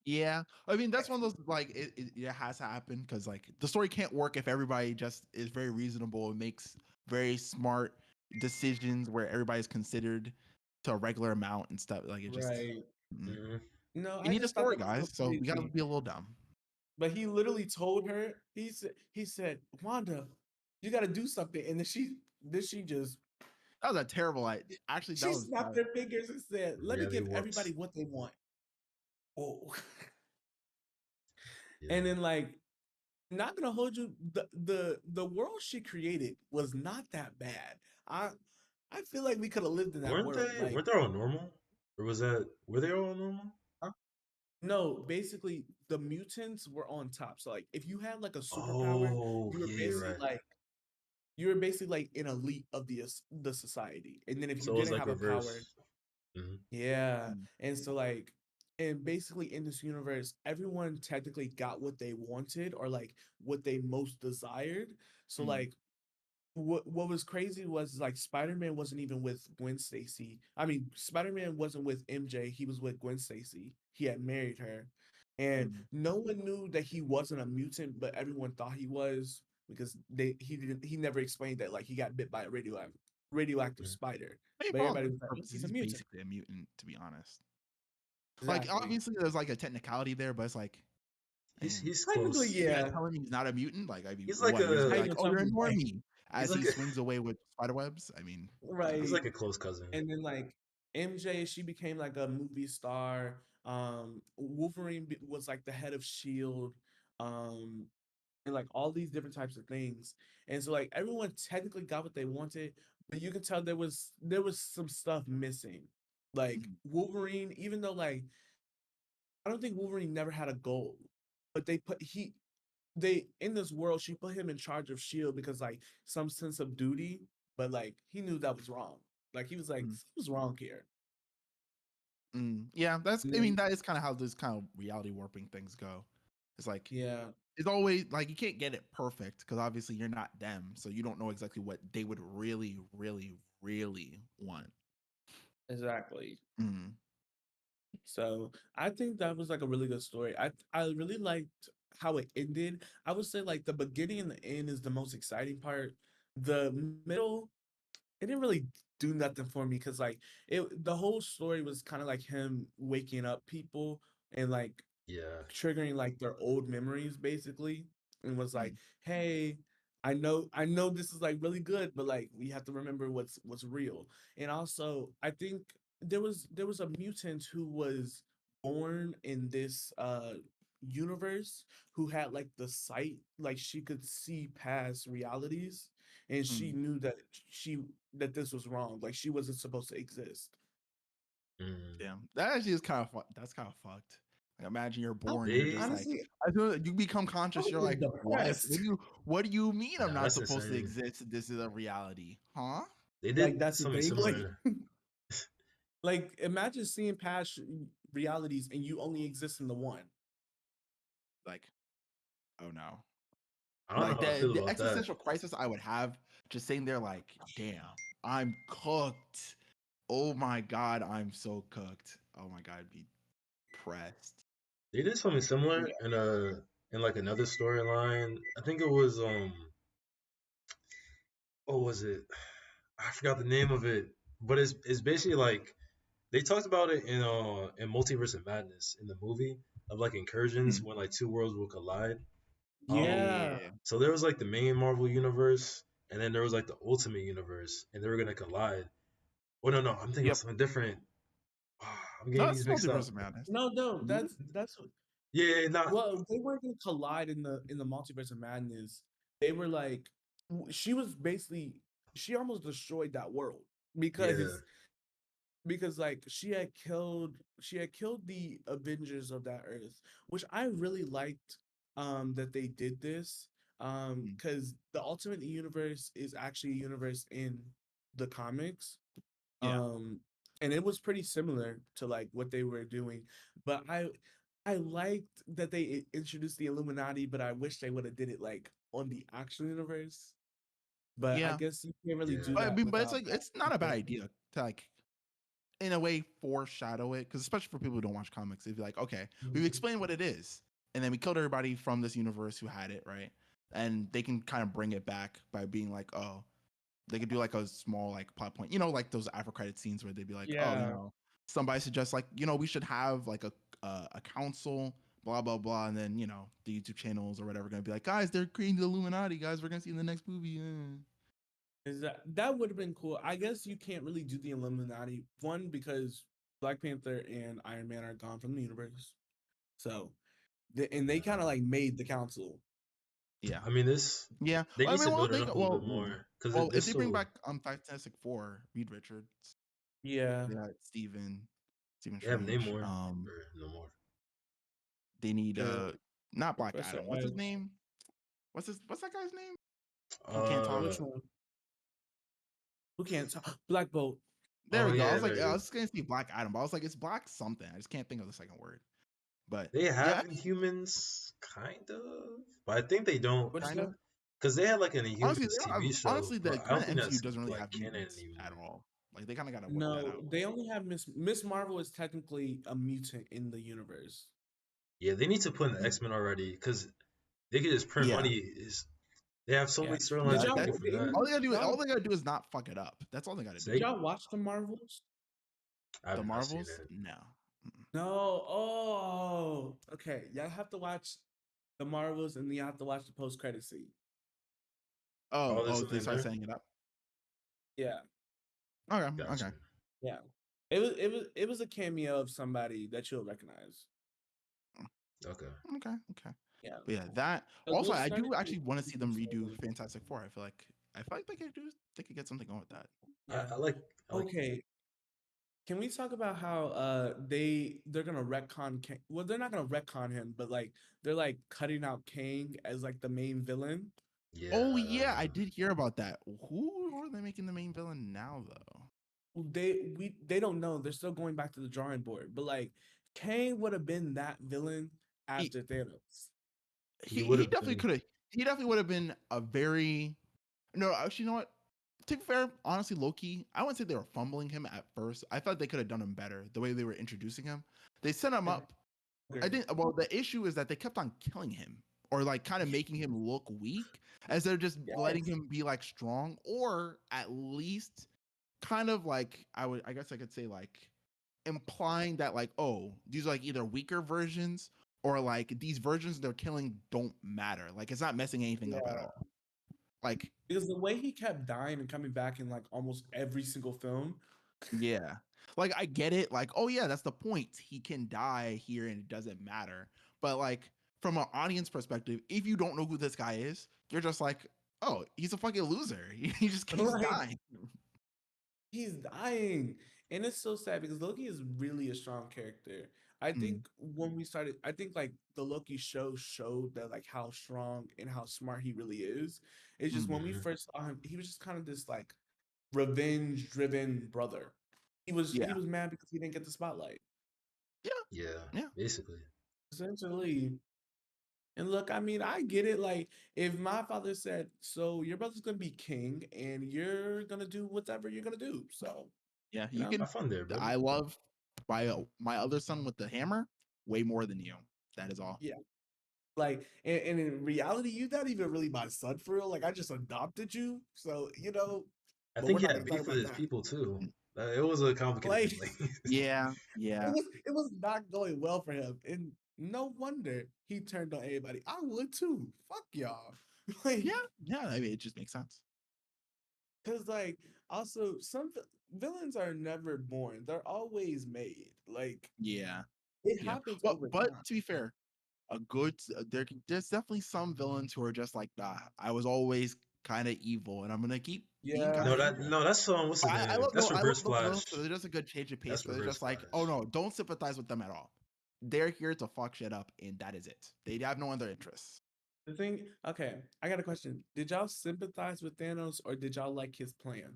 Yeah. I mean, that's one of those like it has to happen because like the story can't work if everybody just is very reasonable and makes very smart decisions where everybody's considered to a regular amount and stuff. Like it just Right. mm. hmm No, We I need a just thought story, that was guys. so So we gotta crazy. be a little dumb. But he literally told her, he said, Wanda, you gotta do something. And then she just That was a terrible idea. Actually, that she was snapped her fingers and said, let me Really give works. everybody what they want. Oh. And Yeah. then like, not gonna hold you, the world she created was not that bad. I I feel like we could have lived in that world. Like Weren't they all normal? Or was that were they all normal? huh? No, basically the mutants were on top. So like if you had like a superpower, Oh, you were yeah, you're basically right. like you were basically like an elite of the society. And then if you So it was didn't like have a power, reverse. hmm yeah. Mm, And so like and basically in this universe, everyone technically got what they wanted or like what they most desired. So mm, like what was crazy was like Spider-Man wasn't even with Gwen Stacy. I mean, Spider-Man wasn't with MJ, he was with Gwen Stacy. He had married her. And mm, no one knew that he wasn't a mutant, but everyone thought he was because he never explained that like he got bit by a radioactive spider. I mean, But for all everybody intents was and like, oh, purposes, he's a he's mutant. basically a mutant, to be honest. Like, Exactly. obviously, there's like a technicality there, but it's like, man, He's Technically, close. you're gonna yeah. tell him he's not a mutant? Like, I mean, He's like what? You're just How gonna you be a like, gonna oh, tell you're me a he's white? normie he's as like he a swings away with spider webs. I mean, he's Right. like a close cousin. And then like MJ, she became like a movie star. Wolverine was like the head of Shield, and like all these different types of things. And so like everyone technically got what they wanted, but you can tell there was some stuff missing. Like mm, Wolverine, even though like I don't think Wolverine never had a goal, but they in this world she put him in charge of Shield because like some sense of duty, but like he knew that was wrong. Like he was like, mm, something's wrong here. yeah, that's. And I mean, then that is kind of how this kind of reality warping things go. It's like Yeah, it's always like you can't get it perfect because obviously you're not them, so you don't know exactly what they would really, really, really want. exactly. Mm, So I think that was like a really good story. I really liked how it ended. I would say like the beginning and the end is the most exciting part. The middle, it didn't really do nothing for me because like the whole story was kind of like him waking up people and like Yeah. triggering like their old memories basically, and was like, mm, hey, I know this is like really good, but like we have to remember what's real. And also I think there was a mutant who was born in this universe who had like the sight, like she could see past realities, and she mm. knew that she that this was wrong, like she wasn't supposed to exist. Mm. Yeah, that actually is kind of that's kind of fucked. Like, imagine you're I, born, you're just They like, honestly, as soon as you become I conscious, would you're have like, been what? depressed. What do you mean I'm nah, not that's supposed to insane. exist? This is a reality, huh? They Like did that's the something thing. Like similar. like imagine seeing past realities and you only exist in the one. Like, oh no. I don't know Like how I feel the about that. existential crisis I would have just sitting there like, damn, I'm cooked. Oh my god, I'm so cooked. Oh my god, I'd be pressed. They did something similar Yeah. in like another storyline. I think it was what was it? I forgot the name of it, but it's basically like they talked about it in Multiverse of Madness in the movie of like incursions Mm. when like two worlds will collide. Yeah. Yeah. So there was like the main Marvel universe, and then there was like the Ultimate universe, and they were gonna collide. Oh no, I'm thinking about Yep. something different. I'm No, getting it's these mixed up. multiverse of madness. No, that's Yeah, not well, they weren't gonna collide in the multiverse of madness. They were like she was basically she almost destroyed that world yeah. because like she had killed the Avengers of that Earth, which I really liked that they did this Mm. because the Ultimate Universe is actually a universe in the comics, Yeah. um and it was pretty similar to like what they were doing, but I liked that they introduced the Illuminati, but I wish they would have did it like on the actual universe, but I Yeah. guess you can't really do Yeah. But I that mean, but it's without like that it's not a bad input. idea to like in a way foreshadow it because especially for people who don't watch comics, it'd be like, okay, we've Mhm. explained what it is, and then we killed everybody from this universe who had it, right? And they can kind of bring it back by being like, oh, they could do like a small like plot point, like those after credit scenes where they'd be like, oh, Yeah. somebody suggests like, we should have like a council, blah blah blah, and then the YouTube channels or whatever gonna be like, guys, they're creating the Illuminati, guys, we're gonna see in the next movie. Is that would have been cool. I guess you can't really do the Illuminati one because Black Panther and Iron Man are gone from the universe. So, and they kind of like made the council. Yeah, I mean, this yeah. they Well, I need mean, to well, build it they up a little well, bit more because well, if this they bring so back Fantastic Four, Reed Richards, Yeah. they got Stephen they have Strange. Namor or no more. They need Yeah. not Black Professor Adam. What's his X. name? What's that guy's name? Who can't talk? Uh Which one? Who can't talk? Black Bolt. There oh we go. I yeah, was there like, it I was is. just gonna say Black Adam, but I was like, it's Black something. I just can't think of the second word. But They yeah, have Inhumans kind of, but I think they don't What'd kind you of. say? because they had like an Honestly, they Inhumans don't TV have. show, Honestly, but the I don't current think MCU that's doesn't really like have canon mutants at anymore. all. Like they kind of got to work that No, out. they only have Miss Marvel is technically a mutant in the universe. Yeah, they need to put in the Mm. X Men already because they could just print Yeah, money. Is They have so Yeah. many storylines Did they yeah. can y'all do That from did that. any all they gotta do. y'all All they gotta do is not fuck it up. That's all they gotta did do. They, y'all watch the Marvels? I The have not seen Marvels, it. no. Mm-mm. No. Oh, okay. Y'all have to watch the Marvels and you have to watch the post credit scene. Oh, Oh, there's they something start there. setting it up. Yeah. Okay, Gotcha. okay. Yeah. It was a cameo of somebody that you'll recognize. Okay. Okay. Yeah. But yeah, that But also we'll I start do to actually want to see them redo slowly. Fantastic Four. I feel like they could get something going with that. Yeah. I like Okay. Can we talk about how they're gonna retcon Kang? Well, they're not gonna retcon him, but like they're like cutting out Kang as like the main villain. Oh yeah, I yeah. did hear about that. Who are they making the main villain now though? They don't know. They're still going back to the drawing board. But like Kang would have been that villain He, after Thanos. He he would he have definitely been. could have. He definitely would have been a very no. Actually, you know what? To be fair, honestly, Loki, I wouldn't say they were fumbling him at first. I thought they could have done him better the way they were introducing him. They set him up. I Agree. didn't. Well, the issue is that they kept on killing him or like kind of making him look weak as they're just letting Yes. him be like strong or at least kind of like I guess I could say like implying that like oh these are like either weaker versions or like these versions they're killing don't matter, like it's not messing anything up at Yeah. all, like Because the way he kept dying and coming back in like almost every single film. yeah, like I get it, like oh yeah that's the point, he can die here and it doesn't matter, but like from an audience perspective if you don't know who this guy is you're just like oh he's a fucking loser. He just keeps Like dying. he's dying. And it's so sad because Loki is really a strong character. I Mm, think when we started, I think like the Loki show showed that like how strong and how smart he really is. It's just mm, when we Mhm. first saw him, he was just kind of this like revenge driven brother. He yeah, was mad because he didn't get the spotlight. yeah, Yeah, yeah, basically. Essentially. And look, I mean, I get it. Like, if my father said, "So your brother's gonna be king, and you're gonna do whatever you're gonna do," so yeah, you you know, can. Have fun there, brother. I love my other son with the hammer way more than you. That is all. yeah. Like, and in reality, you're not even really my son for real. Like, I just adopted you, so you know. I But we're think he not had gonna talk beef with about his that. people too. It was a complicated Like, family. Yeah, yeah, it was not going well for him, and no wonder he turned on everybody. I would too. Fuck y'all. yeah, Like, yeah. I mean, it just makes sense. because like also villains are never born; they're always made. Like Yeah, it yeah. happens Well, over but time. to be fair, a good there's definitely some villains who are just like, nah, I was always kind of evil, and I'm gonna keep being Yeah, kind of evil. No, that's what's his I name? love That's no, I love Reverse those villains Flash. because they're just a good change of pace. That's Because they're Reverse just like, oh Flash. no, don't sympathize with them at all. They're here to fuck shit up, and that is it. They have no other interests. the thing. Okay, I got a question. Did y'all sympathize with Thanos, or did y'all like his plan?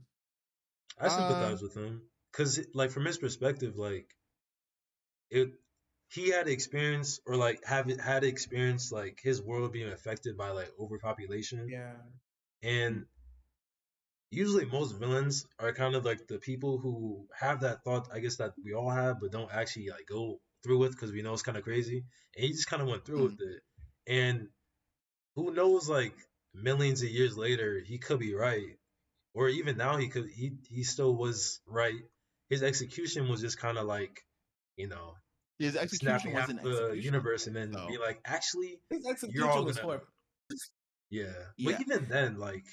I Uh, sympathize with him because, like, from his perspective, like it, he had experience or like had experience like his world being affected by like overpopulation, Yeah, and usually most villains are kind of like the people who have that thought, I guess, that we all have, but don't actually like go through with because we know it's kind of crazy, and he just kind of went through mm, with it, and who knows, like millions of years later, he could be right, or even now he still was right. His execution was just kind of like, you know, his execution snapping half wasn't the execution, universe and then be so like, actually, his you're all execution was gonna, horrible. yeah. But yeah, even then, like,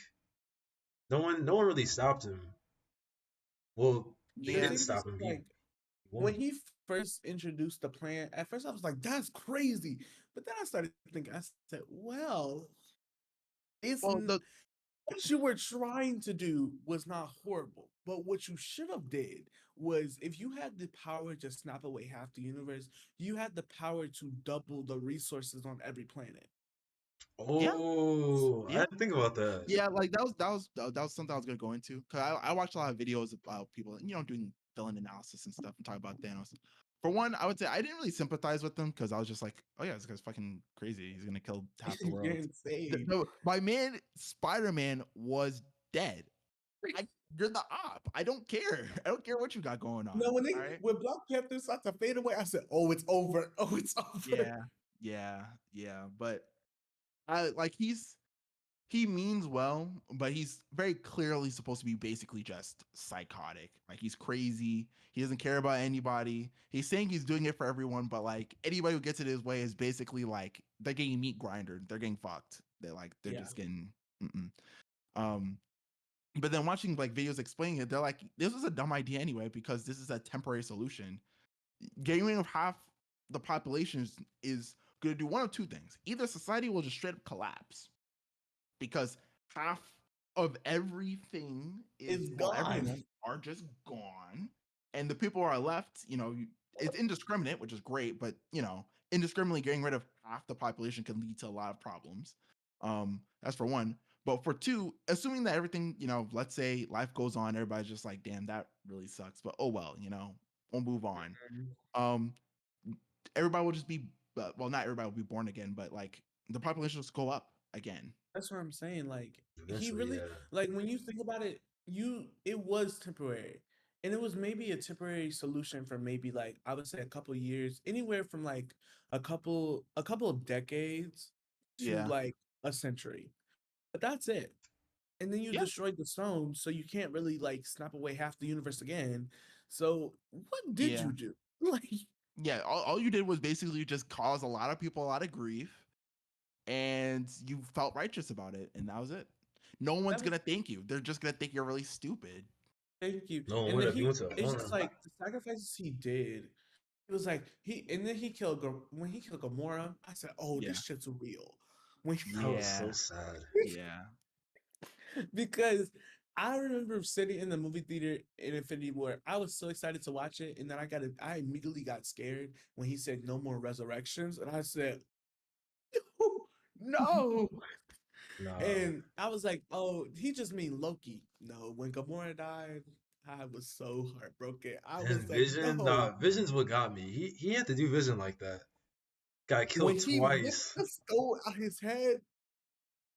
no one really stopped him. Well, they The yeah, did thing is, stop him. He like when won. he first introduced the plan, at first I was like, "That's crazy," but then I started thinking. I said, "Well, it's well, the what you were trying to do was not horrible, but what you should have did was if you had the power to snap away half the universe, you had the power to double the resources on every planet. yeah, Oh, I yeah. didn't think about that. Yeah, like that was something I was gonna go into because I watched a lot of videos about people, doing villain analysis and stuff and talk about Thanos. For one, I would say I didn't really sympathize with them because I was just like, oh yeah, this guy's fucking crazy. He's gonna kill half the You're world. insane. No, my man Spider-Man was dead. I, you're the op. I don't care. I don't care what you got going on. No, All right. when Black Panther started to fade away, I said, "Oh, it's over. Oh, it's over." Yeah, yeah, yeah. But I like he means well, but he's very clearly supposed to be basically just psychotic. Like he's crazy. He doesn't care about anybody. He's saying he's doing it for everyone, but like anybody who gets it his way is basically like they're getting meat grinder. They're getting fucked. They're Yeah, just getting. Mm-mm. Um, but then watching like videos explaining it, they're like, this is a dumb idea anyway because this is a temporary solution. Getting rid of half the population is going to do one of two things: either society will just straight up collapse because half of everything it's is well gone. everyone are just gone and the people who are left it's indiscriminate, which is great, but indiscriminately getting rid of half the population can lead to a lot of problems. That's for one. But for two, assuming that everything, let's say life goes on, everybody's just like, damn, that really sucks, but oh well, we'll move on. um everybody will just be well, not everybody will be born again, but like the population will go up again. That's what I'm saying. Like he Eventually, really yeah. like when you think about it, it was temporary. And it was maybe a temporary solution for maybe like I would say a couple years, anywhere from like a couple of decades to Yeah. like a century. But that's it. And then you Yeah. destroyed the stone, so you can't really like snap away half the universe again. So what did Yeah. you do? Like Yeah. All you did was basically just cause a lot of people a lot of grief, and you felt righteous about it, and that was it. No that one's was gonna thank you. They're just gonna think you're really stupid. thank you. No one And would then have. You went to a it's just farm. like the sacrifices he did. It was like and then he killed when he killed Gamora. I said, "Oh, this Yeah. shit's real." When That was Yeah. so sad. Yeah. because I remember sitting in the movie theater in Infinity War. I was so excited to watch it, and then I immediately got scared when he said no more resurrections, and I said, "No." Nah. And I was like, "Oh, he just mean Loki." No, when Gamora died, I was so heartbroken. I was And like, Vision, "No." nah, Vision's what got me. He had to do Vision like that. Got When killed he ripped twice. the stone out his head,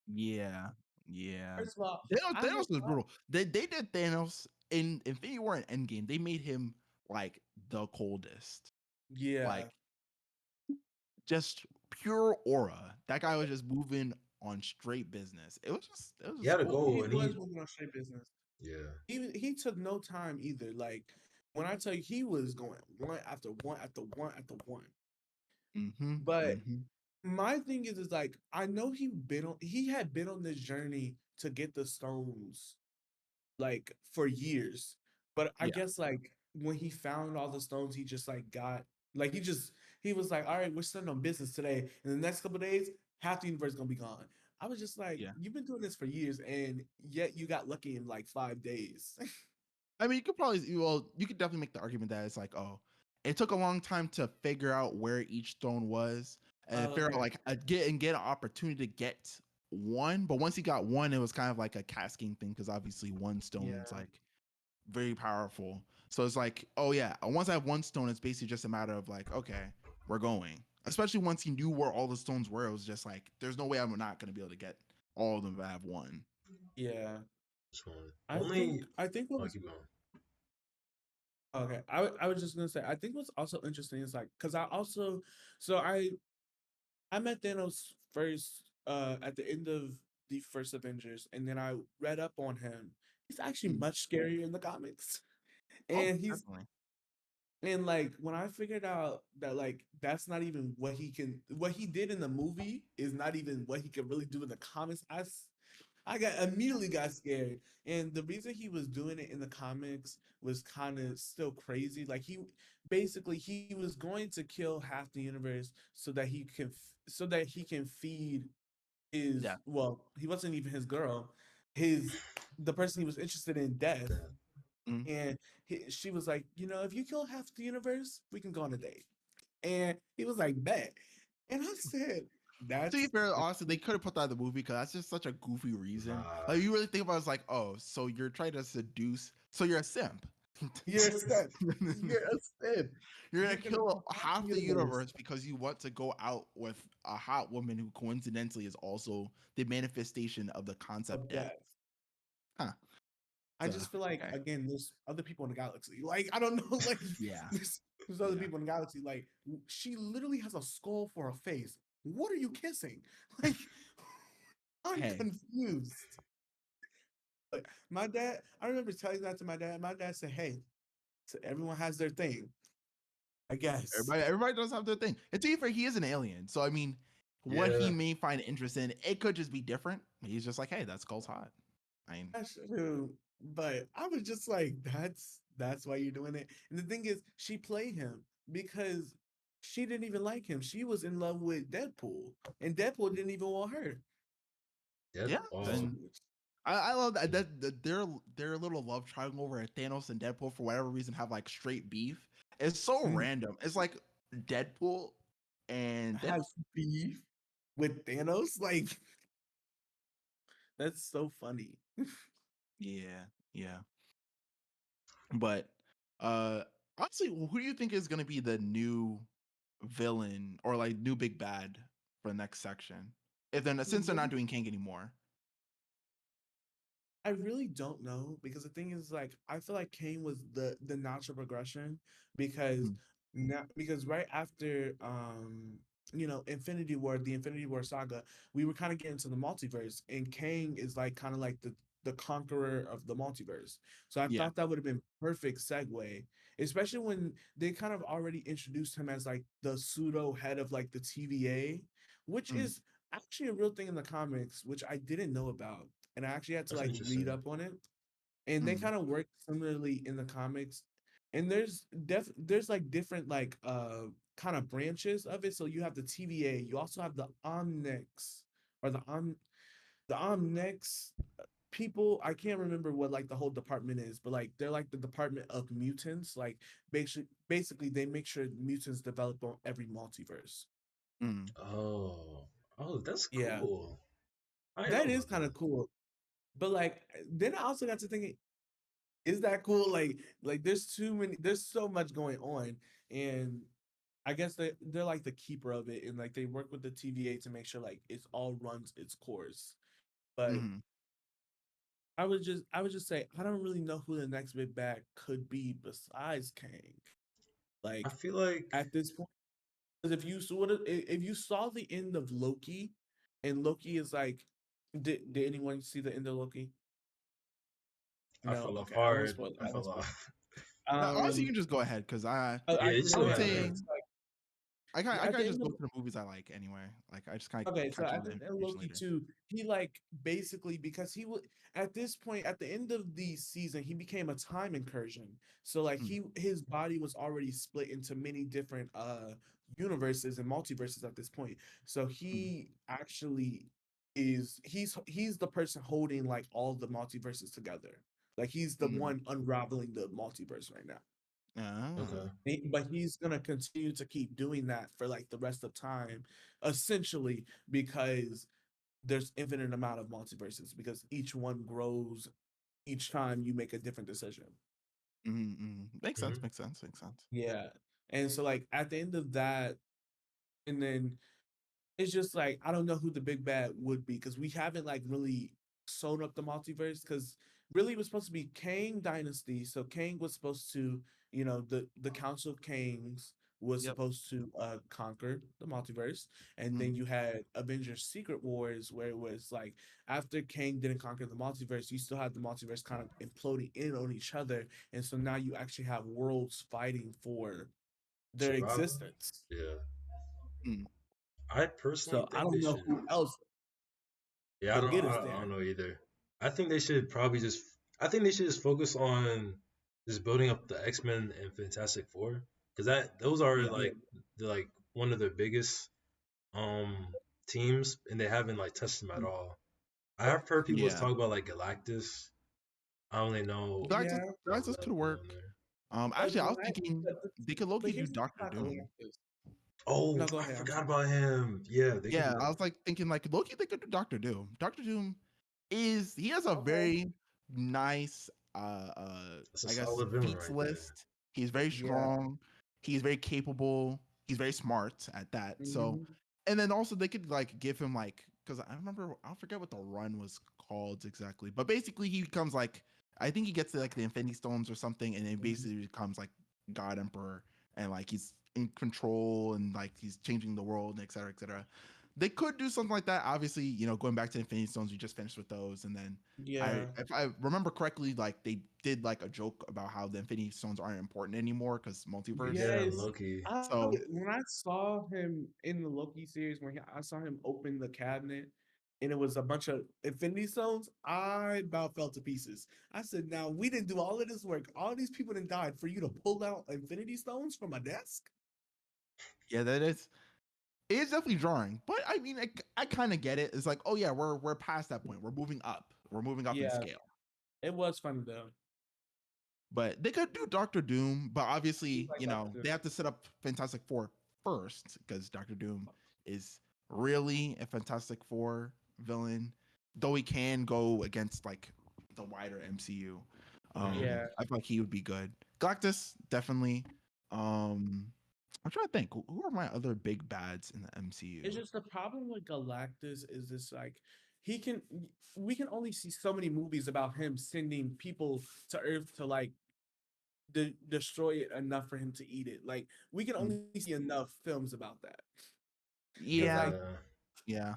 Yeah. Yeah. first of all, I had Thanos was thought, brutal. They did Thanos in Infinity War and Endgame. They made him like the coldest. yeah, Like just pure aura. That guy was just moving on straight business. It was He just had a cool. goal, he and was he, moving on straight business. yeah, He took no time either. Like when I tell you, he was going one after one after one after one. Mm-hmm. But Mm-hmm. my thing is like I know he had been on this journey to get the stones like for years. But I Yeah. guess like when he found all the stones, he just like got like he was like, all right, we're starting on business today. In the next couple of days, half the universe is gonna be gone. I was just like, Yeah. you've been doing this for years, and yet you got lucky in like 5 days. I mean, you could definitely make the argument that it's like, oh, it took a long time to figure out where each stone was and Oh, figure out okay. like get an opportunity to get one. But once he got one, it was kind of like a cascading thing because obviously one stone's Yeah. like very powerful. So it's like, oh yeah, once I have one stone, it's basically just a matter of like, okay, we're going. Especially once he knew where all the stones were, it was just like, there's no way I'm not gonna be able to get all of them if I have one. Yeah. this one. I think Only, I think what oh, was keep going. okay. I was just gonna say I think what's also interesting is like because I also so I met Thanos first at the end of the first Avengers, and then I read up on him. He's actually Mm. much scarier in the comics. Oh, And definitely. like when I figured out that like that's not even what he did in the movie is not even what he could really do in the comics. I got immediately got scared. And the reason he was doing it in the comics was kind of still crazy. Like he was going to kill half the universe so that he can feed his Yeah. well, he wasn't even his girl, his the person he was interested in death. Damn. Mm. And she was like, if you kill half the universe, we can go on a date. And he was like, bet. And I said, To be that's fair, honestly, they could have put that in the movie because that's just such a goofy reason. Nah. Like you really think about it, it's like, oh, so you're trying to seduce, so you're a simp. you're a simp. You're a simp. You're gonna You're gonna kill kill half the half the universe universe because you want to go out with a hot woman who coincidentally is also the manifestation of the concept of death. death. Huh. I So just feel like okay. again, there's other people in the galaxy. Like I don't know, like Yeah. there's other Yeah. people in the galaxy. Like she literally has a skull for a face. What are you kissing? Like I'm Hey, confused. Like, my dad, I remember telling that to my dad. My dad said, "Hey, so everyone has their thing, I guess." everybody does have their thing. And to be fair, he is an alien. So I mean, what he Yeah, may find interest in, it could just be different. He's just like, hey, that skull's hot. I mean, That's true. But I was just like, that's why you're doing it. And the thing is, she played him because she didn't even like him. She was in love with Deadpool, and Deadpool didn't even want her. yeah. yeah. Oh, And I love that their little love triangle where Thanos and Deadpool for whatever reason have like straight beef. It's so Mm. random. It's like Deadpool and Deadpool. Has beef with Thanos. Like that's so funny. Yeah, yeah. But uh honestly, who do you think is gonna be the new villain or like new big bad for the next section? If then since they're not doing Kang anymore. I really don't know because the thing is like I feel like Kane was the natural progression because Mm. now because right after Infinity War, the Infinity War saga, we were kind of getting to the multiverse and Kang is like kind of like the conqueror of the multiverse. So I Yeah. thought that would have been perfect segue, especially when they kind of already introduced him as like the pseudo head of like the TVA, which Mm. is actually a real thing in the comics, which I didn't know about and I actually had to That's like read interesting. up on it. And they Mm. kind of work similarly in the comics. And there's like different like kind of branches of it. So you have the TVA, you also have the Omnex or the Omnex people. I can't remember what like the whole department is, but like they're like the department of mutants. Like basically they make sure mutants develop on every multiverse. Mm. Oh, that's Yeah. cool. I didn't That know is about kind that. of cool. But like then I also got to thinking, is that cool? Like there's so much going on. And I guess they're like the keeper of it and like they work with the TVA to make sure like it's all runs its course. But Mm-hmm. I would just say I don't really know who the next big bad could be besides Kang. I Like feel like at this point, because if you saw the end of Loki, and Loki is like, did anyone see the end of Loki? I No, fell off okay, I won't hard. spoil it. I I won't fell spoil it. off. Now, honestly, you Um, can just go ahead because Yeah, I just I can go would go ahead. ahead. say Yeah. I At gotta the just end go of to the movies I like anyway. Like I just kind Okay, of so catch at all the the end of information Loki later. 2, he like basically because he would at this point at the end of the season, he became a time incursion. So like Mm. his body was already split into many different universes and multiverses at this point. So Mm. he actually he's the person holding like all the multiverses together. Like he's the Mm. one unraveling the multiverse right now. Ah. Okay. But he's gonna continue to keep doing that for like the rest of time, essentially because there's infinite amount of multiverses because each one grows each time you make a different decision. Mm-hmm. Makes sense. Hmm. Makes sense. Makes sense. Yeah. And so like at the end of that, and then it's just like I don't know who the big bad would be because we haven't like really sewn up the multiverse because really it was supposed to be Kang Dynasty. So Kang was supposed to, the Council of Kangs was Yep. supposed to conquer the multiverse. And then Mm. you had Avengers Secret Wars, where it was like after Kang didn't conquer the multiverse, you still had the multiverse kind of imploding in on each other. And so now you actually have worlds fighting for their Survival. existence. Yeah. Mm. I personally So I think don't they know should. who else Yeah, will get us I don't there. know either. I think they should probably just. I think they should just focus on just building up the X-Men and Fantastic Four because those are Yeah. Yeah. like one of their biggest um teams, and they haven't like touched them at all. I have heard people Yeah. talk about like Galactus. I only know Galactus, Yeah, about Galactus could that one work. on there. Actually, I was Galactus, thinking they could but low-key do here's the thing Doctor about Doom. Galactus. Oh, No, go I ahead. I'm forgot sorry. about him. Yeah, they could Yeah, do I that. was like thinking like Loki, they could do Doctor Doom. Doctor Doom he has a Okay. very nice That's a I guess solid villain feats right there. list. He's very Yeah. strong, he's very capable, he's very smart at that. So Hmm. and then also they could like give him like because I remember I forget what the run was called exactly, but basically he becomes like I think he gets like the Infinity Stones or something, and then basically becomes like God Emperor, and like he's in control and like he's changing the world, and et cetera, et cetera. They could do something like that. Obviously, going back to Infinity Stones, we just finished with those, and then Yeah. if I remember correctly, like they did like a joke about how the Infinity Stones aren't important anymore because multiverse. Yeah, Yes. Loki. So When I saw him in the Loki series, I saw him open the cabinet and it was a bunch of Infinity Stones, I about fell to pieces. I said, now we didn't do all of this work. All these people didn't died for you to pull out Infinity Stones from a desk? yeah, that is it is definitely jarring, but I mean, I kind of get it. It's like, oh yeah, we're past that point. We're moving up. We're moving up in Yeah, scale. it was funny though. But they could do Doctor Doom, but He's obviously, like Dr. Doom. they have to set up Fantastic Four first because Doctor Doom is really a Fantastic Four villain, though he can go against like the wider MCU. Mhm. Yeah. I feel like he would be good. Galactus, definitely. Um, I'm trying to think. Who are my other big bads in the MCU? It's just the problem with Galactus is this like he can we can only see so many movies about him sending people to Earth to like destroy it enough for him to eat it. Like we can Mm. only see enough films about that. Because Yeah, like yeah,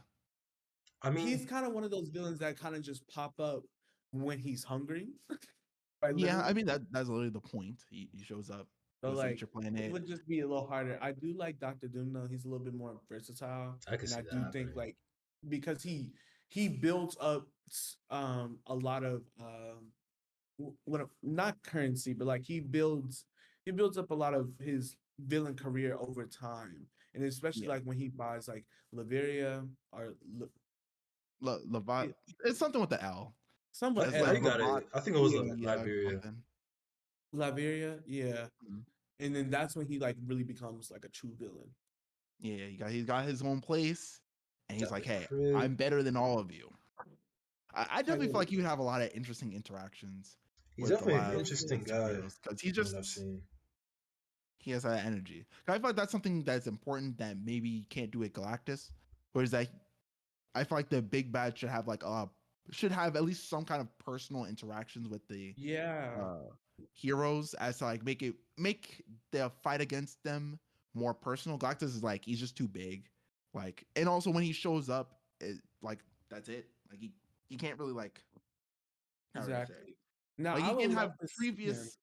I he's mean, kind of one of those villains that kind of just pop up when he's hungry. Like yeah. I literally. mean that's literally the point. He shows up, So goes to eat like your it planet. would just be a little harder. I do like Doctor Doom though. He's a little bit more versatile. I could And I see that do think happening. like because he builds up a lot of what not currency, but like he builds up a lot of his villain career over time. And especially Yeah, like when he buys like Laveria or Levi. it, It's something with the L. some with It's No, like you L. got Levant. it. I think it was Yeah, yeah, Liberia. something. Laveria, yeah. Mhm. And then that's when he like really becomes like a true villain. Yeah, he's got his own place, and he's Got like, the "Hey, crib. I'm better than all of you." I Type definitely feel of like you would have a lot of interesting interactions He's with a definitely lot an of interesting guy superheroes because from what I've seen. he has that energy. I feel like that's something that's important that maybe you can't do with Galactus. Whereas that I feel like the big bad should have at least some kind of personal interactions with the yeah, uh heroes as to like make the fight against them more personal. Galactus is like he's just too big. Like and also when he shows up, like that's it. Like he can't really like how would I say? exactly. Now Like I he would can love have to see him. previous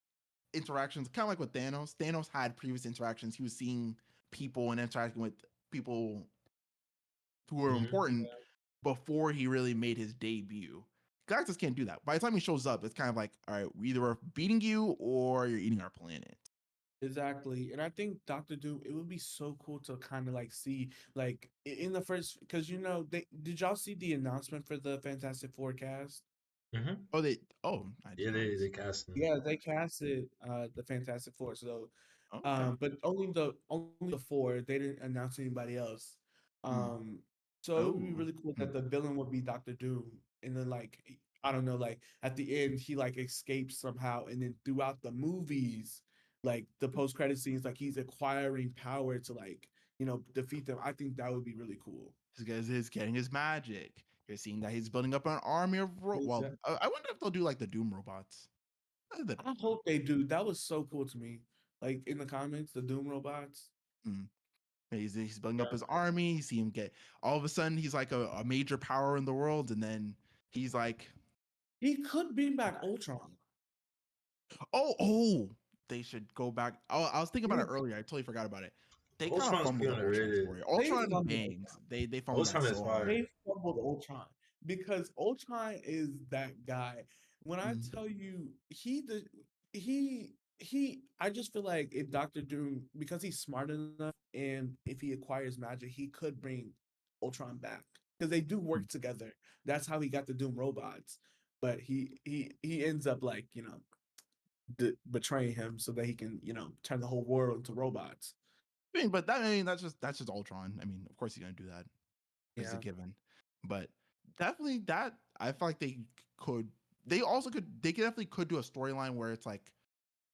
interactions, kind of like with Thanos. Thanos had previous interactions. He was seeing people and interacting with people who were Hmm. important before he really made his debut. Galactus can't do that. By the time he shows up, it's kind of like, all right, we either are beating you or you're eating our planet. Exactly. And I think Doctor Doom, it would be so cool to kind of like see like in the first because you know they did y'all see the announcement for the Fantastic Four cast? Hmm. Oh, I did Yeah, not. they cast him. Yeah, they casted the Fantastic Four. So Oh, okay. but only the four. They didn't announce anybody else. Mm. Um, so it would be Oh, really cool hmm. that the villain would be Doctor Doom, and then like I don't know, like at the end he like escapes somehow, and then throughout the movies, like the post credit scenes, like he's acquiring power to like defeat them. I think that would be really cool. This guy is getting his magic. You're seeing that he's building up an army of well, Exactly. I wonder if they'll do like the Doom robots. That'd I be cool. hope they do. That was so cool to me. Like in the comments, the Doom robots. Mm. He's building up his army. You see him get all of a sudden he's like a major power in the world, and then he's like, He could bring back Ultron. oh, they should go back. I was thinking about it They earlier. I totally forgot about it. They kind of Ultron's fumbled pretty the Ultron underrated. story. they Ultron fumbled bangs. Ultron. They fumbled that Ultron is so hard. fire. They fumbled Ultron because Ultron is that guy. When I Mm. tell you he I just feel like if Doctor Doom because he's smart enough and if he acquires magic, he could bring Ultron back because they do work together. That's how he got the Doom robots. But he ends up like betraying him so that he can turn the whole world into robots. I mean that's just Ultron. I mean, of course he's gonna do that. It's a Yeah. given. But definitely that I feel like could they also could they could definitely could do a storyline where it's like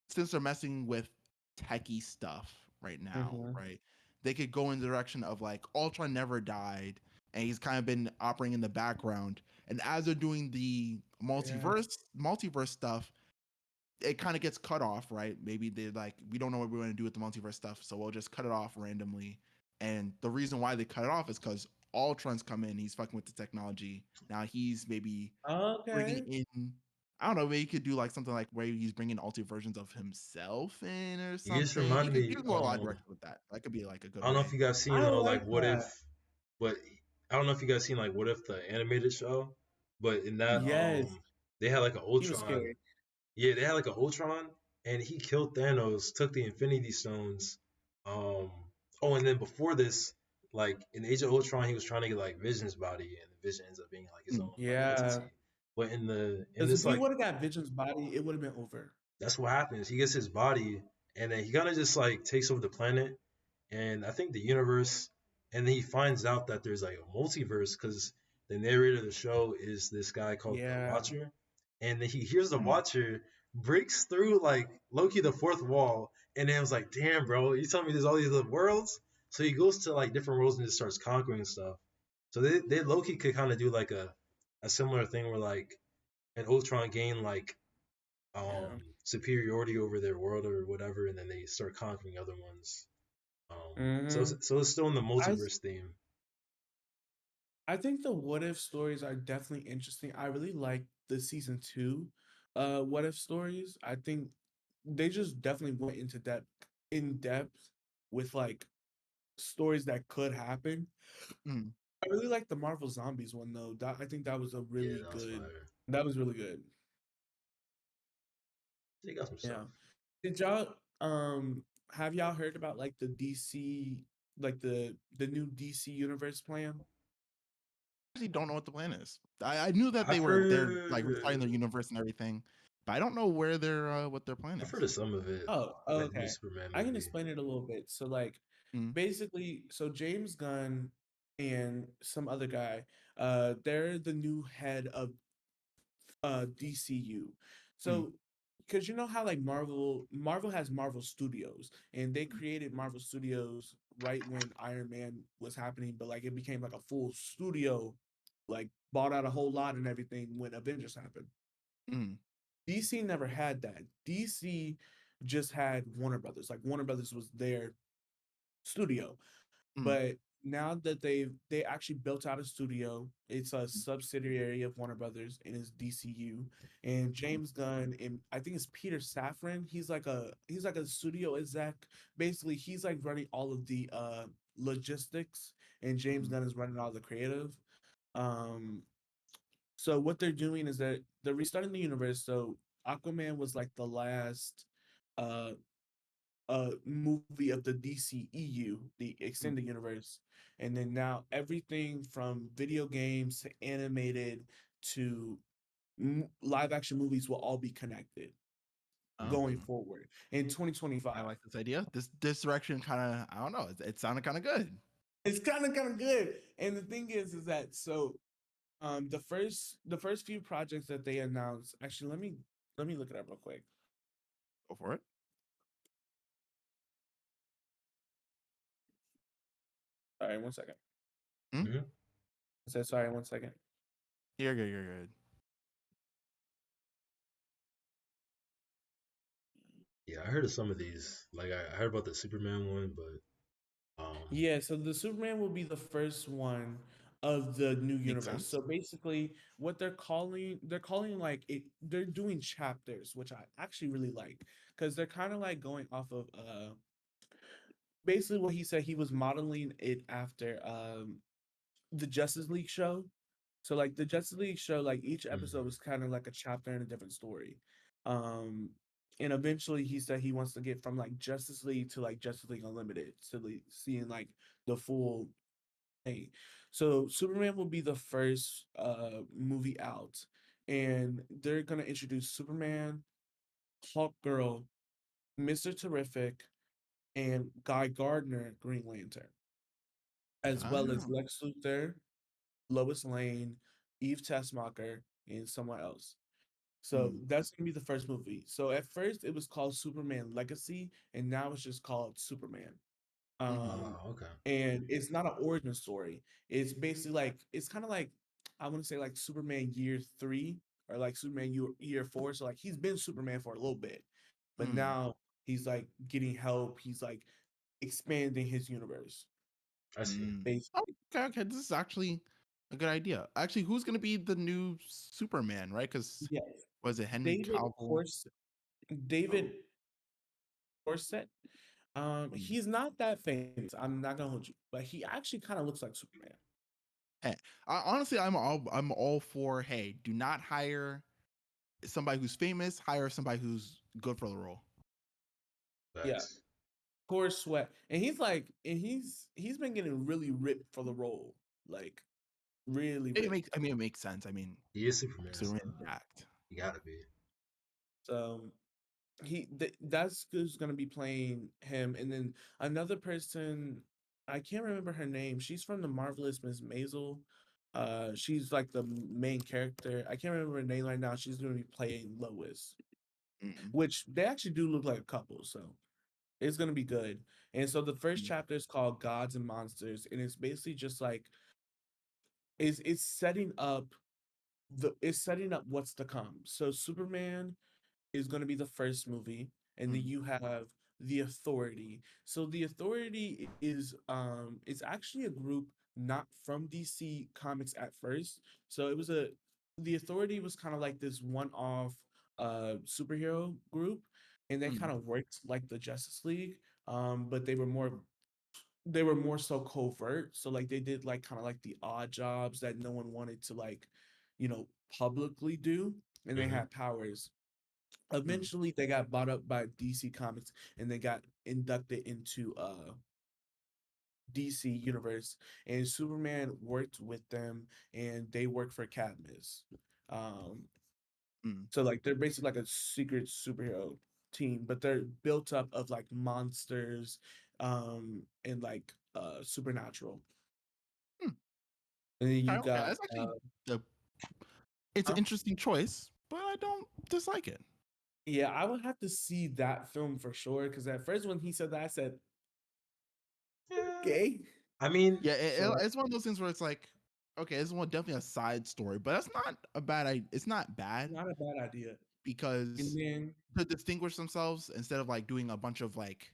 since they're messing with techie stuff right now, Mhm. right? They could go in the direction of like Ultron never died and he's kind of been operating in the background. And as they're doing the Yeah. multiverse stuff, it kind of gets cut off, right? Maybe they're like, we don't know what we're going to do with the multiverse stuff, so we'll just cut it off randomly. And the reason why they cut it off is because Ultron's come in, he's fucking with the technology. Now he's maybe bringing Okay. in, I don't know, maybe he could do like something like where he's bringing alternate versions of himself in or You just something. reminded You me. can go a lot of directions with that. That could be like a good I don't know if way. you guys seen I like like what if, that. but I don't know if you guys seen like what if the animated show, but in that Yes. they had like an He was Ultron. scary. Yeah, they had like an Ultron, and he killed Thanos, took the Infinity Stones. Um, oh, and then before this, like in Age of Ultron, he was trying to get like Vision's body, and Vision ends up being like his Mm. own like Yeah. entity. But in Because if this he like would have got Vision's body, it would have been over. that's what happens. He gets his body, and then he kind of just like takes over the planet, and I think the universe. And then he finds out that there's like a multiverse because the narrator of the show is this guy called the Yeah. Watcher, and then he hears the Mm. Watcher breaks through like Loki the fourth wall, and then was like, "Damn, bro, you telling me there's all these other worlds?" So he goes to like different worlds and just starts conquering stuff. So they Loki could kind of do like a similar thing where like an Ultron gain like Yeah. superiority over their world or whatever, and then they start conquering other ones. So Hmm. so it's still in the I multiverse theme. I think the what if stories are definitely interesting. I really like the season two what if stories. I think they just definitely went in depth with like stories that could happen. Mm. I really like the Marvel Zombies one though. I think that was a Yeah, really that was good. fire. That was really good. They got some Yeah. stuff. Did y'all have y'all heard about like the DC like the new DC universe plan? Actually don't know what the plan is. I knew that I've they're like restarting their heard universe and everything, but I don't know where their what their plan I've is. heard of some of it, Oh, like the new okay. Superman I can movie. explain it a little bit. So like Mm, basically so James Gunn and some other guy they're the new head of DCU. mm, So because you know how like Marvel has Marvel Studios and they created Marvel Studios right when Iron Man was happening, but like it became like a full studio, like bought out a whole lot and everything when Avengers happened. mm, DC never had that. DC just had Warner Brothers. Like Warner Brothers was their studio. mm, But now that they actually built out a studio, it's a subsidiary of Warner Brothers and it's DCU. And James Gunn and I think it's Peter Safran. He's like a studio exec. Basically, he's like running all of the logistics, and James mm, Gunn is running all the creative. Um, so what they're doing is that they're restarting the universe. So Aquaman was like the last uh movie of the DCEU, the mm, extended universe. And then now everything from video games to animated to live action movies will all be connected going mm. forward in I 2025. like this idea. This direction kind of I don't know. It sounded kind of good. It's kind of good. And the thing is that so the first few projects that they announced, actually let me look it up real quick. Go for it. All right, one second. Mm? Hmm. I said sorry, one second. You're good. You're good. Yeah, I heard of some of these. Like I heard about the Superman one, but Yeah, so the Superman will be the first one of the new Makes universe. sense. So basically, what they're calling like it, they're doing chapters, which I actually really like because they're kind of like going off of basically what he said he was modeling it after the Justice League show. So like the Justice League show, like each episode mhm. was kind of like a chapter in a different story. Um and eventually he said he wants to get from like Justice League to like Justice League Unlimited, so like seeing like the full thing. So Superman will be the first movie out, and they're gonna introduce Superman, Hawk Girl, Mr. Terrific, and Guy Gardner, Green Lantern, as well as Ah. Lex Luthor, Lois Lane, Eve Tessmacher, and someone else. So Mm, that's gonna be the first movie. So at first it was called Superman Legacy, and now it's just called Superman. mm, Okay. And it's not an origin story. It's basically like it's kind of like I want to say like Superman year 3 or like Superman year 4. So like he's been Superman for a little bit, but mm, now he's like getting help. He's like expanding his universe, I see. mm. basically. Okay. Okay. This is actually a good idea. Actually, who's gonna be the new Superman? Right? Because Yes, was it Henry David Cavill? Corset. David Oh. Corset. Mm. He's not that famous. I'm not gonna hold you, but he actually kind of looks like Superman. Hey, honestly, I'm all for hey, do not hire somebody who's famous. Hire somebody who's good for the role. Yeah, Facts. Core Sweat, and he's been getting really ripped for the role, like really It ripped. makes. I mean, it makes sense. I mean, He is Superman, so Superman jacked. he gotta be. So that's who's gonna be playing him, and then another person, I can't remember her name. She's from the Marvelous Miss Maisel. She's like the main character. I can't remember her name right now. She's gonna be playing Lois. Mm, which they actually do look like a couple, so it's gonna be good. And so the first mm, chapter is called Gods and Monsters, and it's basically just like it's setting up it's setting up what's to come. So Superman is going to be the first movie, and then mm, you have the Authority. So the Authority is it's actually a group not from DC Comics at first. So it was a the Authority was kind of like this one-off superhero group, and they kind mm, of worked like the Justice League, but they were more so covert. So like they did like kind of like the odd jobs that no one wanted to like, publicly do, and they Hmm. had powers. mm, Eventually they got bought up by DC Comics and they got inducted into DC universe, and Superman worked with them and they worked for Cadmus. Um mm. so like they're basically like a secret superhero team, but they're built up of like monsters and like supernatural. Hmm. And then you Okay, okay, got that's actually the. It's an huh? interesting choice, but I don't dislike it. Yeah, I would have to see that film for sure. Because at first when he said that, I said, Yeah. "Okay." I mean, Yeah, So it's one of those things where it's like, okay, this one definitely a side story, but that's not a bad. It's not bad not a bad idea. And because then to distinguish themselves instead of like doing a bunch of like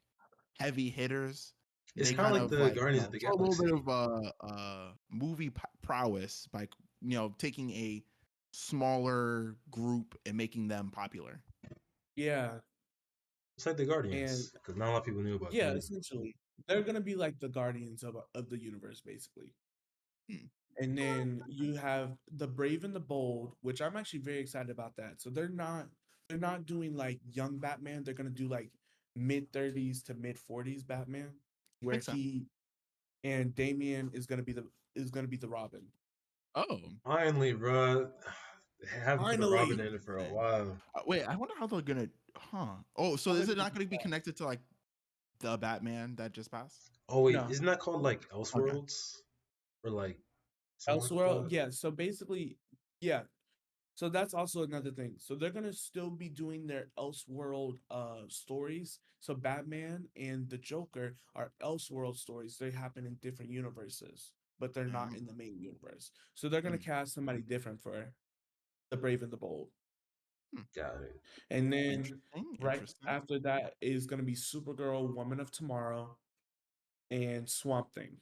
heavy hitters, it's they kind of kind like of the like Guardians of the show a little bit Galaxy. of movie prowess by taking a smaller group and making them popular. yeah, It's like the and Guardians, because not a lot of people knew about yeah, them. essentially they're gonna be like the guardians of the universe, basically. Hmm. And then you have the Brave and the Bold, which I'm actually very excited about that. So they're not doing like young Batman. They're gonna do like mid 30s to mid 40s Batman, where Makes sense. he and Damian is gonna be the Robin. Oh, Finally, bro, they haven't put a Robin Finally. in it for a while. wait, I wonder how they're gonna. Huh? Oh, so is it not going to be 100%. connected to like the Batman that just passed? Oh wait, No. isn't that called like Okay. Elseworlds or like something like Elseworld, that? yeah. So basically, yeah. So that's also another thing. So they're gonna still be doing their Elseworld stories. So Batman and the Joker are Elseworld stories. They happen in different universes, but they're not Mm, in the main universe. So they're gonna mm, cast somebody different for the Brave and the Bold. mm. Got it. And then Interesting. right Interesting. after that is gonna be Supergirl, Woman of Tomorrow, and Swamp Thing.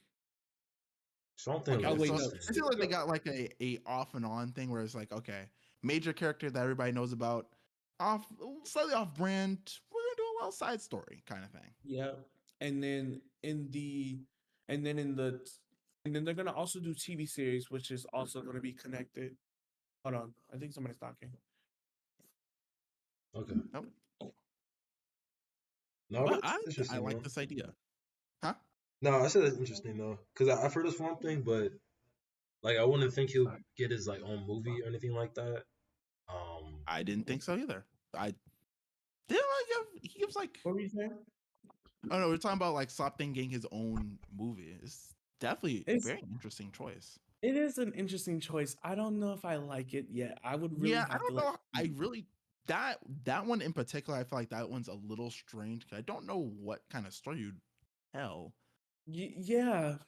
Something was Oh Okay, wait, so no, interesting. I feel like they Supergirl. got like a off and on thing where it's like, okay, major character that everybody knows about, off slightly off brand. We're gonna do a little side story kind of thing. Yeah. And then in the and then in the and then they're gonna also do TV series, which is also gonna be connected. Hold on. I think somebody's talking. Okay. Nope. No, But that's I interesting like though. this idea. Huh? No, I said that's interesting though, because I've heard of Swamp Thing, but like I wouldn't think he'll get his like own movie or anything like that. Um, I didn't think so either. I didn't like he gives like What were you saying? oh no, we're talking about like Slapthing getting his own movie. It's definitely a It's very interesting choice. it is an interesting choice. I don't know if I like it yet. I would really Yeah, I have to don't like know. I really that one in particular, I feel like that one's a little strange. 'Cause I don't know what kind of story you'd tell. yeah,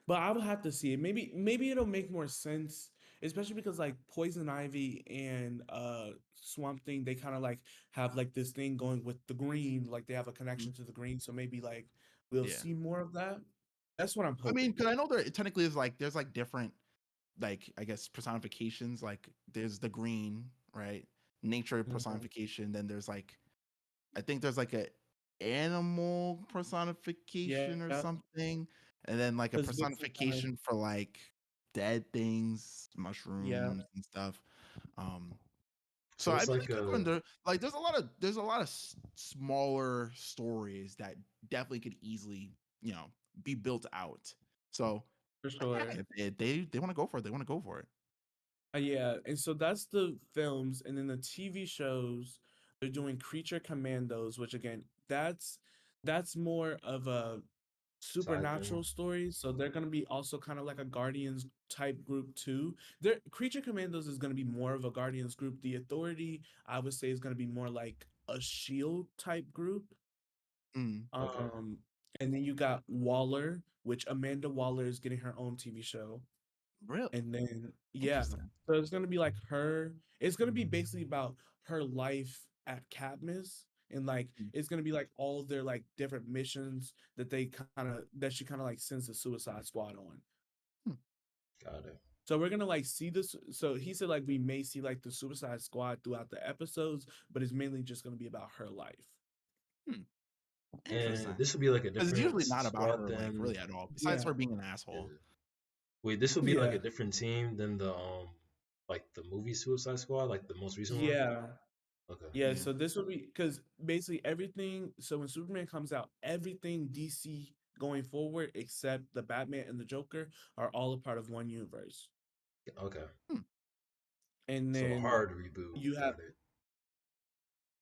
but I will have to see it. Maybe it'll make more sense, especially because like Poison Ivy and Swamp Thing, they kind of like have like this thing going with the green, like they have a Mm, connection to the green. So maybe like we'll yeah, see more of that. That's what I'm I mean, hoping. because I know there technically is like there's like different like I guess personifications. Like there's the green, right? Nature Mhm. personification. Then there's like I think there's like a animal personification or Yeah, something, and then like a because Vixen kind of personification for like dead things, yeah, mushrooms and stuff. Um, so so I it's mean, like they could go a into like there's a lot of smaller stories that definitely could easily be built out. So for yeah, sure. if they want to go for it, they want to go for it. Yeah, and so that's the films, and then the TV shows. They're doing Creature Commandos, which again, that's more of a side thing. supernatural stories, so they're gonna be also kind of like a Guardians type group too. Their Creature Commandos is gonna be more of a Guardians group. The Authority, I would say, is gonna be more like a Shield type group. Mm, Okay. Um, and then you got Waller, which Amanda Waller is getting her own TV show. really And then yeah, interesting. so it's gonna be like her. It's gonna be basically about her life at Cadmus, and like Mm, it's gonna be like all their like different missions that they kind of that she kind of like sends the Suicide Squad on. hmm, Got it. So we're gonna like see this. So he said like we may see like the Suicide Squad throughout the episodes, but it's mainly just gonna be about her life. hmm, And interesting. this would be like a Because it's different usually not about squad her, like than. really at all. Besides Yeah, her being an Yeah. asshole. Wait, this would be like a yeah, different team than the like the movie Suicide Squad, like the most recent one. yeah. Okay. Yeah, Yeah, so this will be because basically everything. So when Superman comes out, everything DC going forward, except the Batman and the Joker, are all a part of one universe. Okay. hmm, And So a then hard reboot. you have, Got it.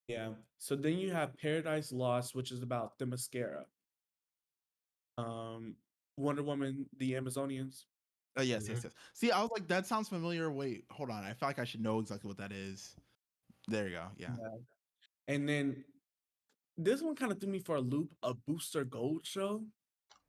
yeah. So then you have Paradise Lost, which is about the mascara. Um, Wonder Woman, the Amazonians. yes, Hmm. yes, yes. See, I was like, that sounds familiar. Wait, hold on. I feel like I should know exactly what that is. There you go. Yeah. Yeah. And then this one kind of threw me for a loop. A Booster Gold show.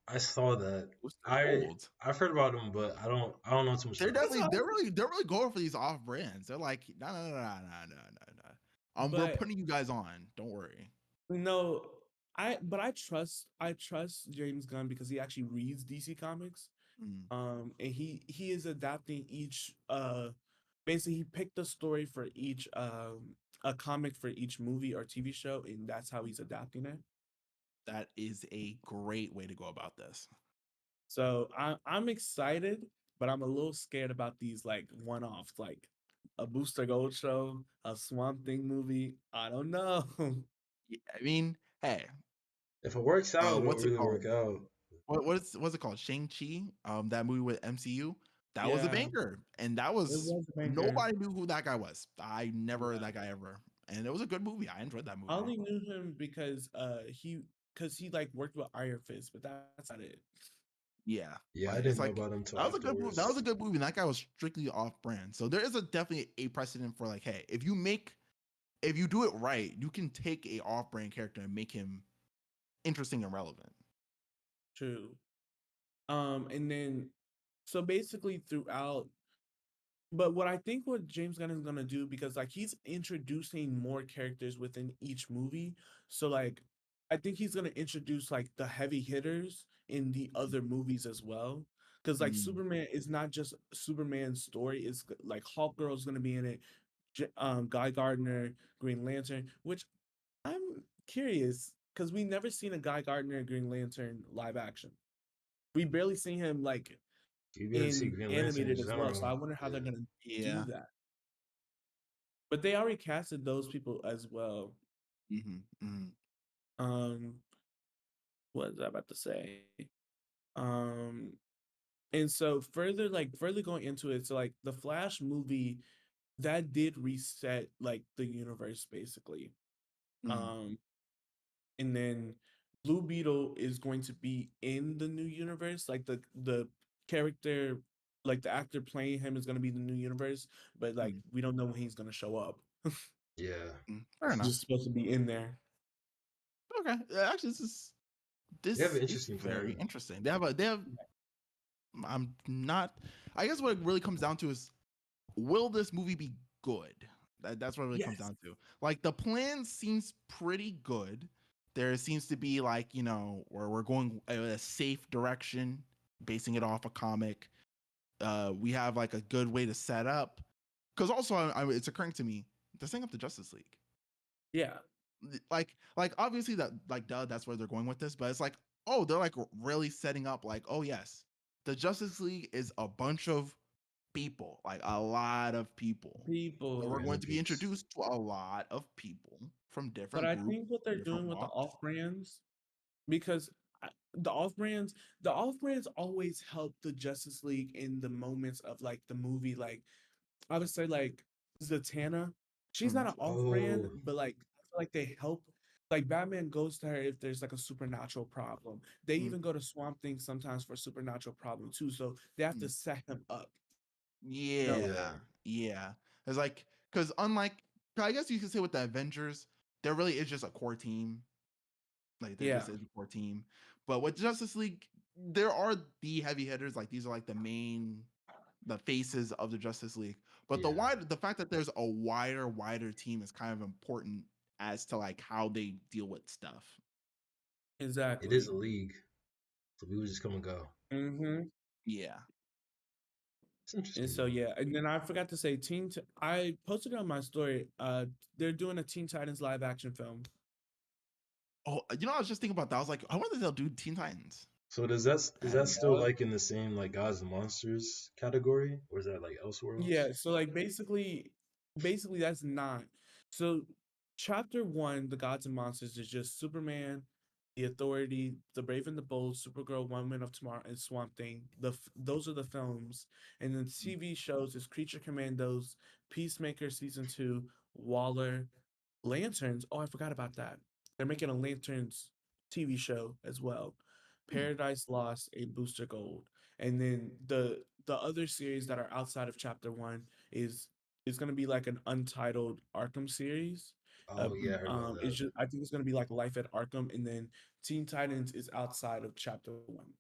I saw that. Booster I Gold. I've heard about them, but I don't know too much They're about That's them. definitely all. they're really going for these off brands. They're like, no, no, no, no, no, no, no, no. We're But putting you guys on. Don't worry. no, I trust James Gunn because he actually reads DC comics. Mm, And he is adapting each basically he picked a story for each a comic for each movie or TV show, and that's how he's adapting it. that is a great way to go about this. So I'm excited, but I'm a little scared about these like one-offs, like a Booster Gold show, a Swamp Thing movie. I don't know. Yeah, I mean, hey, If it works out, it'll what's it really called? work out. What's it called? Shang-Chi, that movie with MCU, that was a Yeah, banger, and that it was was a banger. nobody knew who that guy was. I never heard Yeah. that guy ever, and it was a good movie. I enjoyed that I movie. only knew him because he like worked with Iron Fist, but that's not it. Yeah, Yeah, I but it's didn't know like about him till that was a good movie. That afterwards. was a good movie. And that guy was strictly off brand. So there is a definitely a precedent for like, hey, if you do it right, you can take a off brand character and make him interesting and relevant. True. And then so basically throughout, but what I think what James Gunn is gonna do, because like he's introducing more characters within each movie. So like I think he's gonna introduce like the heavy hitters in the other movies as well. Because like Mm, Superman is not just Superman's story, it's like Hawk Girl's gonna be in it, Guy Gardner, Green Lantern, which I'm curious because we never seen a Guy Gardner Green Lantern live action. We barely seen him like You'd be able to see in Green Lantern in animated as well. So I general. wonder how they're Yeah. gonna do yeah. that. But they already casted those people as well. Hmm. Hmm. Um, what was I about to say? Um, and so further going into it, so like the Flash movie that did reset like the universe basically. Hmm. Um, and then Blue Beetle is going to be in the new universe. Like the character, like the actor playing him is going to be the new universe, but like Hmm. we don't know when he's going to show up. Yeah. Fair He's enough. just supposed to be in there. Okay. Actually, They have this an is interesting very plan. interesting. They have. I'm not. I guess what it really comes down to is, will this movie be good? That's what it really comes Yes. down to. Like the plan seems pretty good. There seems to be like, where we're going a safe direction, basing it off a comic. We have like a good way to set up. Because also, it's occurring to me, they're setting up the Justice League. Yeah. Like obviously that like duh, that's where they're going with this, but it's like, oh, they're like really setting up like, oh yes, the Justice League is a bunch of people, like a lot of people. And we're People. going Random to be peeps. introduced to a lot of people from But different I groups, think what they're different doing with the walks. off brands, because the off brands always help the Justice League in the moments of like the movie. Like I would say like Zatanna, she's not Mm, an off brand, Oh, but like I feel like they help. like Batman goes to her if there's like a supernatural problem. They Mm, even go to Swamp Thing sometimes for a supernatural problem too. So they have to mm. set him up. No, Yeah, Yeah. yeah. It's like because unlike I guess you could say with the Avengers, there really is just a core team. Like there yeah, just is a core team. But with Justice League, there are the heavy hitters. Like these are like the faces of the Justice League. But Yeah. the fact that there's a wider team is kind of important as to like how they deal with stuff. It is exactly. a league, so we would just come and go. Hmm. Yeah. It's And interesting so though. yeah, and then I forgot to say, I posted it on my story. They're doing a Teen Titans live action film. Oh, I was just thinking about that. I was like, I wonder if they'll do Teen Titans. So is that And still like in the same like gods and monsters category, or is that like Elseworlds? Yeah, so like basically that's not. So chapter one, the gods and monsters, is just Superman, the Authority, the Brave and the Bold, Supergirl, Woman of Tomorrow, and Swamp Thing. Those are the films, and then TV shows is Creature Commandos, Peacemaker season two, Waller, Lanterns. Oh, I forgot about that. They're making a Lanterns TV show as well. hmm, Paradise Lost and Booster Gold. And then the other series that are outside of chapter one is gonna be like an untitled Arkham series. Oh yeah, I heard about It's that. just I think it's gonna be like Life at Arkham, and then Teen Titans is outside of chapter one.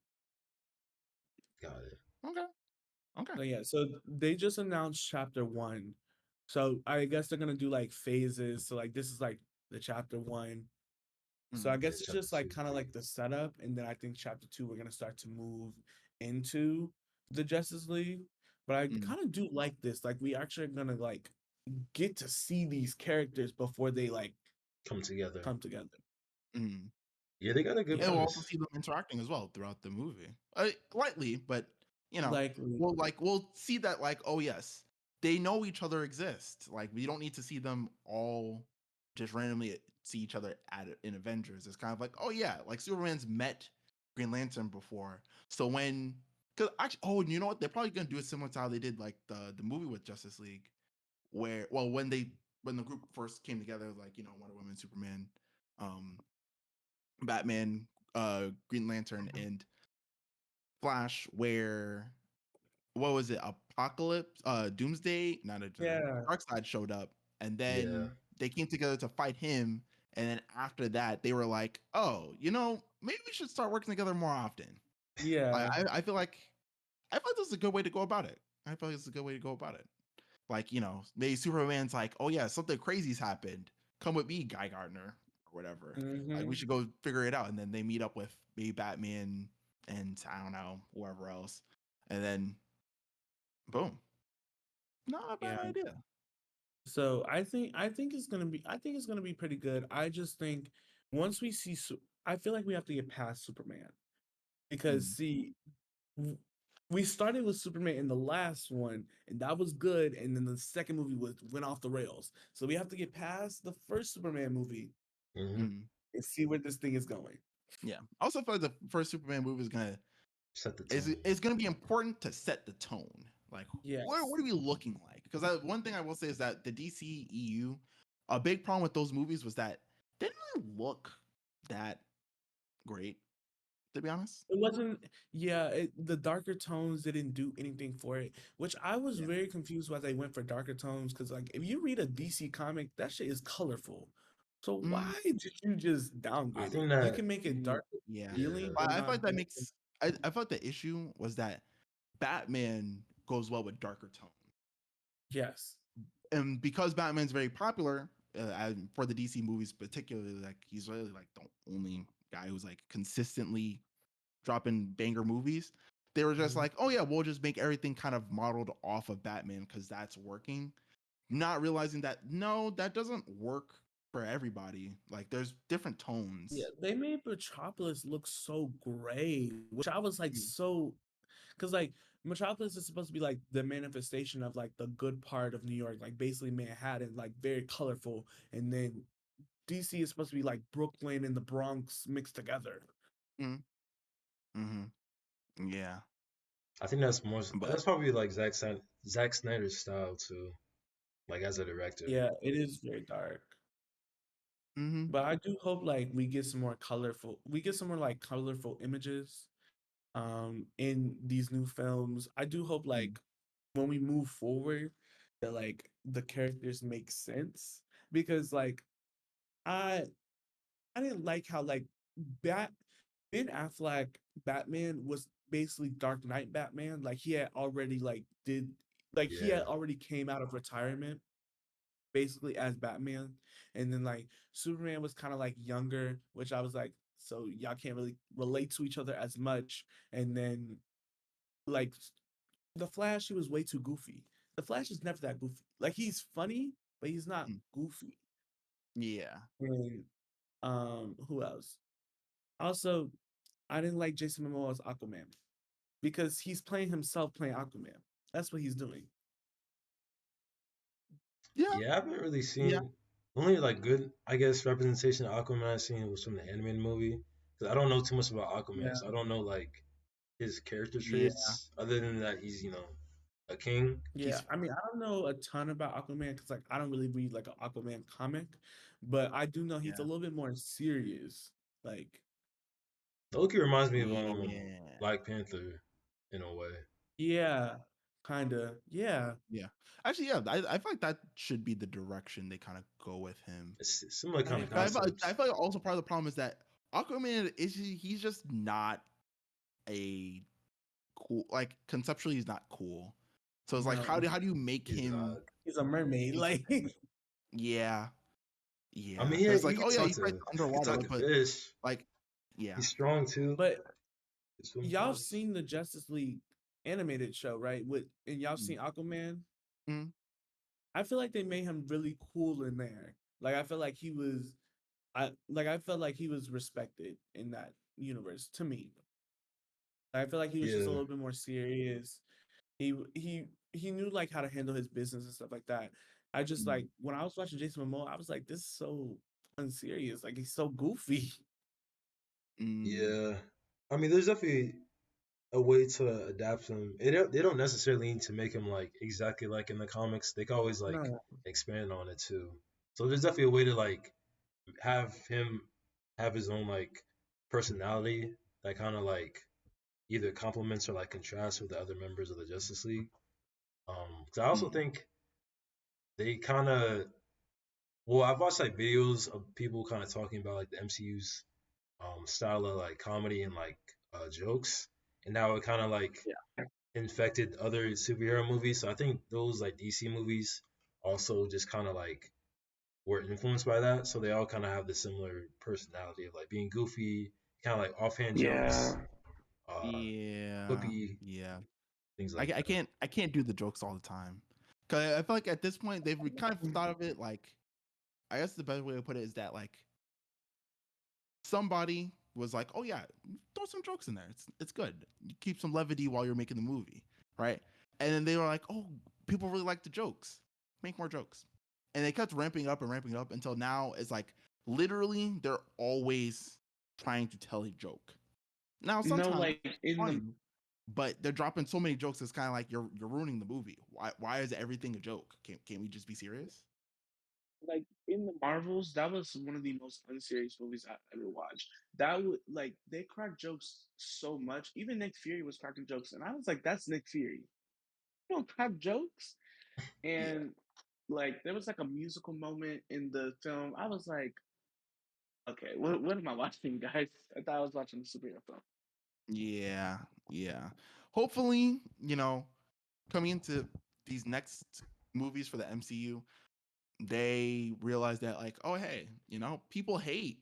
Got it. okay, okay. So yeah, so they just announced chapter one. So I guess they're gonna do like phases. So like this is like the chapter one. So Mm, I There's guess it's chapter just like two. kind of like the setup, and then I think chapter two we're gonna start to move into the Justice League. But I mm, kind of do like this. Like we actually are gonna like get to see these characters before they like Come together. come together. mm. Yeah, they got a good And we'll also premise. see them interacting as well throughout the movie. Lightly, but you know, Like we'll see that like, oh yes, they know each other exist. Like we don't need to see them all just randomly see each other in Avengers. It's kind of like, oh yeah, like Superman's met Green Lantern before. So when because actually, oh, and you know what? They're probably gonna do it similar to how they did like the movie with Justice League, where when the group first came together, like Wonder Woman, Superman, um, Batman, Green Lantern, and Flash, where what was it? Apocalypse, Doomsday, not a yeah, Darkseid showed up, and Yeah. then they came together to fight him. And then after that, they were like, "Oh, maybe we should start working together more often." yeah, I feel like this is a good way to go about it. I feel like it's a good way to go about it. Like, maybe Superman's like, "Oh yeah, something crazy's happened. Come with me, Guy Gardner, or whatever. Like, we hmm should go figure it out." And then they meet up with maybe Batman and I don't know, whoever else. And then boom. Not a bad yeah. idea. So I think it's gonna be pretty good. I just think once we see, I feel like we have to get past Superman because Mm, see w- we started with Superman in the last one, and that was good. And then the second movie went off the rails. So we have to get past the first Superman movie Mm-hmm. mm, and see where this thing is going. yeah. I also feel like the first Superman movie is gonna Set the is tone. it's gonna be important to set the tone. Like, what Yes. are we looking like? Because one thing I will say is that the DC EU, a big problem with those movies was that they didn't really look that great, to be honest. It wasn't, yeah, the darker tones didn't do anything for it, which I was Yeah. very confused why they went for darker tones. Because, like, if you read a DC comic, that shit is colorful. So, Mm, why did you just I downgrade it? think You that can make it darker yeah. feeling, yeah. but I feel not like that dark. makes I felt the issue was that Batman goes well with darker tone. Yes. And because Batman's very popular for the DC movies, particularly, like he's really like the only guy who's like consistently dropping banger movies. They were just Mhm. like, oh yeah, we'll just make everything kind of modeled off of Batman because that's working. Not realizing that no, that doesn't work for everybody. Like there's different Yeah, tones. they made Metropolis look so gray, which I was like Mm, so, because like Metropolis is supposed to be like the manifestation of like the good part of New York, like basically Manhattan, like very colorful, and then DC is supposed to be like Brooklyn and the Bronx mixed together. mm, mhm, yeah, I think but that's probably like Zack Snyder's style too. Like as a director. Yeah, it is very dark. Mm-hmm. But I do hope like we get some more like colorful images in these new films. I do hope Mm. like when we move forward that like the characters make sense because like I I didn't like how like Bat Ben Affleck Batman was basically Dark Knight Batman. Like he had already he had Yeah. already came out of retirement basically as Batman. And then like Superman was kind of like younger, which I was like, so y'all can't really relate to each other as much. And then like the Flash, he was way too goofy. The Flash is never that goofy. Like he's funny, but he's not Mm. goofy. Yeah. And who else? Also, I didn't like Jason Momoa as Aquaman because he's playing himself playing Aquaman. That's what he's doing. Yeah. Yeah, I haven't really Yeah. seen only like good, I guess, representation of Aquaman I've seen was from the animated movie. Because I don't know too much about Aquaman, Yeah. so I don't know like his character Yeah. traits other than that he's a king. Yeah, He's I mean, I don't know a ton about Aquaman because like I don't really read like an Aquaman comic, but I do know he's a Yeah. little bit more serious. Like, Loki reminds me of Yeah. Black Panther in a way. yeah, kind of, yeah, Yeah. Actually, yeah, I feel like that should be the direction they kind of go with him. It's similar kind of like, But I concepts. feel like also part of the problem is that Aquaman he's just not a cool, like conceptually he's not cool. So it's like no, how do you make He's him not. he's a mermaid. Like, yeah. I Yeah. mean, Because he like, can oh yeah, talk he fights to underwater, but fish. like yeah. He's strong too. but His swim y'all skills. seen the Justice League animated show, right? And y'all Mm. seen Aquaman. Mm. I feel like they made him really cool in there. Like, I feel like I felt like he was respected in that universe to me. I feel like he was just a Yeah. little bit more serious. He knew like how to handle his business and stuff like that. I just Mm. like when I was watching Jason Momoa, I was like, this is so unserious. Like he's so goofy. Mm. Yeah. I mean, there's definitely a way to adapt him. They don't necessarily need to make him like exactly like in the comics. They can always like No, expand on it too. So there's definitely a way to like have him have his own like personality that kind of like either complements or like contrasts with the other members of the Justice League. 'Cause I also Mm. think they kind of well, I've watched like videos of people kind of talking about like the MCU's style of like comedy and like jokes, and now it kind of like yeah. infected other superhero movies. So I think those like DC movies also just kind of like were influenced by that. So they all kind of have the similar personality of like being goofy, kind of like offhand Yeah. jokes, uh, Yeah. quippy Yeah. things like that. I can't do the jokes all the time. Cause I feel like at this point they've kind of thought of it like I guess the best way to put it is that like somebody was like, "Oh yeah, throw some jokes in there. It's good. You keep some levity while you're making the movie, right?" And then they were like, "Oh, people really like the jokes. Make more jokes." And they kept ramping up until now it's like literally they're always trying to tell a joke. Now sometimes Like in the fun, but they're dropping so many jokes. It's kind of like you're ruining the movie. Why is everything a joke? Can't we just be serious? in the Marvels, that was one of the most unserious movies I ever watched. That would like they crack jokes so much. Even Nick Fury was cracking jokes, and I was like, "That's Nick Fury. You don't crack jokes." Yeah. And like there was like a musical moment in the film. I was like, "Okay, what am I watching, guys?" I thought I was watching a superhero film. Yeah, yeah. Hopefully, coming into these next movies for the MCU, they realize that like, oh hey, people hate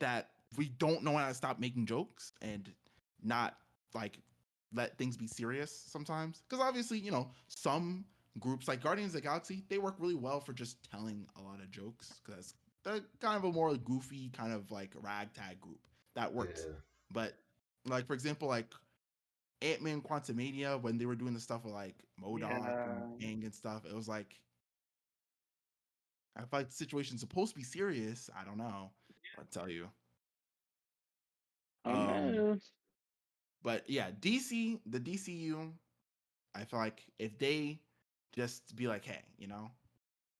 that we don't know how to stop making jokes and not like let things be serious sometimes. Because obviously, some groups like Guardians of the Galaxy, they work really well for just telling a lot of jokes because they're kind of a more goofy kind of like ragtag group that works. Yeah, But like for example, like Ant-Man Quantumania, when they were doing the stuff with like Modoc and Yeah. Kang and stuff, it was like I feel like the situation's supposed to be serious. I don't know. I tell you. Oh Um, no. but yeah, the DCU, I feel like if they just be like, hey,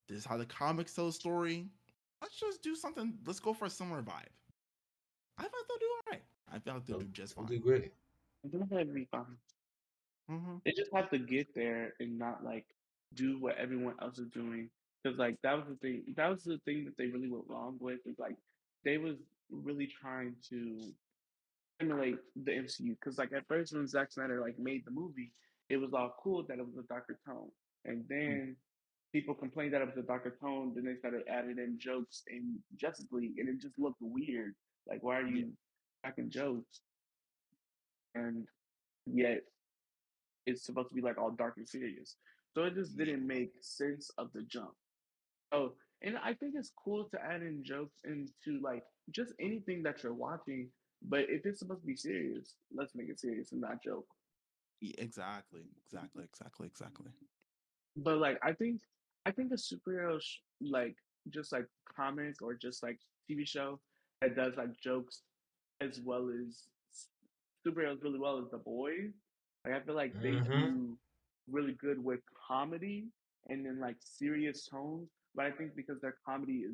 this is how the comics tell the story. let's just do something. Let's go for a similar vibe. I thought they'll do all right. I felt they'll do just They'll fine. do great. They'll probably be fine. Mm-hmm. They just have to get there and not like do what everyone else is doing. Because like that was the thing. That was the thing that they really went wrong with. Is like they was really trying to emulate the MCU. Because like at first when Zack Snyder like made the movie, it was all cool that it was a darker tone, and then people complained that it was a darker tone. Then they started adding in jokes in Justice League, and it just looked weird. Like why are Yeah. you cracking jokes? And yet it's supposed to be like all dark and serious. So it just didn't make sense of the jump. Oh, and I think it's cool to add in jokes into like just anything that you're watching. But if it's supposed to be serious, let's make it serious and not joke. Exactly. But like I think a superhero like just like comic or just like TV show that does like jokes as well as superheroes really well as The Boys. Like I feel like they Mm-hmm. do really good with comedy and then like serious tones. But I think because their comedy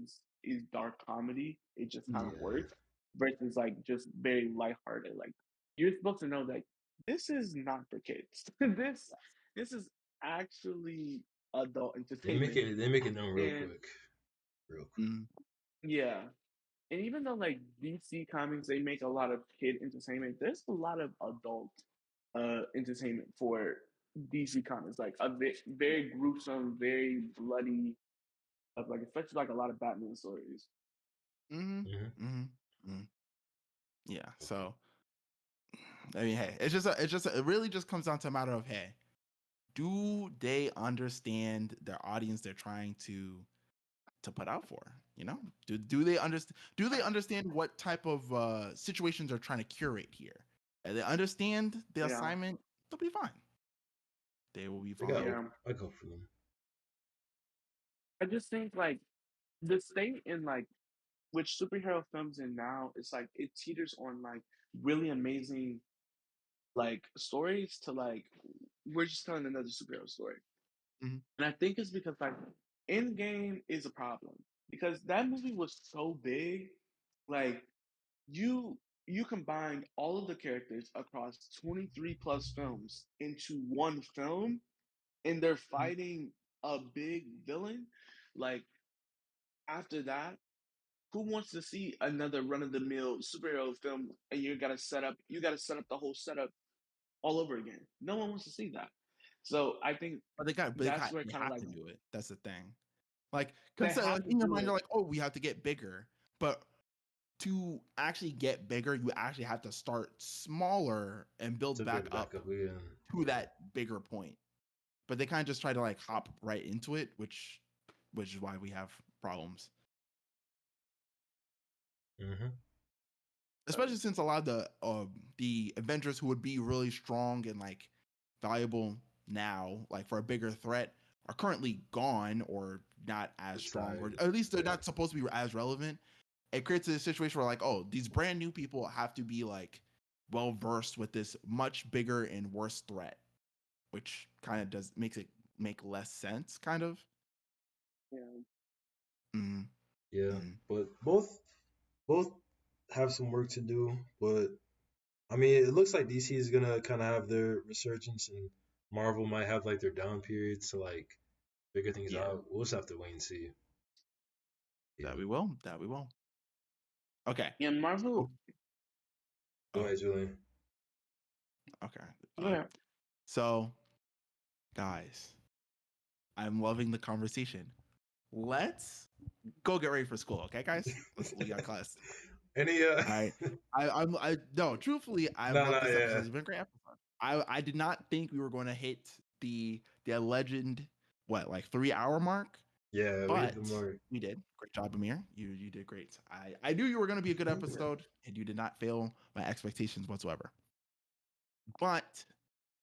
is dark comedy, it just kind of Yeah. works versus like just very lighthearted. Like you're supposed to know that this is not for kids. This is actually adult They make entertainment. it. They make it known real And quick. Real quick. Mm-hmm. yeah, and even though like DC Comics they make a lot of kid entertainment, there's a lot of adult entertainment for DC Comics, like a very gruesome, very bloody, like especially like a lot of Batman stories. Mm-hmm. Mm-hmm. Mm-hmm. Yeah. So I mean, hey, it really just comes down to a matter of, hey, do they understand their audience they're trying to put out for? You know, do they understand? Do they understand what type of situations they're trying to curate here? And they understand the Yeah, assignment, they'll be fine. They will be I got fine. hope. yeah. I hope for them. I just think like the state in like which superhero films in now, it's like it teeters on like really amazing like stories to like we're just telling another superhero story. Mhm. And I think it's because like Endgame is a problem because that movie was so big. Like you combined all of the characters across 23 plus films into one film and they're fighting a big villain. Like after that, who wants to see another run of the mill superhero film and you gotta set up the whole setup all over again? No one wants to see that. So I think But that's where they kind of have like to do it. That's the thing. Like, they consider, have like to in your do mind, it. you're like, oh, we have to get bigger. But to actually get bigger, you actually have to start smaller and build To back build back up up again. to that bigger point. But they kind of just try to like hop right into it, which is why we have problems. Mm-hmm. Especially since a lot of the Avengers who would be really strong and like valuable now, like for a bigger threat, are currently gone or not as strong, or Retired. at least they're Yeah. not supposed to be as relevant. It creates a situation where like, oh, these brand new people have to be like well versed with this much bigger and worse threat, which kind of does makes it make less sense, kind of. Yeah. Mm, Yeah. mm. But both have some work to do. But I mean, it looks like DC is gonna kind of have their resurgence, and Marvel might have like their down periods to like figure things Yeah, out. We'll just have to wait and see. Yeah. that we will. That we will. Okay. Yeah, Marvel. Oh, Go oh, ahead, Julian. okay. Yeah. So, guys, I'm loving the conversation. Let's go get ready for school, okay, guys? We got class. Any All right. I no, truthfully, I no, love this episode. yeah. It's been a great episode. I did not think we were going to hit the legend what like 3 hour mark, Yeah, we hit but the mark. we did. Great job, Amir. You did great. I knew you were going to be a good episode, and you did not fail my expectations whatsoever. But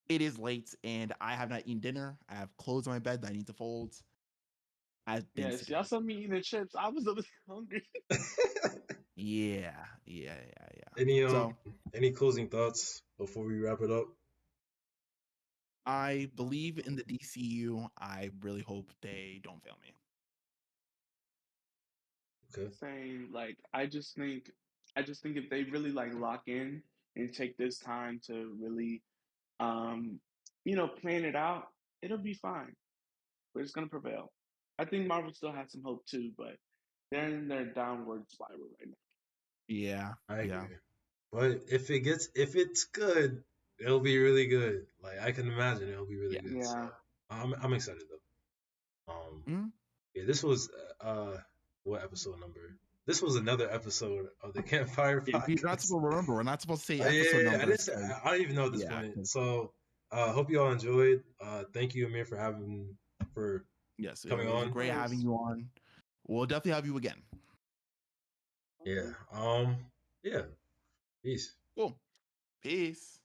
it is late, and I have not eaten dinner. I have clothes on my bed that I need to fold. I have things to Yes, do. y'all saw me eating the chips. I was a bit hungry. Yeah. any So any closing thoughts before we wrap it up? I believe in the DCU. I really hope they don't fail me. Okay. saying like I just think if they really like lock in and take this time to really um plan it out, it'll be fine. But it's gonna prevail. I think Marvel still has some hope too, but they're in their downward spiral right now. Yeah. I Yeah. agree. But if it's good, it'll be really good. Like I can imagine it'll be really Yeah. good. So Yeah. I'm excited though. Mhm. Yeah, this was what episode number? This was another episode of the Campfire Yeah, we're not Podcast. supposed to remember. We're not supposed to say Yeah, episode yeah, I didn't numbers. say, I don't even know at this Yeah. point. So hope you all enjoyed. Thank you, Amir, for Yes, it coming was Of on. great having course. you on. We'll definitely have you again. Yeah. Yeah. Peace. Cool. Peace.